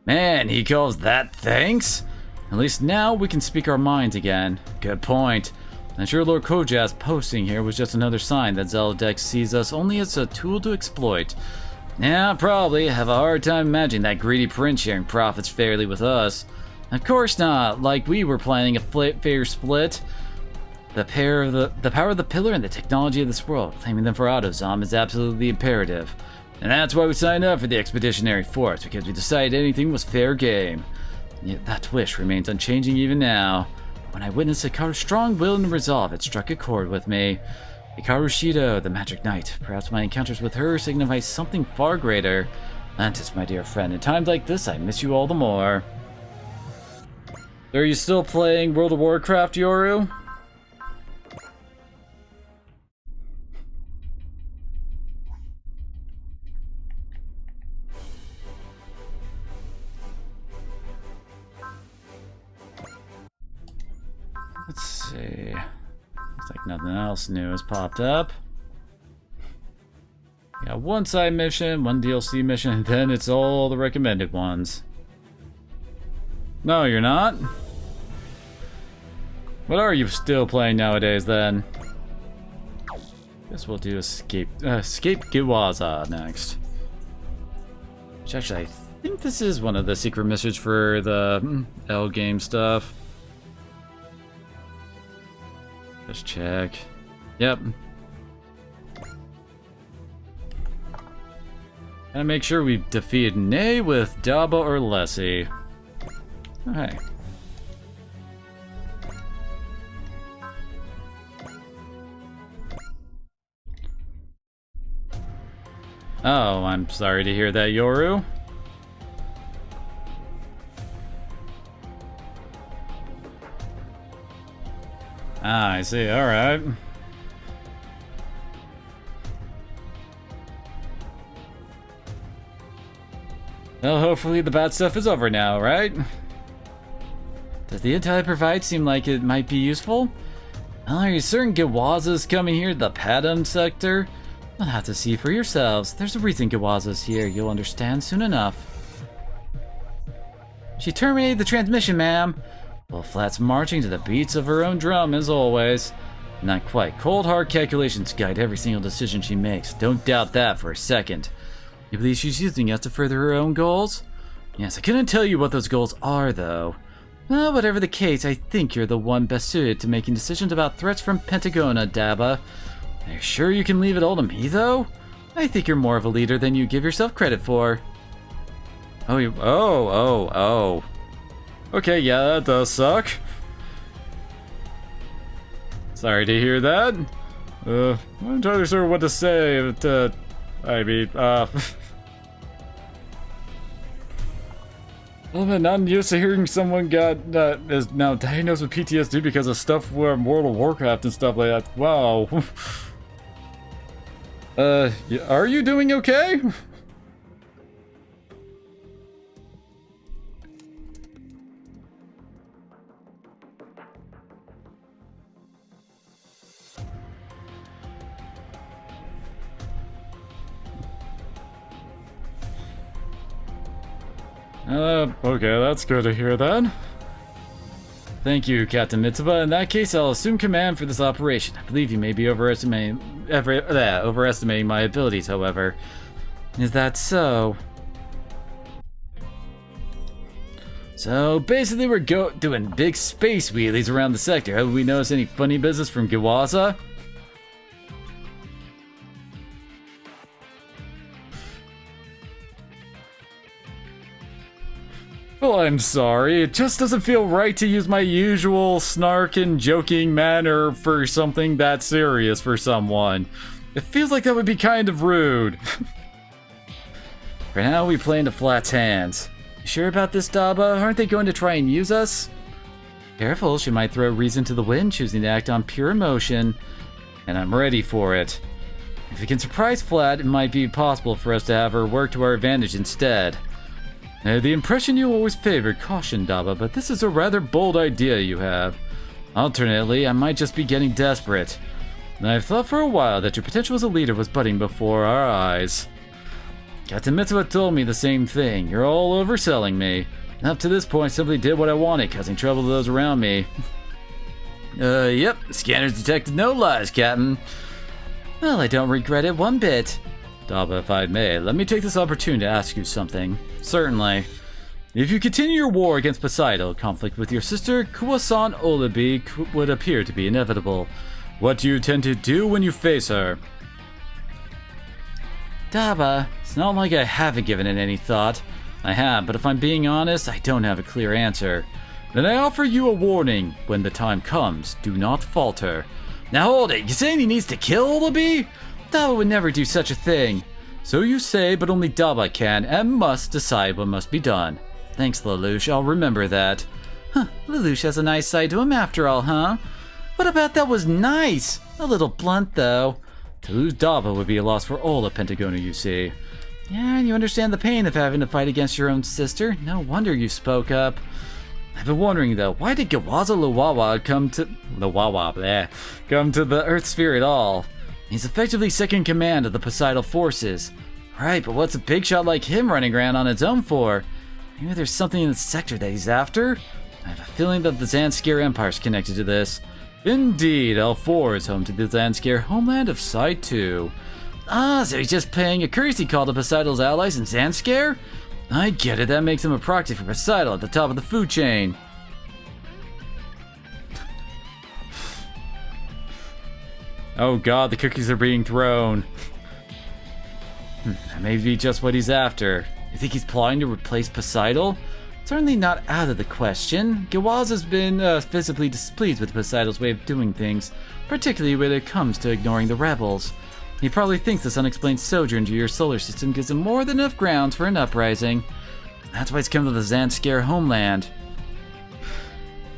Man, he calls that thanks? At least now we can speak our minds again. Good point. I'm sure Lord Kojas posting here was just another sign that Zelodex sees us only as a tool to exploit. Yeah, probably. Have a hard time imagining that greedy prince sharing profits fairly with us. Of course not, like we were planning a fair split. The power of the pillar and the technology of this world, claiming them for AutoZom is absolutely imperative. And that's why we signed up for the Expeditionary Force, because we decided anything was fair game. Yet that wish remains unchanging even now. When I witnessed Hikaru's strong will and resolve, it struck a chord with me. Hikaru Shido, the Magic Knight. Perhaps my encounters with her signify something far greater. Atlantis, my dear friend, in times like this, I miss you all the more. Are you still playing World of Warcraft, Yoru? Let's see. Looks like nothing else new has popped up. We got one side mission, one DLC mission, and then it's all the recommended ones. No, you're not? What are you still playing nowadays, then? Guess we'll do Escape Giwaza next. Which actually, I think this is one of the secret missions for the L game stuff. Just check. Yep. Gotta make sure we defeat Nay with Daba or Lessie. Okay. Oh, I'm sorry to hear that, Yoru. Ah, I see. Alright. Well, hopefully the bad stuff is over now, right? Does the intel I provide seem like it might be useful? Well, are you certain Giwaza's coming here to the Padam sector? You'll have to see for yourselves. There's a reason Giwaza's here. You'll understand soon enough. She terminated the transmission, ma'am. Well, Flat's marching to the beats of her own drum, as always. Not quite. Cold, hard calculations guide every single decision she makes. Don't doubt that for a second. You believe she's using us to further her own goals? Yes, I couldn't tell you what those goals are, though. Well, whatever the case, I think you're the one best suited to making decisions about threats from Pentagona, Daba. Are you sure you can leave it all to me, though? I think you're more of a leader than you give yourself credit for. Oh. Okay, yeah, that does suck. Sorry to hear that. I'm not entirely sure what to say, but, I'm not used to hearing someone is now diagnosed with PTSD because of stuff with World of Warcraft and stuff like that. Wow. Are you doing okay? Okay, that's good to hear then. Thank you, Captain Mitsuba. In that case, I'll assume command for this operation. I believe you may be overestimating my abilities, however. Is that so? So basically we're doing big space wheelies around the sector. Have we noticed any funny business from Giwaza? Well, I'm sorry. It just doesn't feel right to use my usual snark and joking manner for something that serious for someone. It feels like that would be kind of rude. For now, we play into Flat's hands. You sure about this, Daba? Aren't they going to try and use us? Careful, she might throw reason to the wind, choosing to act on pure emotion. And I'm ready for it. If we can surprise Flat, it might be possible for us to have her work to our advantage instead. The impression you always favored caution, Daba, but this is a rather bold idea you have. Alternately, I might just be getting desperate. I've thought for a while that your potential as a leader was budding before our eyes. Captain Mitsuba told me the same thing. You're all overselling me. Up to this point, I simply did what I wanted, causing trouble to those around me. Yep, scanners detected no lies, Captain. Well, I don't regret it one bit. Daba, if I may, let me take this opportunity to ask you something. Certainly. If you continue your war against Poseidon, conflict with your sister, Kuwasan Olabi, would appear to be inevitable. What do you intend to do when you face her? Daba, it's not like I haven't given it any thought. I have, but if I'm being honest, I don't have a clear answer. Then I offer you a warning. When the time comes, do not falter. Now hold it, you saying he needs to kill Olabi? Daba would never do such a thing. So you say, but only Daba can and must decide what must be done. Thanks, Lelouch, I'll remember that. Huh, Lelouch has a nice side to him after all, huh? What about that was nice? A little blunt, though. To lose Daba would be a loss for all of Pentagona, you see. Yeah, and you understand the pain of having to fight against your own sister. No wonder you spoke up. I've been wondering, though, why did Giwaza Luwawa come to the Earth Sphere at all? He's effectively second command of the Poseidon forces. Right, but what's a big shot like him running around on his own for? Maybe there's something in the sector that he's after? I have a feeling that the Zanskir Empire's connected to this. Indeed, L4 is home to the Zanskir homeland of Side 2. Ah, so he's just paying a courtesy call to Poseidon's allies in Zanskir? I get it, that makes him a proxy for Poseidon at the top of the food chain. Oh god, the cookies are being thrown. That may be just what he's after. You think he's plotting to replace Poseidon? Certainly not out of the question. Giwaza has been visibly displeased with Poseidon's way of doing things, particularly when it comes to ignoring the rebels. He probably thinks this unexplained sojourn to your solar system gives him more than enough grounds for an uprising. That's why he's come to the Zanskir homeland.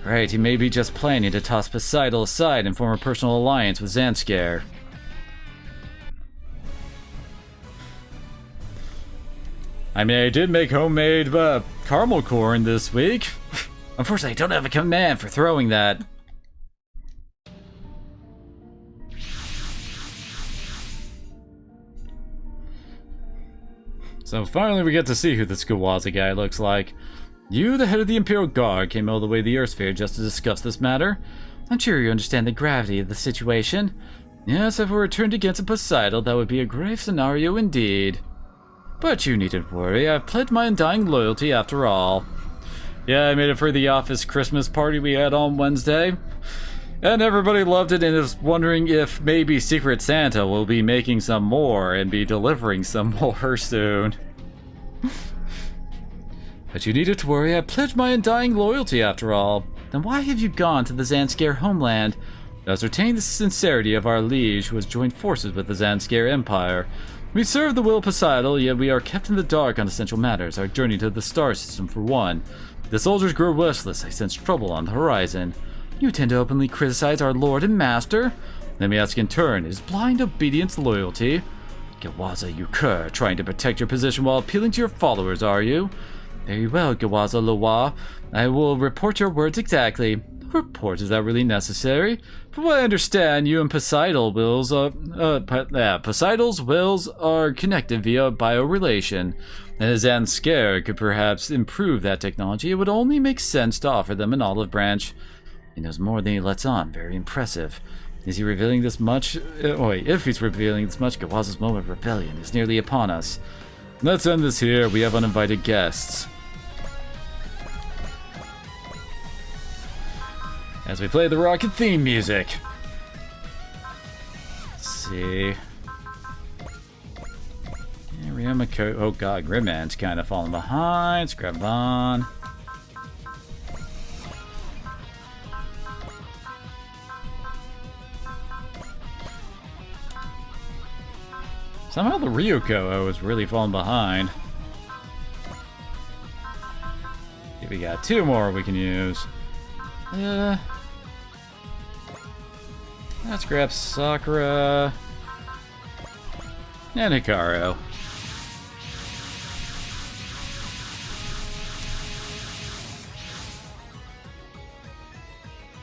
Right, he may be just planning to toss Poseidon aside and form a personal alliance with Zanskir. I mean, I did make homemade caramel corn this week. Unfortunately, I don't have a command for throwing that. So finally we get to see who this Giwaza guy looks like. You, the head of the Imperial Guard, came all the way to the Earthsphere just to discuss this matter. I'm sure you understand the gravity of the situation. Yes, if we were turned against Poseidon, that would be a grave scenario indeed. But you needn't worry, I've pledged my undying loyalty after all. Yeah, I made it for the office Christmas party we had on Wednesday. And everybody loved it and is wondering if maybe Secret Santa will be making some more and be delivering some more soon. But you needn't worry, I pledged my undying loyalty after all. Then why have you gone to the Zanskir homeland? To ascertain the sincerity of our liege who has joined forces with the Zanskir Empire. We serve the will of Poseidon, yet we are kept in the dark on essential matters, our journey to the star system for one. The soldiers grow restless, I sense trouble on the horizon. You tend to openly criticize our lord and master? Let me ask in turn, is blind obedience loyalty? Giwaza, you cur, trying to protect your position while appealing to your followers, are you? Very well, Giwaza Loa. I will report your words exactly. Report, is that really necessary? From what I understand, you and Poseidon's wills are connected via biorelation. And as Zanskir could perhaps improve that technology, it would only make sense to offer them an olive branch. He knows more than he lets on. Very impressive. Is he revealing this much? If he's revealing this much, Gawaza's moment of rebellion is nearly upon us. Let's end this here. We have uninvited guests. As we play the rocket theme music. Let's see. Yeah, Ryomako. Oh god, Gridman's kind of falling behind. Let's grab on. Somehow the Ryuko is really falling behind. We got 2 more we can use. Let's grab Sakura and Hikaru.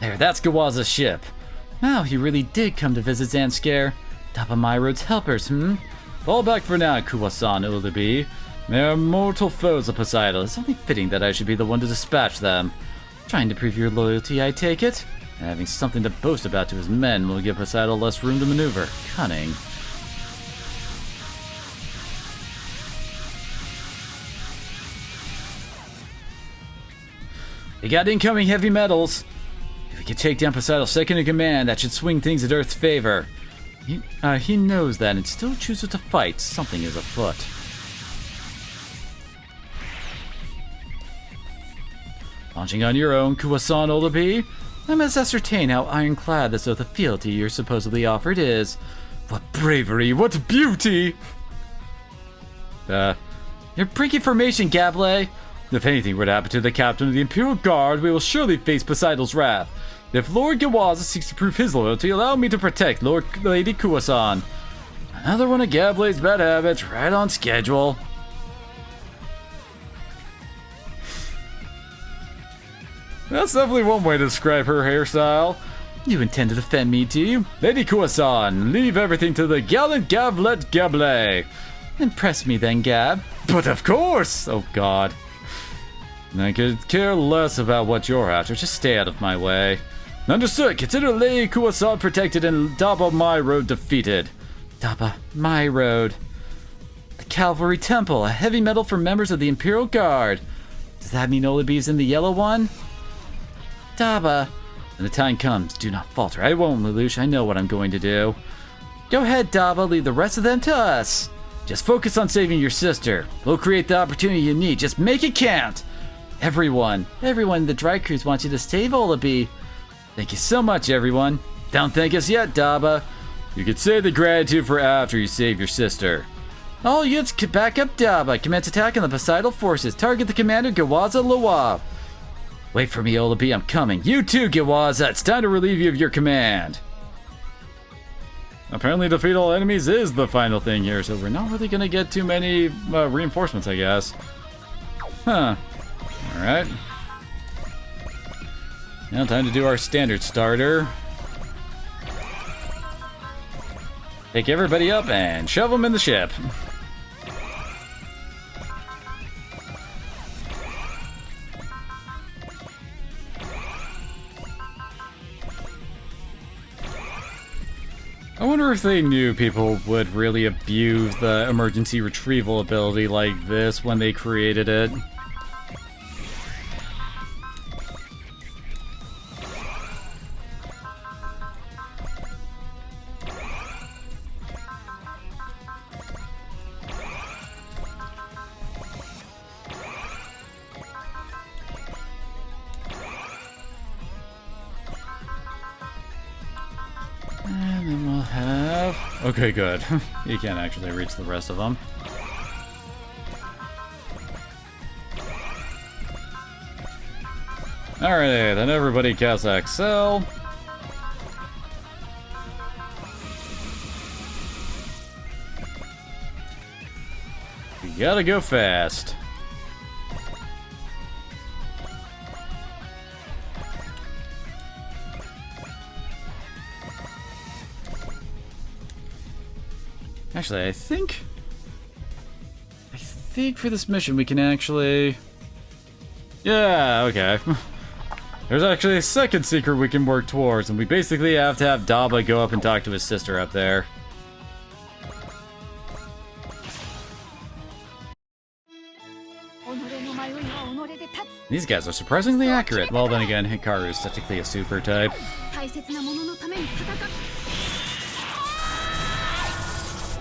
There, that's Gawaza's ship. Wow, he really did come to visit Zanskare. Tapamairo's helpers, Fall back for now, Kuwasan Ulubi. They are mortal foes of Poseidon. It's only fitting that I should be the one to dispatch them. Trying to prove your loyalty, I take it? And having something to boast about to his men will give Poseidon less room to maneuver. Cunning. We got incoming heavy metals. If we can take down Poseidon's second in command, that should swing things in Earth's favor. He knows that and still chooses to fight. Something is afoot. Launching on your own, Kuwasan Ulubi? I must ascertain how ironclad this oath of fealty you're supposedly offered is. What bravery, what beauty! Your pricky formation, Gable. If anything were to happen to the captain of the Imperial Guard, we will surely face Poseidon's wrath. If Lord Gawaza seeks to prove his loyalty, allow me to protect Lady Kuwasan. Another one of Gable's bad habits, right on schedule. That's definitely one way to describe her hairstyle. You intend to defend me, do you? Lady Kuwasan, leave everything to the gallant Gavlet Gable. Impress me then, Gab. But of course! Oh god. I could care less about what you're after, just stay out of my way. Understood. Consider Lady Kuwasan protected and Daba My Road defeated. Daba My Road. The Cavalry Temple, a heavy metal for members of the Imperial Guard. Does that mean Ulubi's in the yellow one? Daba. When the time comes, do not falter. I won't, Lelouch. I know what I'm going to do. Go ahead, Daba. Leave the rest of them to us. Just focus on saving your sister. We'll create the opportunity you need. Just make it count. Everyone in the Dry Cruise wants you to save Ulubi. Thank you so much, everyone. Don't thank us yet, Daba. You could save the gratitude for after you save your sister. All units back up, Daba. Commence attack on the Poseidon forces. Target the commander, Gawaza Lawa. Wait for me, Ulubi. I'm coming. You too, Gawaza. It's time to relieve you of your command. Apparently defeat all enemies is the final thing here, so we're not really going to get too many reinforcements, I guess. Huh. Alright. Now time to do our standard starter. Pick everybody up and shove them in the ship. I wonder if they knew people would really abuse the emergency retrieval ability like this when they created it. And then we'll have... Okay, good. You can't actually reach the rest of them. Alright, then everybody cast Excel. We gotta go fast. Actually, I think for this mission we can actually... Yeah, okay. There's actually a second secret we can work towards, and we basically have to have Daba go up and talk to his sister up there. These guys are surprisingly accurate. Well, then again, Hikaru is technically a super type. 大切なもののために戦う。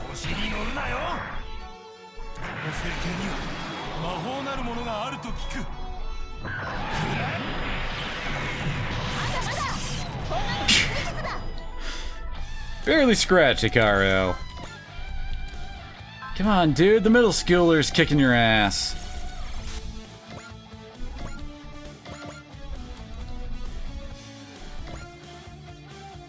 調子に乗るなよ。この聖剣には魔法なるものがあると聞く。 Barely scratched, Hikaru. Come on, dude. The middle schooler's kicking your ass.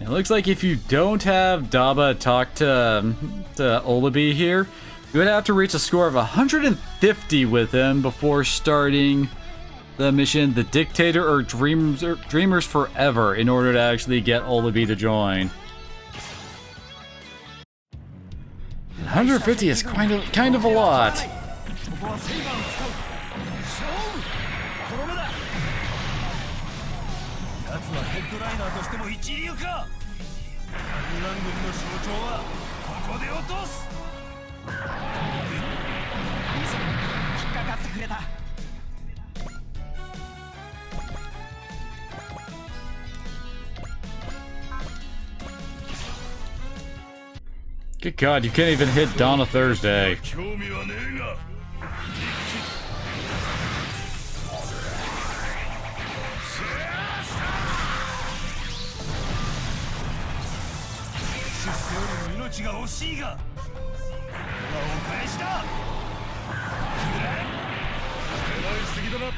It looks like if you don't have Daba talk to Olabi here, you would have to reach a score of 150 with him before starting the mission, The Dictator or Dreamers Forever, in order to actually get Olabi to join. 150 is kind of a lot. ここはセイバーを使う。勝負。とどめだ。奴はヘッドライナーとしても一流か。反乱軍の象徴はここで落とす。引っかかってくれた。 Good God, you can't even hit Donna Thursday. 興味はねえが。出世よりも命が惜しいが。これはお返しだ。狙いすぎだな。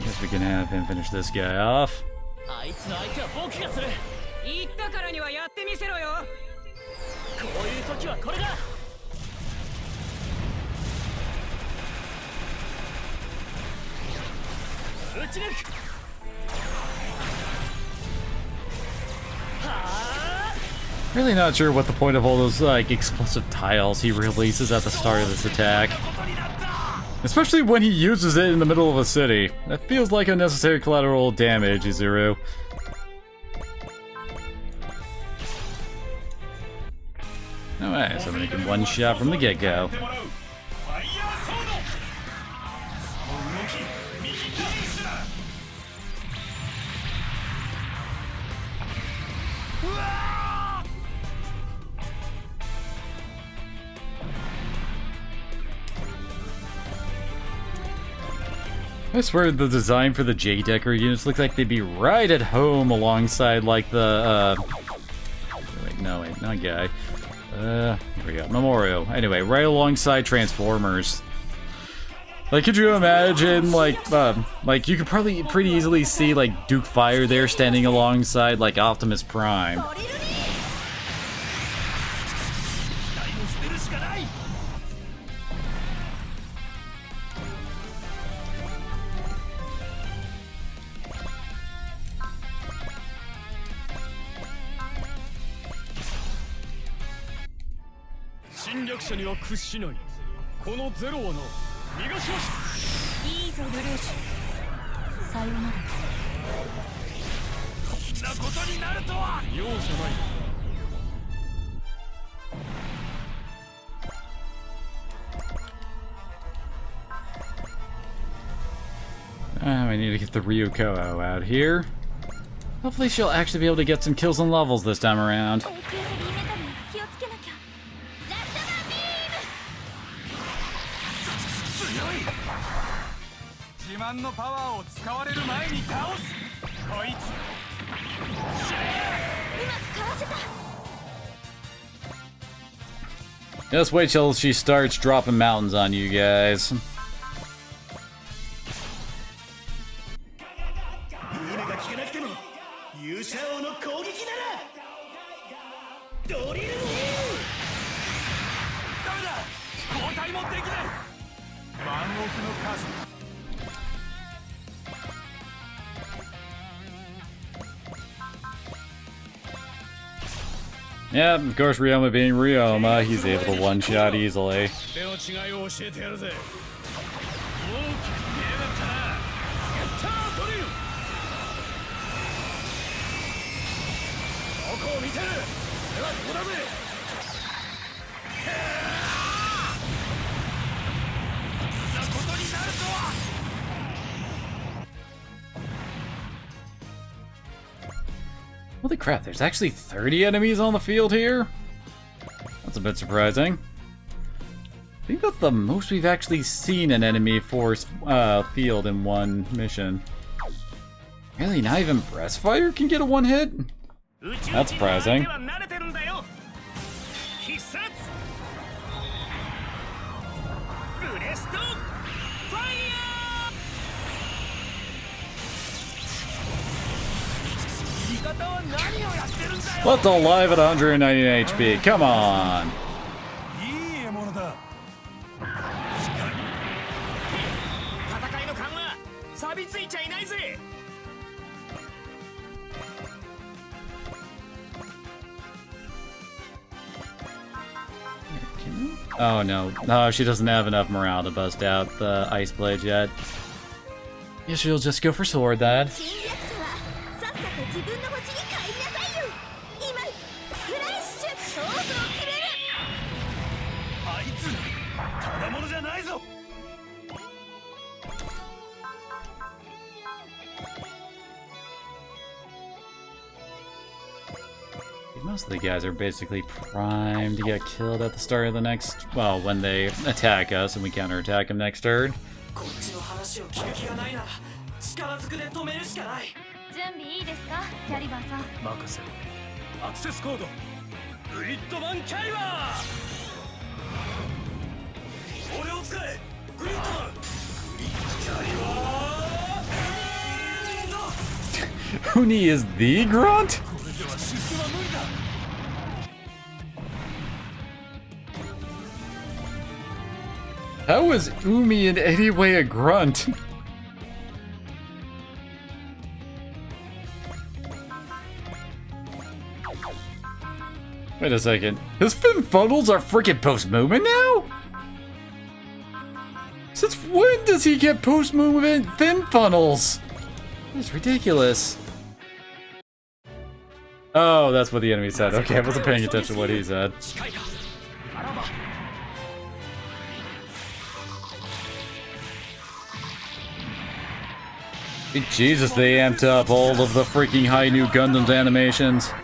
Guess we can have him finish this guy off. あいつの相手は僕がする。言ったからにはやってみせろよ。こういう時はこれだ。撃ち抜く。はあ。 Really not sure what the point of all those like explosive tiles he releases at the start of this attack. Especially when he uses it in the middle of a city. That feels like unnecessary collateral damage, Izuru. Alright, so making one shot from the get-go. I swear the design for the J-Decker units look like they'd be right at home alongside like the, wait, no, wait, not guy. Here we go, Memorial. Anyway, right alongside Transformers. Like, could you imagine, like you could probably pretty easily see, like, Duke Fire there standing alongside, like, Optimus Prime. We need to get the Ryuko out here. Hopefully she'll actually be able to get some kills and levels this time around. 自慢のパワーを使われる前に倒す。こいつ。Just wait till she starts dropping mountains on you guys. 夢が聞かなくても勇者王の攻撃ならドリルダメだ交代もできないワンオクの数 Yeah, of course, Ryoma being Ryoma, he's able to one-shot easily. 腕の違いを教えてやるぜ。大きく出やがったな。ゲッタードリル。どこを見てる。俺はここだぜ。こんなことになるとは。Holy crap, there's actually 30 enemies on the field here? That's a bit surprising. I think that's the most we've actually seen an enemy force field in one mission. Really, not even Breastfire can get a one hit? That's surprising. Left alive at 199 HP. Come on. いい獲物だ。戦いの勘は錆びついちゃいないぜ。 Oh no. No, she doesn't have enough morale to bust out the Ice Blade yet. Guess she'll just go for sword then. 侵略者はさっさと自分の星に帰りなさいよ。今フラッシュ勝負を決める。あいつただものじゃないぞ。 Most of the guys are basically primed to get killed at the start of the next... Well, when they attack us and we counterattack them next turn. こっちの話を聞く気がないなら力ずくで止めるしかない。準備いいですか、キャリバーさん。任せろ。アクセスコードグリッドマンキャリバー。俺を使えグリッドマン。グリッドキャリバー。 Uni is the grunt? これでは出世は無理だ。 How is Umi in any way a grunt? Wait a second. His fin funnels are freaking post-movement now? Since when does he get post-movement fin funnels? It's ridiculous. Oh, that's what the enemy said. Okay, I wasn't paying attention to what he said. Jesus, they amped up all of the freaking high new Gundam's animations. あ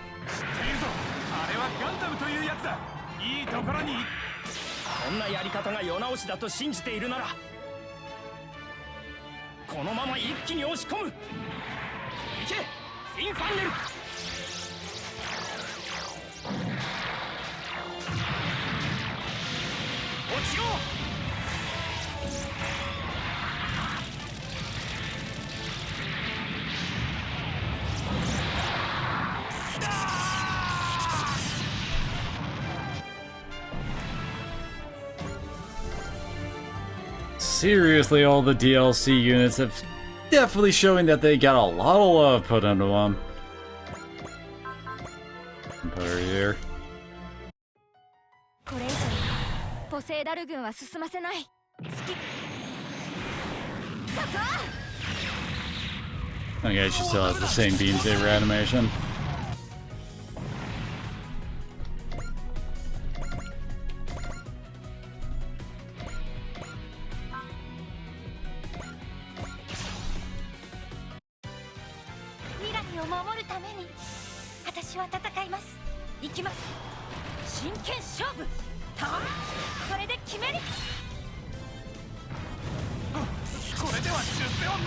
れはガンダムというやつだ。いいところに。こんなやり方が世直しだと信じているなら、このまま一気に押し込む。行け、フィンファンネル。落ちろ。 Seriously, all the DLC units have definitely showing that they got a lot of love put into them. Put her here. これ以上ポセイダル軍は進ませない。そこ。 Okay, she still has the same beam saber animation.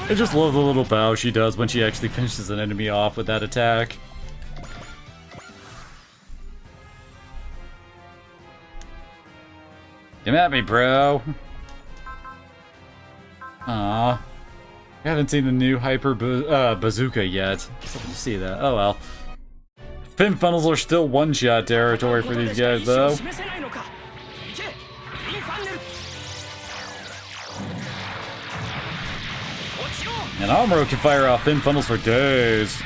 I just love the little bow she does when she actually finishes an enemy off with that attack. Come at me, bro. Aw. I haven't seen the new Hyper Bazooka yet. So let me see that. Oh well. Fin funnels are still one-shot territory for these guys, though. And Amuro can fire off fin funnels for days.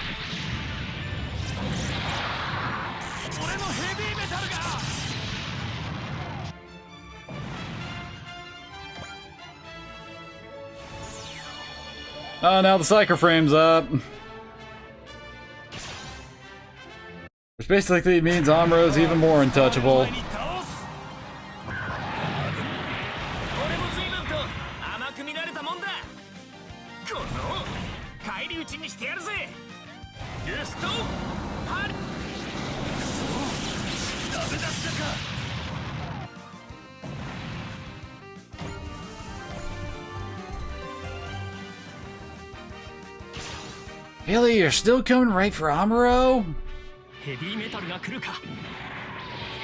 Oh, now the Psycho Frame's up. Which basically means Amuro's even more untouchable. 俺も随分と甘く見られたもんだ。この返り討ちにしてやるぜ。ゲストパリ。ダメだったか。 Really, you're still coming right for Amuro? ヘビーメタルが来るか。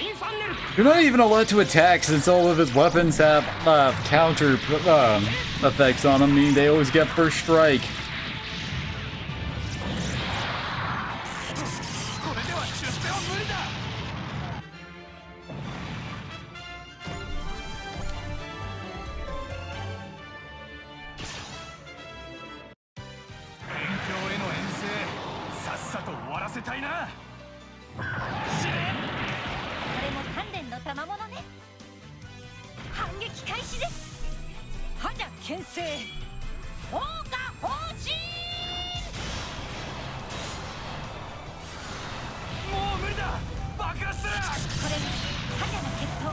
インファンネル。 You're not even allowed to attack since all of his weapons have counter effects on them, meaning they always get first strike. これでは出世は無理だ。 辺境への遠征、さっさと終わらせたいな。これも鍛錬の賜物ね。反撃開始です。覇者牽制砲火放進。もう無理だ。爆発する。これに覇者の決闘、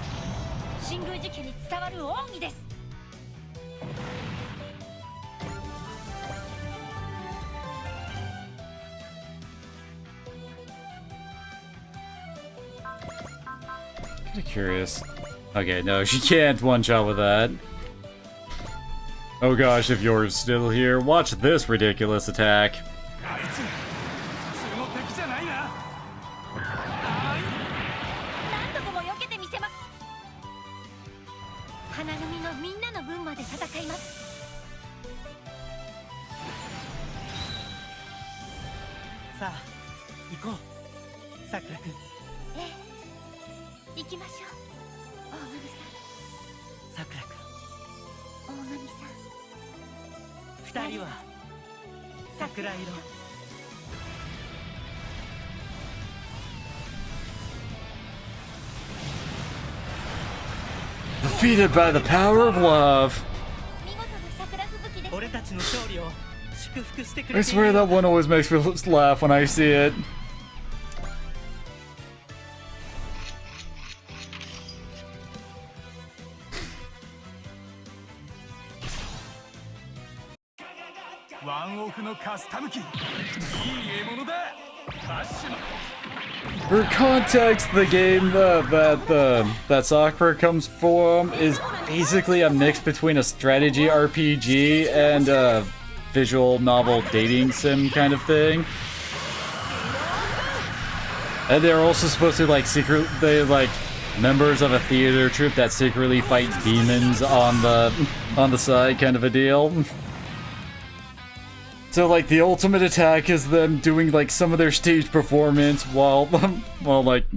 新宮寺家に伝わる奥義です。 Kinda curious. Okay, no, she can't one-shot with that. Oh gosh, if you're still here, watch this ridiculous attack. あいつ、普通の敵じゃないな。何度でも避けてみせます。花組のみんなの分まで戦います。さあ行こうさくらくん。ええ、行きましょう。大神さくらくん、さん、大神さん。二人は桜色。 Defeated by the power of love. 見事な桜吹雪です。俺たちの勝利を祝福してくれ I ている。 swear that one always makes me laugh when I see it. ワンオフのカスタム機、いい獲物だ。バッシュの For context, the game that Sakura comes from is basically a mix between a strategy RPG and a visual novel dating sim kind of thing. And they're also supposed to they members of a theater troupe that secretly fight demons on the side, kind of a deal. So like the ultimate attack is them doing like some of their stage performance while like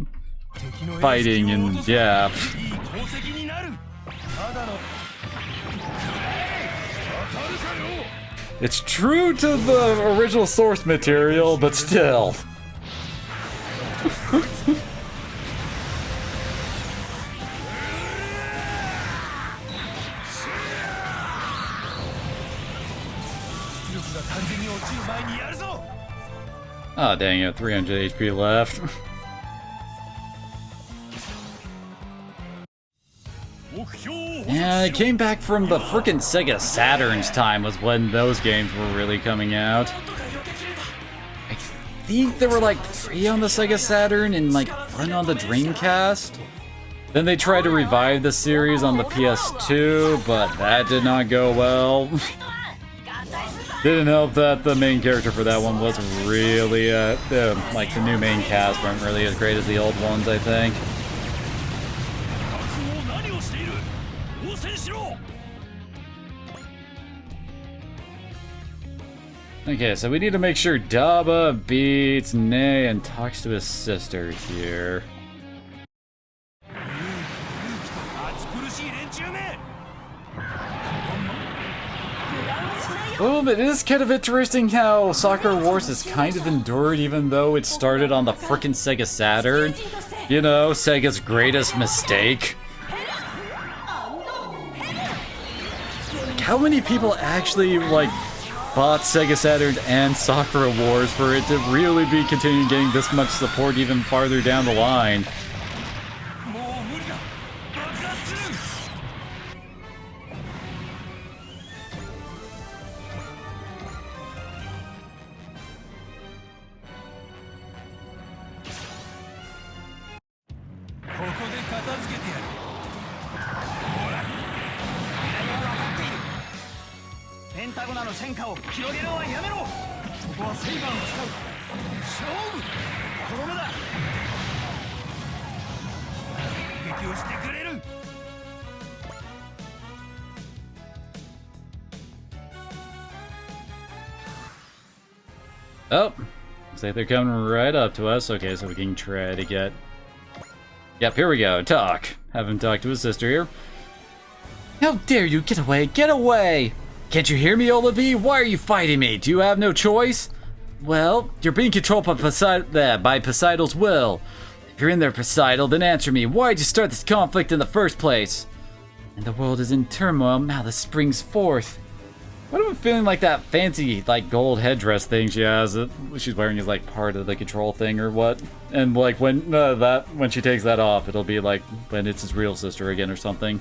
fighting, and yeah. いい功績になる。ただの It's true to the original source material, but still. 力が完全に落ちる前にやるぞ。 Oh dang it, 300 HP left. 目標を Yeah, it came back from the frickin' Sega Saturn's time was when those games were really coming out. I think there were like 3 on the Sega Saturn and like 1 on the Dreamcast. Then they tried to revive the series on the PS2, but that did not go well. Didn't help that the main character for that one wasn't really, like the new main cast weren't really as great as the old ones, I think. 何をしている。応戦しろ。 Okay, so we need to make sure Daba beats Ney and talks to his sister here. 暑苦しい連中め。 Well, it is kind of interesting how Soccer Wars has kind of endured even though it started on the frickin' Sega Saturn. You know, Sega's greatest mistake. Like, how many people actually, like, bought Sega Saturn and Sakura Wars for it to really be continuing getting this much support even farther down the line. もう無理だ爆発する ここで片付けてやるほら狙いは分かっているペンタゴナの戦果を広げるのはやめろここはセイバーを使う勝負とどめだ撃をしてくれる Oh, looks like they're coming right up to us. Okay, so we can try to get... Yep, here we go. Talk. Have him talk to his sister here. How dare you! Get away! Get away! Can't you hear me, Olabi? Why are you fighting me? Do you have no choice? Well, you're being controlled by Poseidel's will. If you're in there, Poseidal, then answer me. Why'd you start this conflict in the first place? And the world is in turmoil. Now this springs forth. What am I feeling like that fancy, like, gold headdress thing she has that she's wearing is, like, part of the control thing or what? And, like, when she takes that off, it'll be like when it's his real sister again or something.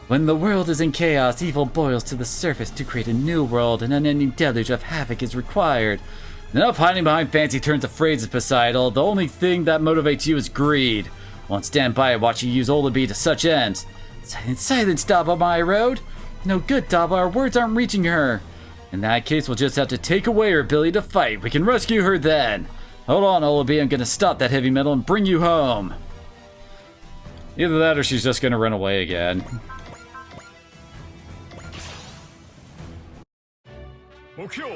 When the world is in chaos, evil boils to the surface to create a new world. An unending deluge of havoc is required. Enough hiding behind fancy turns of phrases, Poseidon. The only thing that motivates you is greed. Won't stand by and watch you use Olabi to such ends. Silence, silence, Daba, my road. No good, Daba, our words aren't reaching her. In that case, we'll just have to take away her ability to fight. We can rescue her then. Hold on, Olabi, I'm gonna stop that heavy metal and bring you home. Either that or she's just gonna run away again. 目標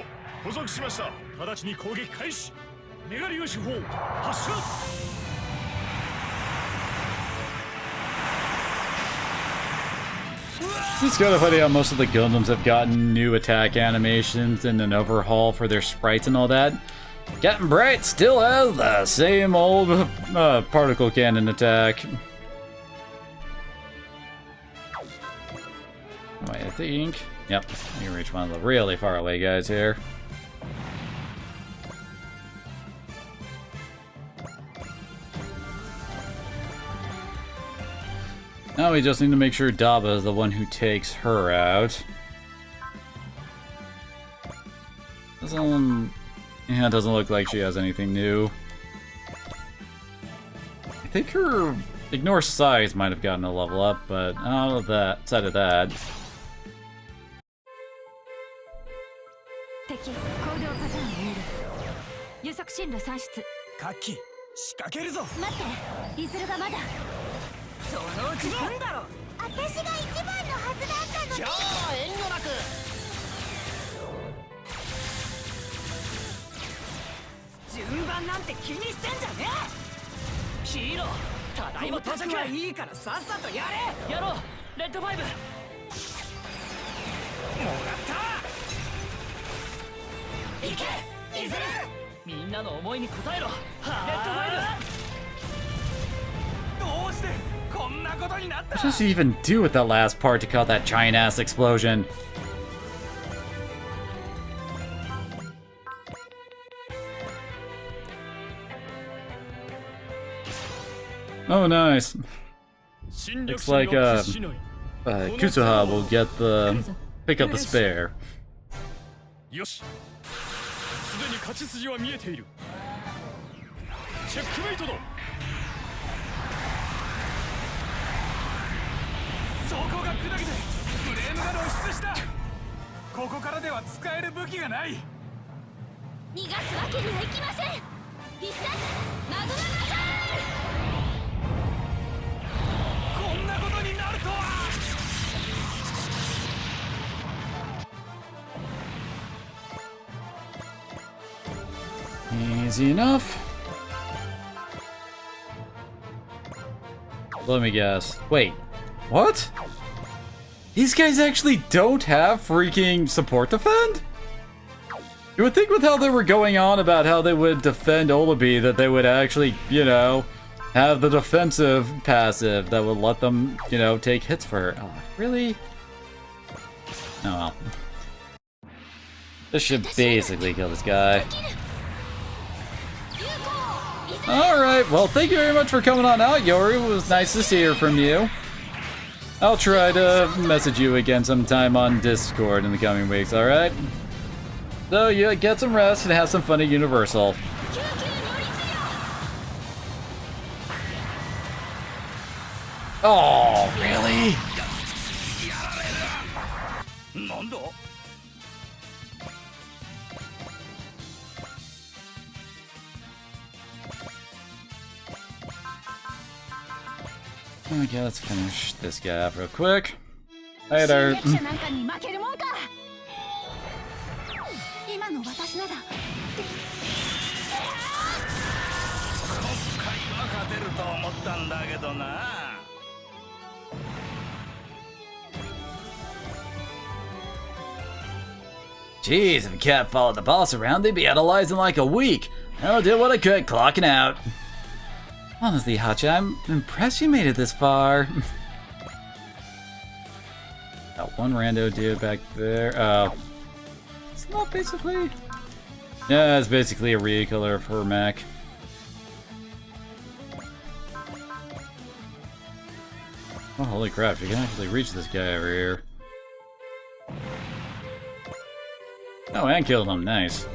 捕捉しました直ちに攻撃開始メガリオ手法発射 It's kind of funny how most of the Gundams have gotten new attack animations and an overhaul for their sprites and all that. Captain Bright still has the same old particle cannon attack. Wait, I think... Yep, I can reach one of the really far away guys here. Now we just need to make sure Daba is the one who takes her out. Yeah, it doesn't look like she has anything new. I think her ignore size might have gotten a level up, but out of that, outside of that. 敵行動パターンを見る予測進路算出カッキ仕掛けるぞ待ってリズルがまだそのうち来んだろ私が一番のはずだったのにじゃあ遠慮なく順番なんて気にしてんじゃねえヒーローただいま到着はいいからさっさとやれやろうレッドファイブもらった行けリズルみんなの思いに応えろレッドファイブどうしてこんなことになった What does he even do with that last part to cause that giant ass explosion? Oh, nice. Looks like Kusuha will get pick up the spare. よしすでに勝ち筋は見えているチェックメイトだそこが砕けてフレームが露出したここからでは使える武器がない逃がすわけにはいきません必殺マグナマサこんなことになるとは Easy enough. Let me guess. Wait, what? These guys actually don't have freaking support defend? You would think with how they were going on about how they would defend Olabi that they would actually, you know, have the defensive passive that would let them, you know, take hits for her. Oh, really? Oh well. This should basically kill this guy. Alright, well, thank you very much for coming on out, Yori. It was nice to hear from you. I'll try to message you again sometime on Discord in the coming weeks, alright? So, you get some rest and have some fun at Universal. Oh, really? Okay, let's finish this guy up real quick. Hey there. 侵略者なんかに負けるもんか。今の私なら。勝てると思ったんだけどな。Jeez, if you can't follow the boss around, they'd be analyzed in like a week. I'll do what I could, clocking out. Honestly, Hacha, I'm impressed you made it this far. Got one rando dude back there. Oh. It's not basically... Yeah, it's basically a recolor of her mech. Oh, holy crap, you can actually reach this guy over here. Oh, and killed him, nice.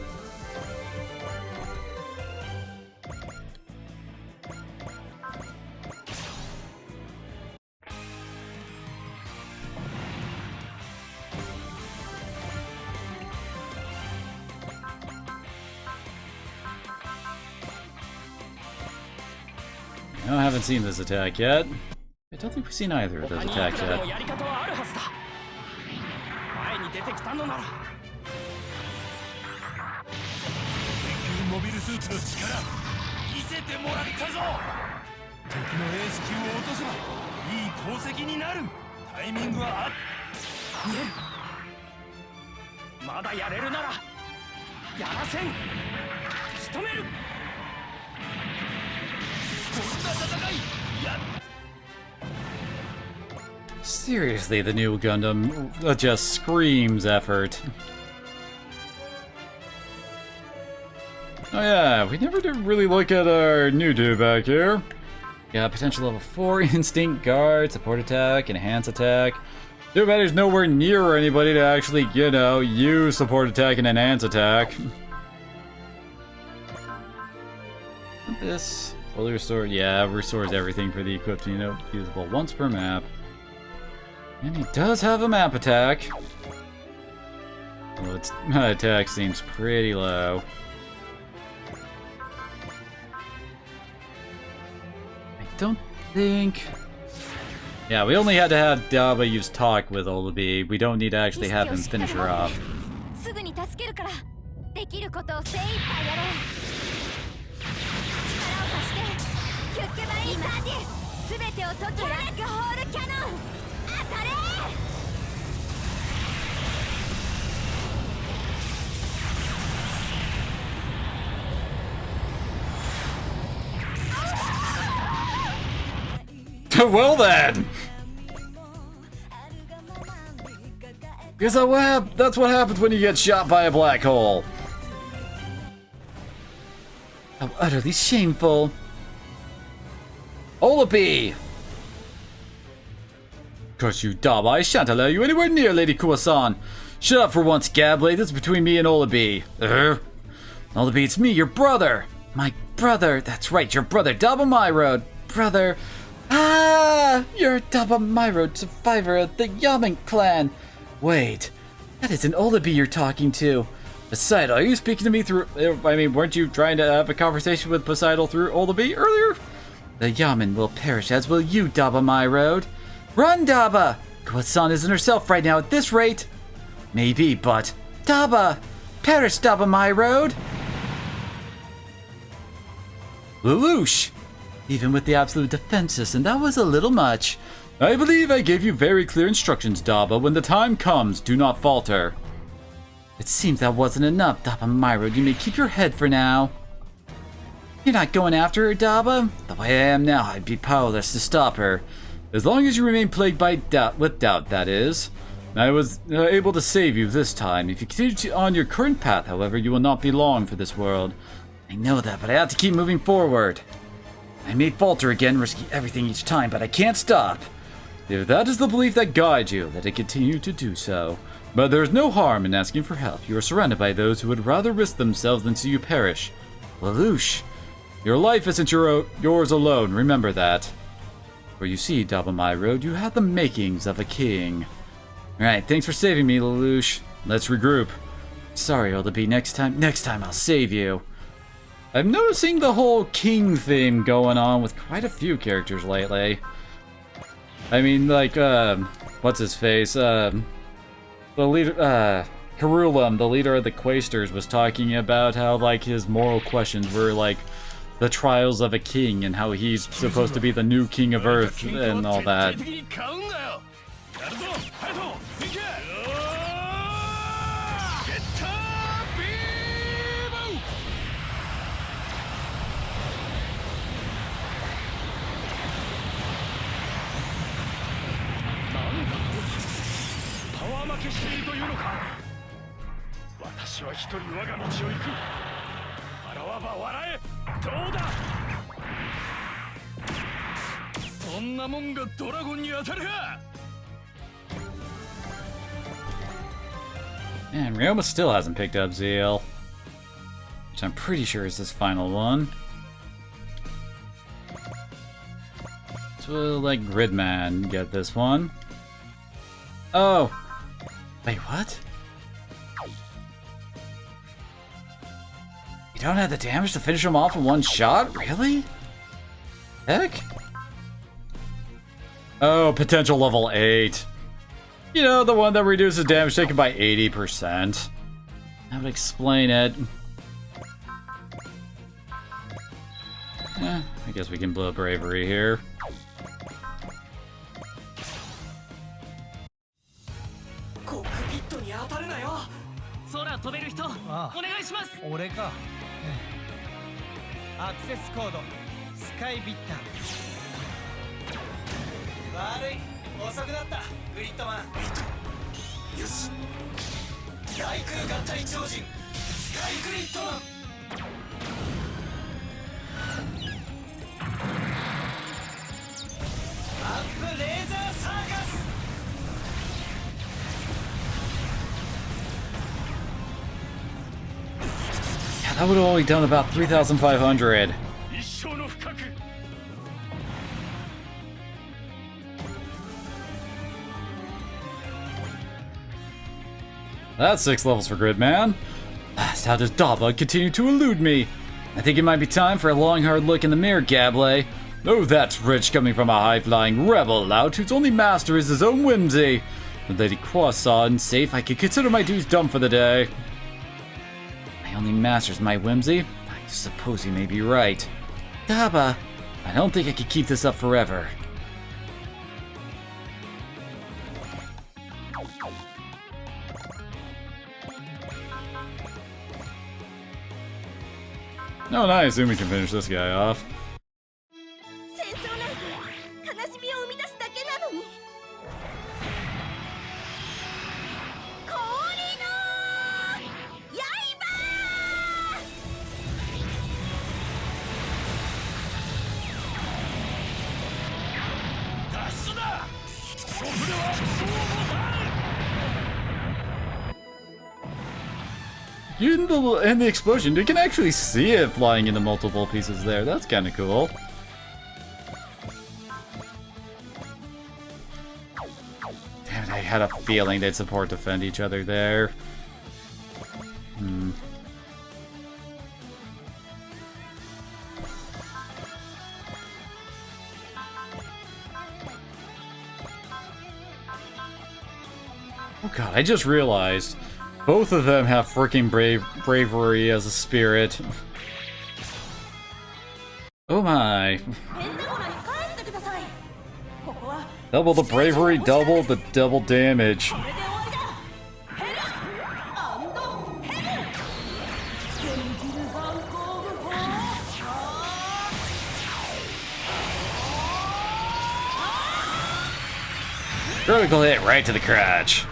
No, I haven't seen this attack yet. I don't think we've seen either of those attacks yet. モビルスーツの力見せてもらったぞ。敵のエース級を落とせばいい功績になる。タイミングはまだやれるならやらせん。仕留める。こんな戦いや。 Seriously, the new Gundam just screams effort. Oh yeah, we never did really look at our new dude back here. Got potential level 4, instinct, guard, support attack, enhance attack. Too bad there's nowhere near anybody to actually, you know, use support attack and enhance attack. This fully restored, yeah, restores everything for the equipped unit, usable once per map. And he does have a map attack. Well, its attack seems pretty low. I don't think... Yeah, we only had to have Daba use talk with Olabi. We don't need to actually have him finish her off. すぐに助けるから。できることを精一杯やろう。力を貸して。ヒュッケバインサーティス。すべてを解きブラックホールキャノン。当たれ。 Well then! Because that's what happens when you get shot by a black hole. How utterly shameful. Olabi! Curse you, Daba, I shan't allow you anywhere near Lady Kuwasan. Shut up for once, Gabblade, this is between me and Olabi. Olabi, it's me, your brother! My brother, that's right, your brother, Daba Myroad. Brother... Ah! You're Daba Myroad, survivor of the Yamen clan! Wait, that isn't Olabi you're talking to. Poseidon, are you speaking to me through... I mean, weren't you trying to have a conversation with Poseidon through Olabi earlier? The Yamen will perish, as will you, Daba Myroad. Run, Daba! Kuwasan isn't herself right now at this rate. Maybe, but... Daba! Perish, Daba Myroad! Lelouch! Even with the absolute defense system, that was a little much. I believe I gave you very clear instructions, Daba. When the time comes, do not falter. It seems that wasn't enough, Daba Myroad. You may keep your head for now. You're not going after her, Daba? The way I am now, I'd be powerless to stop her. As long as you remain plagued by doubt, with doubt, that is. I was able to save you this time. If you continue on your current path, however, you will not be long for this world. I know that, but I have to keep moving forward. I may falter again, risking everything each time, but I can't stop. If that is the belief that guides you, let it continue to do so. But there is no harm in asking for help. You are surrounded by those who would rather risk themselves than see you perish. Lelouch, your life isn't yours alone, remember that. For you see, Double My Road, you have the makings of a king. Alright, thanks for saving me, Lelouch. Let's regroup. Sorry, Olderby, next time I'll save you. I'm noticing the whole king theme going on with quite a few characters lately. I mean, like, what's his face? The leader, Karulum, the leader of the Quaestors, was talking about how, like, his moral questions were, like, the trials of a king and how he's supposed to be the new king of Earth and all that. Man, Ryoma still hasn't picked up Zeal, which I'm pretty sure is his final one. So we'll let Gridman get this one. Oh! Wait, what? You don't have the damage to finish him off in one shot? Really? Heck? Oh, potential level 8. You know, the one that reduces damage taken by 80%. That would explain it. I guess we can blow bravery here. Yeah, that would have only done about 3,500. That's 6 levels for Gridman. How does Daba continue to elude me? I think it might be time for a long hard look in the mirror, Gable. Oh, that's rich coming from a high-flying rebel lout whose only master is his own whimsy. With Lady Croissant safe, I could consider my dues done for the day. My only master's my whimsy? I suppose you may be right. Daba, I don't think I could keep this up forever. No, I assume we can finish this guy off. In the explosion, you can actually see it flying into multiple pieces there. That's kind of cool. Damn it, I had a feeling they'd support defend each other there. Oh god, I just realized both of them have freaking bravery as a spirit. Oh my. Double the bravery, double the double damage. Critical hit right to the crotch.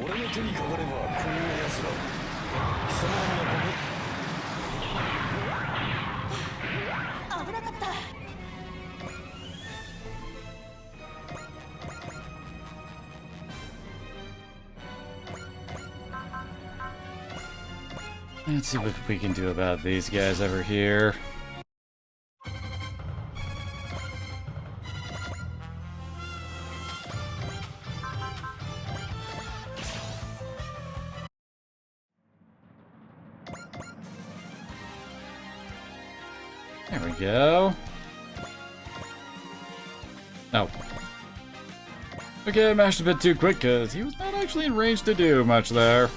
俺の手にかかればこういう奴ら貴様らもここ危なかった。 Let's see what we can do about these guys over here. There we go. Oh. Okay, I mashed a bit too quick because he was not actually in range to do much there.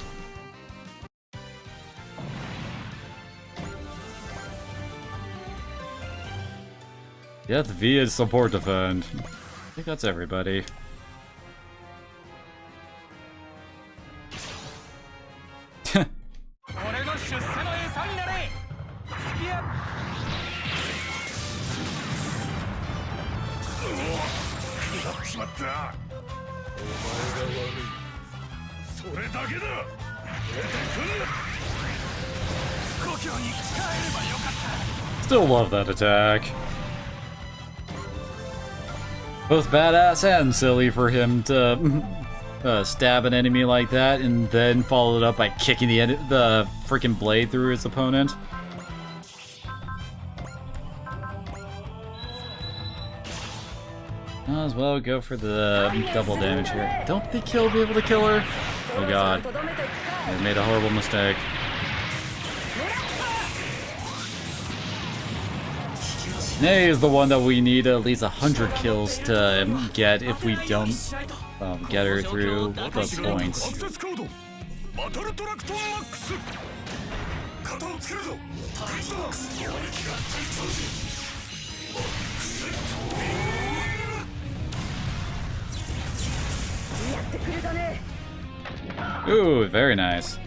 Yeah, the V is support defend. I think that's everybody. Still love that attack. Both badass and silly for him to stab an enemy like that and then follow it up by kicking the freaking blade through his opponent. Might as well go for the double damage here. Don't think he'll be able to kill her. Oh god. I made a horrible mistake. Nay is the one that we need at least 100 kills to get if we don't get her through the points. Ooh, very nice.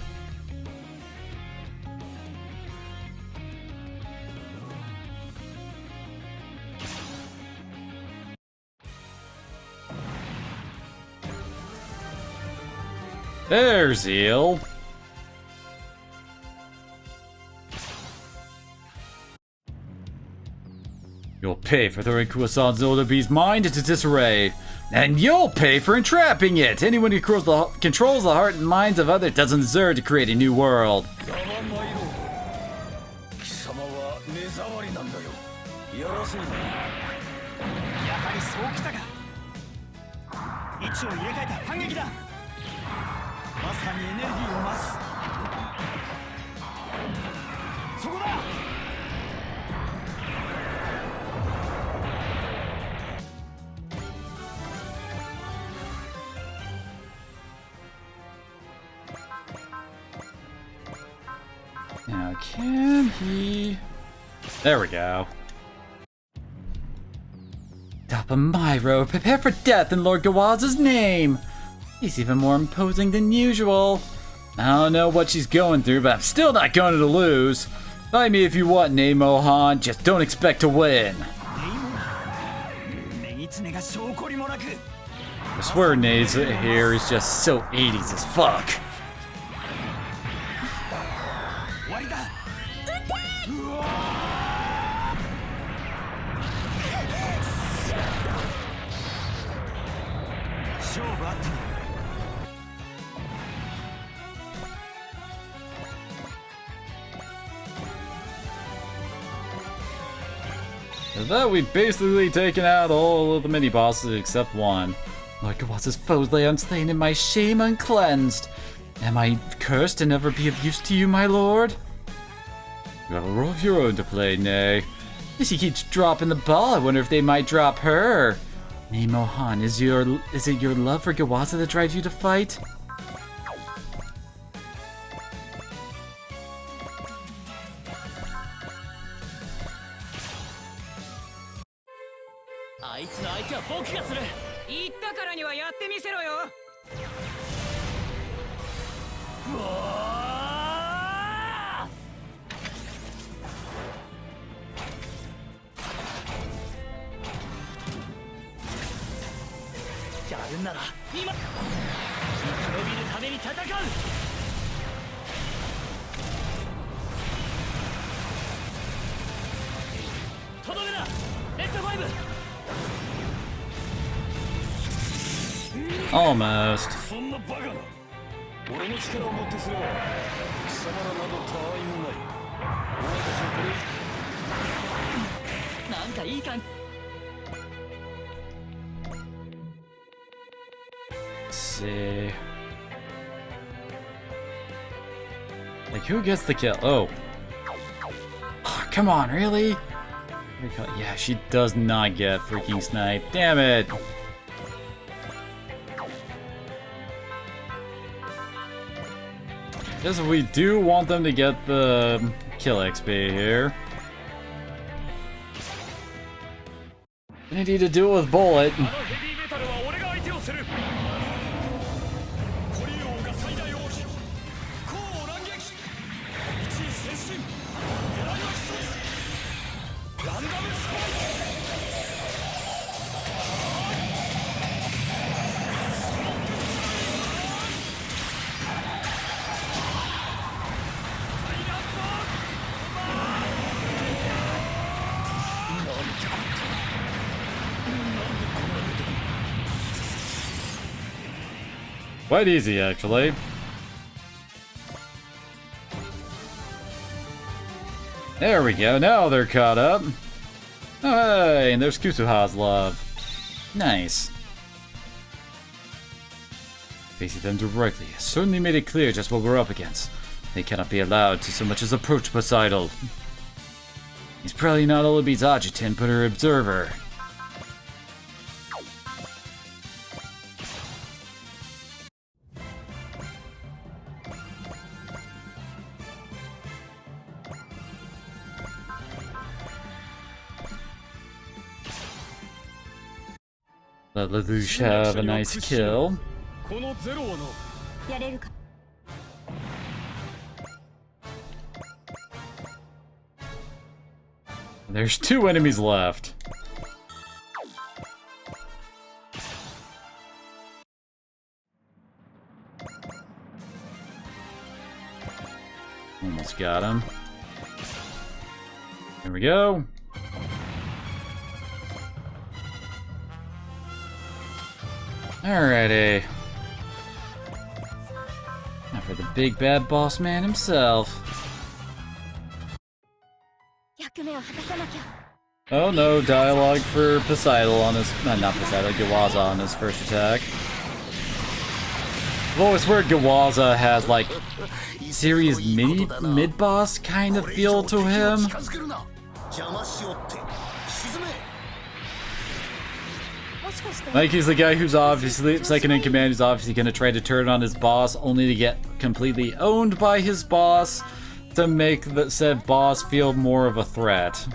There's Eel. You'll pay for throwing Kuwasan's Odabi's mind into disarray. And you'll pay for entrapping it! Anyone who controls the heart and minds of others doesn't deserve to create a new world. 貴様は目障りなんだよ。やらせるな。やはりそうきたか。位置を入れ替えた反撃だ。まさにエネルギーを増す。そこだ。 Now, can he... There we go. Top of my road, prepare for death in Lord Gawaza's name! He's even more imposing than usual. I don't know what she's going through, but I'm still not going to lose. Fight me if you want, Neimohan, just don't expect to win. I swear Nate's hair is just so 80s as fuck. With that, we've basically taken out all of the mini-bosses except one. Lord Gawaza's foes lay unslain and my shame uncleansed. Am I cursed to never be of use to you, my lord? You have a role of your own to play, Nay. If she keeps dropping the ball, I wonder if they might drop her. Neimohan, is it your love for Gawaza that drives you to fight? るなら今生き延びるために戦う。とどめだレッドファイブ。 Almost. そんなバカな。俺の力をもってすれば貴様らなど他愛もない。お前たちはこれなんかいい感じ。 Let's see. Like, who gets the kill? Oh. Oh, come on, really? Yeah, she does not get freaking sniped. Damn it. Guess we do want them to get the kill XP here. I need to do it with Bullet. あのヘビーメタルは俺が相手をする。コリオが最大王妃。コウ乱撃。一位先進。狙いは一つ。ランダムスパイク。 Quite easy, actually. There we go, now they're caught up. Oh, hey, and there's Kusuha's love. Nice. Facing them directly has certainly made it clear just what we're up against. They cannot be allowed to so much as approach Poseidon. He's probably not Olabi's adjutant, but her observer. Let Lelouch have a nice kill. このゼロはな。やれるか。 There's 2 enemies left. Almost got him. There we go. Alrighty. Now for the big bad boss man himself. 役目を果たさなきゃ。 Oh no, dialogue for Poseidon on his... not Poseidon, Gawaza on his first attack. I've always heard Gawaza has, like, serious mid-boss kind of feel to him. Like, he's the guy who's obviously second in command, who's obviously gonna try to turn on his boss, only to get completely owned by his boss, to make the said boss feel more of a threat.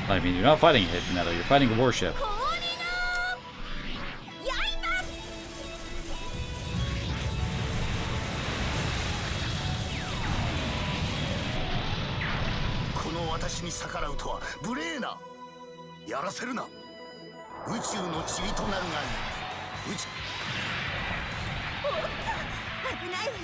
I mean, you're not fighting a heavy metal, you're fighting a warship. 私に逆らうとは無礼な。やらせるな。宇宙の塵となるがいい。宇宙。危ないわよ。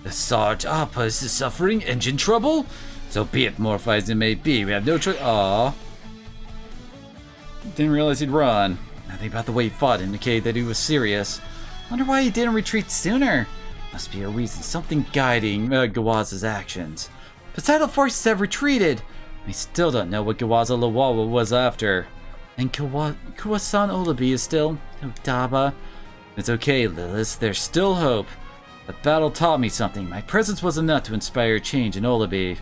The Sarge Appas is suffering engine trouble? So be it, mortified as it may be, we have no choice. Aww. Didn't realize he'd run. Nothing about the way he fought indicated that he was serious. Wonder why he didn't retreat sooner. Must be a reason, something guiding Gawaza's actions. Poseidon forces have retreated. We still don't know what Gawaza Lawawa was after. And Kuwasan Olabi is still Odaba. It's okay, Lilith, there's still hope. The battle taught me something. My presence was enough to inspire change in Olabi.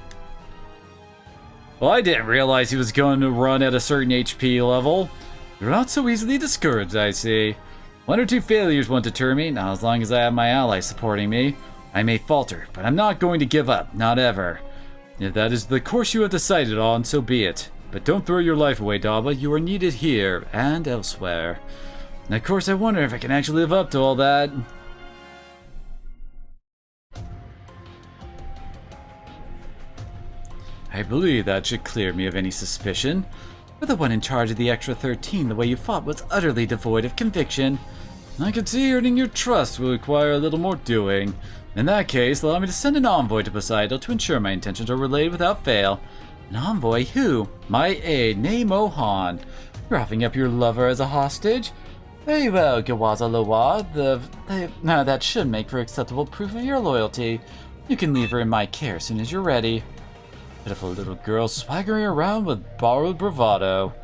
Well, I didn't realize he was going to run at a certain HP level. You're not so easily discouraged, I see. 1 or 2 failures won't deter me, not as long as I have my allies supporting me. I may falter, but I'm not going to give up, not ever. If that is the course you have decided on, so be it. But don't throw your life away, Daba. You are needed here and elsewhere. And of course, I wonder if I can actually live up to all that. I believe that should clear me of any suspicion. You're the one in charge of the Extra 13. The way you fought was utterly devoid of conviction. I can see earning your trust will require a little more doing. In that case, allow me to send an envoy to Poseidon to ensure my intentions are relayed without fail. An envoy who? My aide, named Mohan. You're offering up your lover as a hostage? Very well, Gawaza Loa. Now that should make for acceptable proof of your loyalty. You can leave her in my care as soon as you're ready. Pitiful little girl swaggering around with borrowed bravado.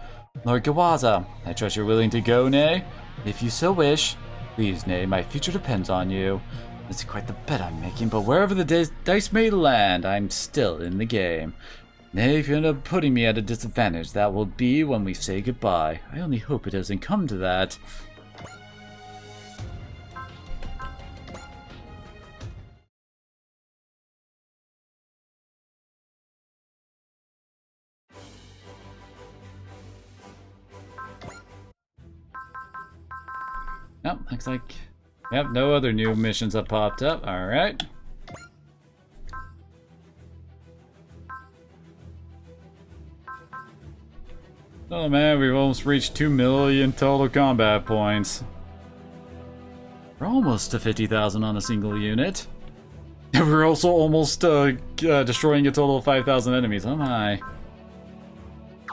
Lord Gawaza, I trust you're willing to go, Nay? If you so wish. Please, Nay, my future depends on you. This is quite the bet I'm making, but wherever the dice may land, I'm still in the game. Nay, if you end up putting me at a disadvantage, that will be when we say goodbye. I only hope it doesn't come to that. Nope, looks like... Yep, no other new missions have popped up. Alright. Oh man, we've almost reached 2 million total combat points. We're almost to 50,000 on a single unit. And we're also almost destroying a total of 5,000 enemies. Oh my.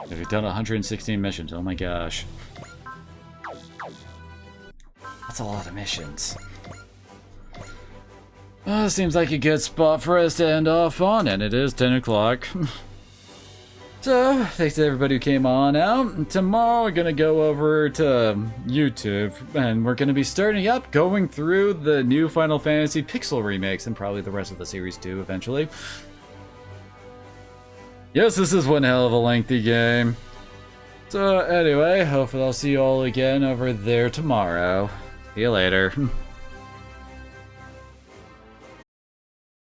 We've done 116 missions. Oh my gosh. That's a lot of missions. Well, seems like a good spot for us to end off on, and it is 10 o'clock. So, thanks to everybody who came on out. Tomorrow we're gonna go over to YouTube, and we're gonna be starting up going through the new Final Fantasy Pixel remakes, and probably the rest of the series too, eventually. Yes, this is one hell of a lengthy game. So anyway, hopefully I'll see you all again over there tomorrow. See you later.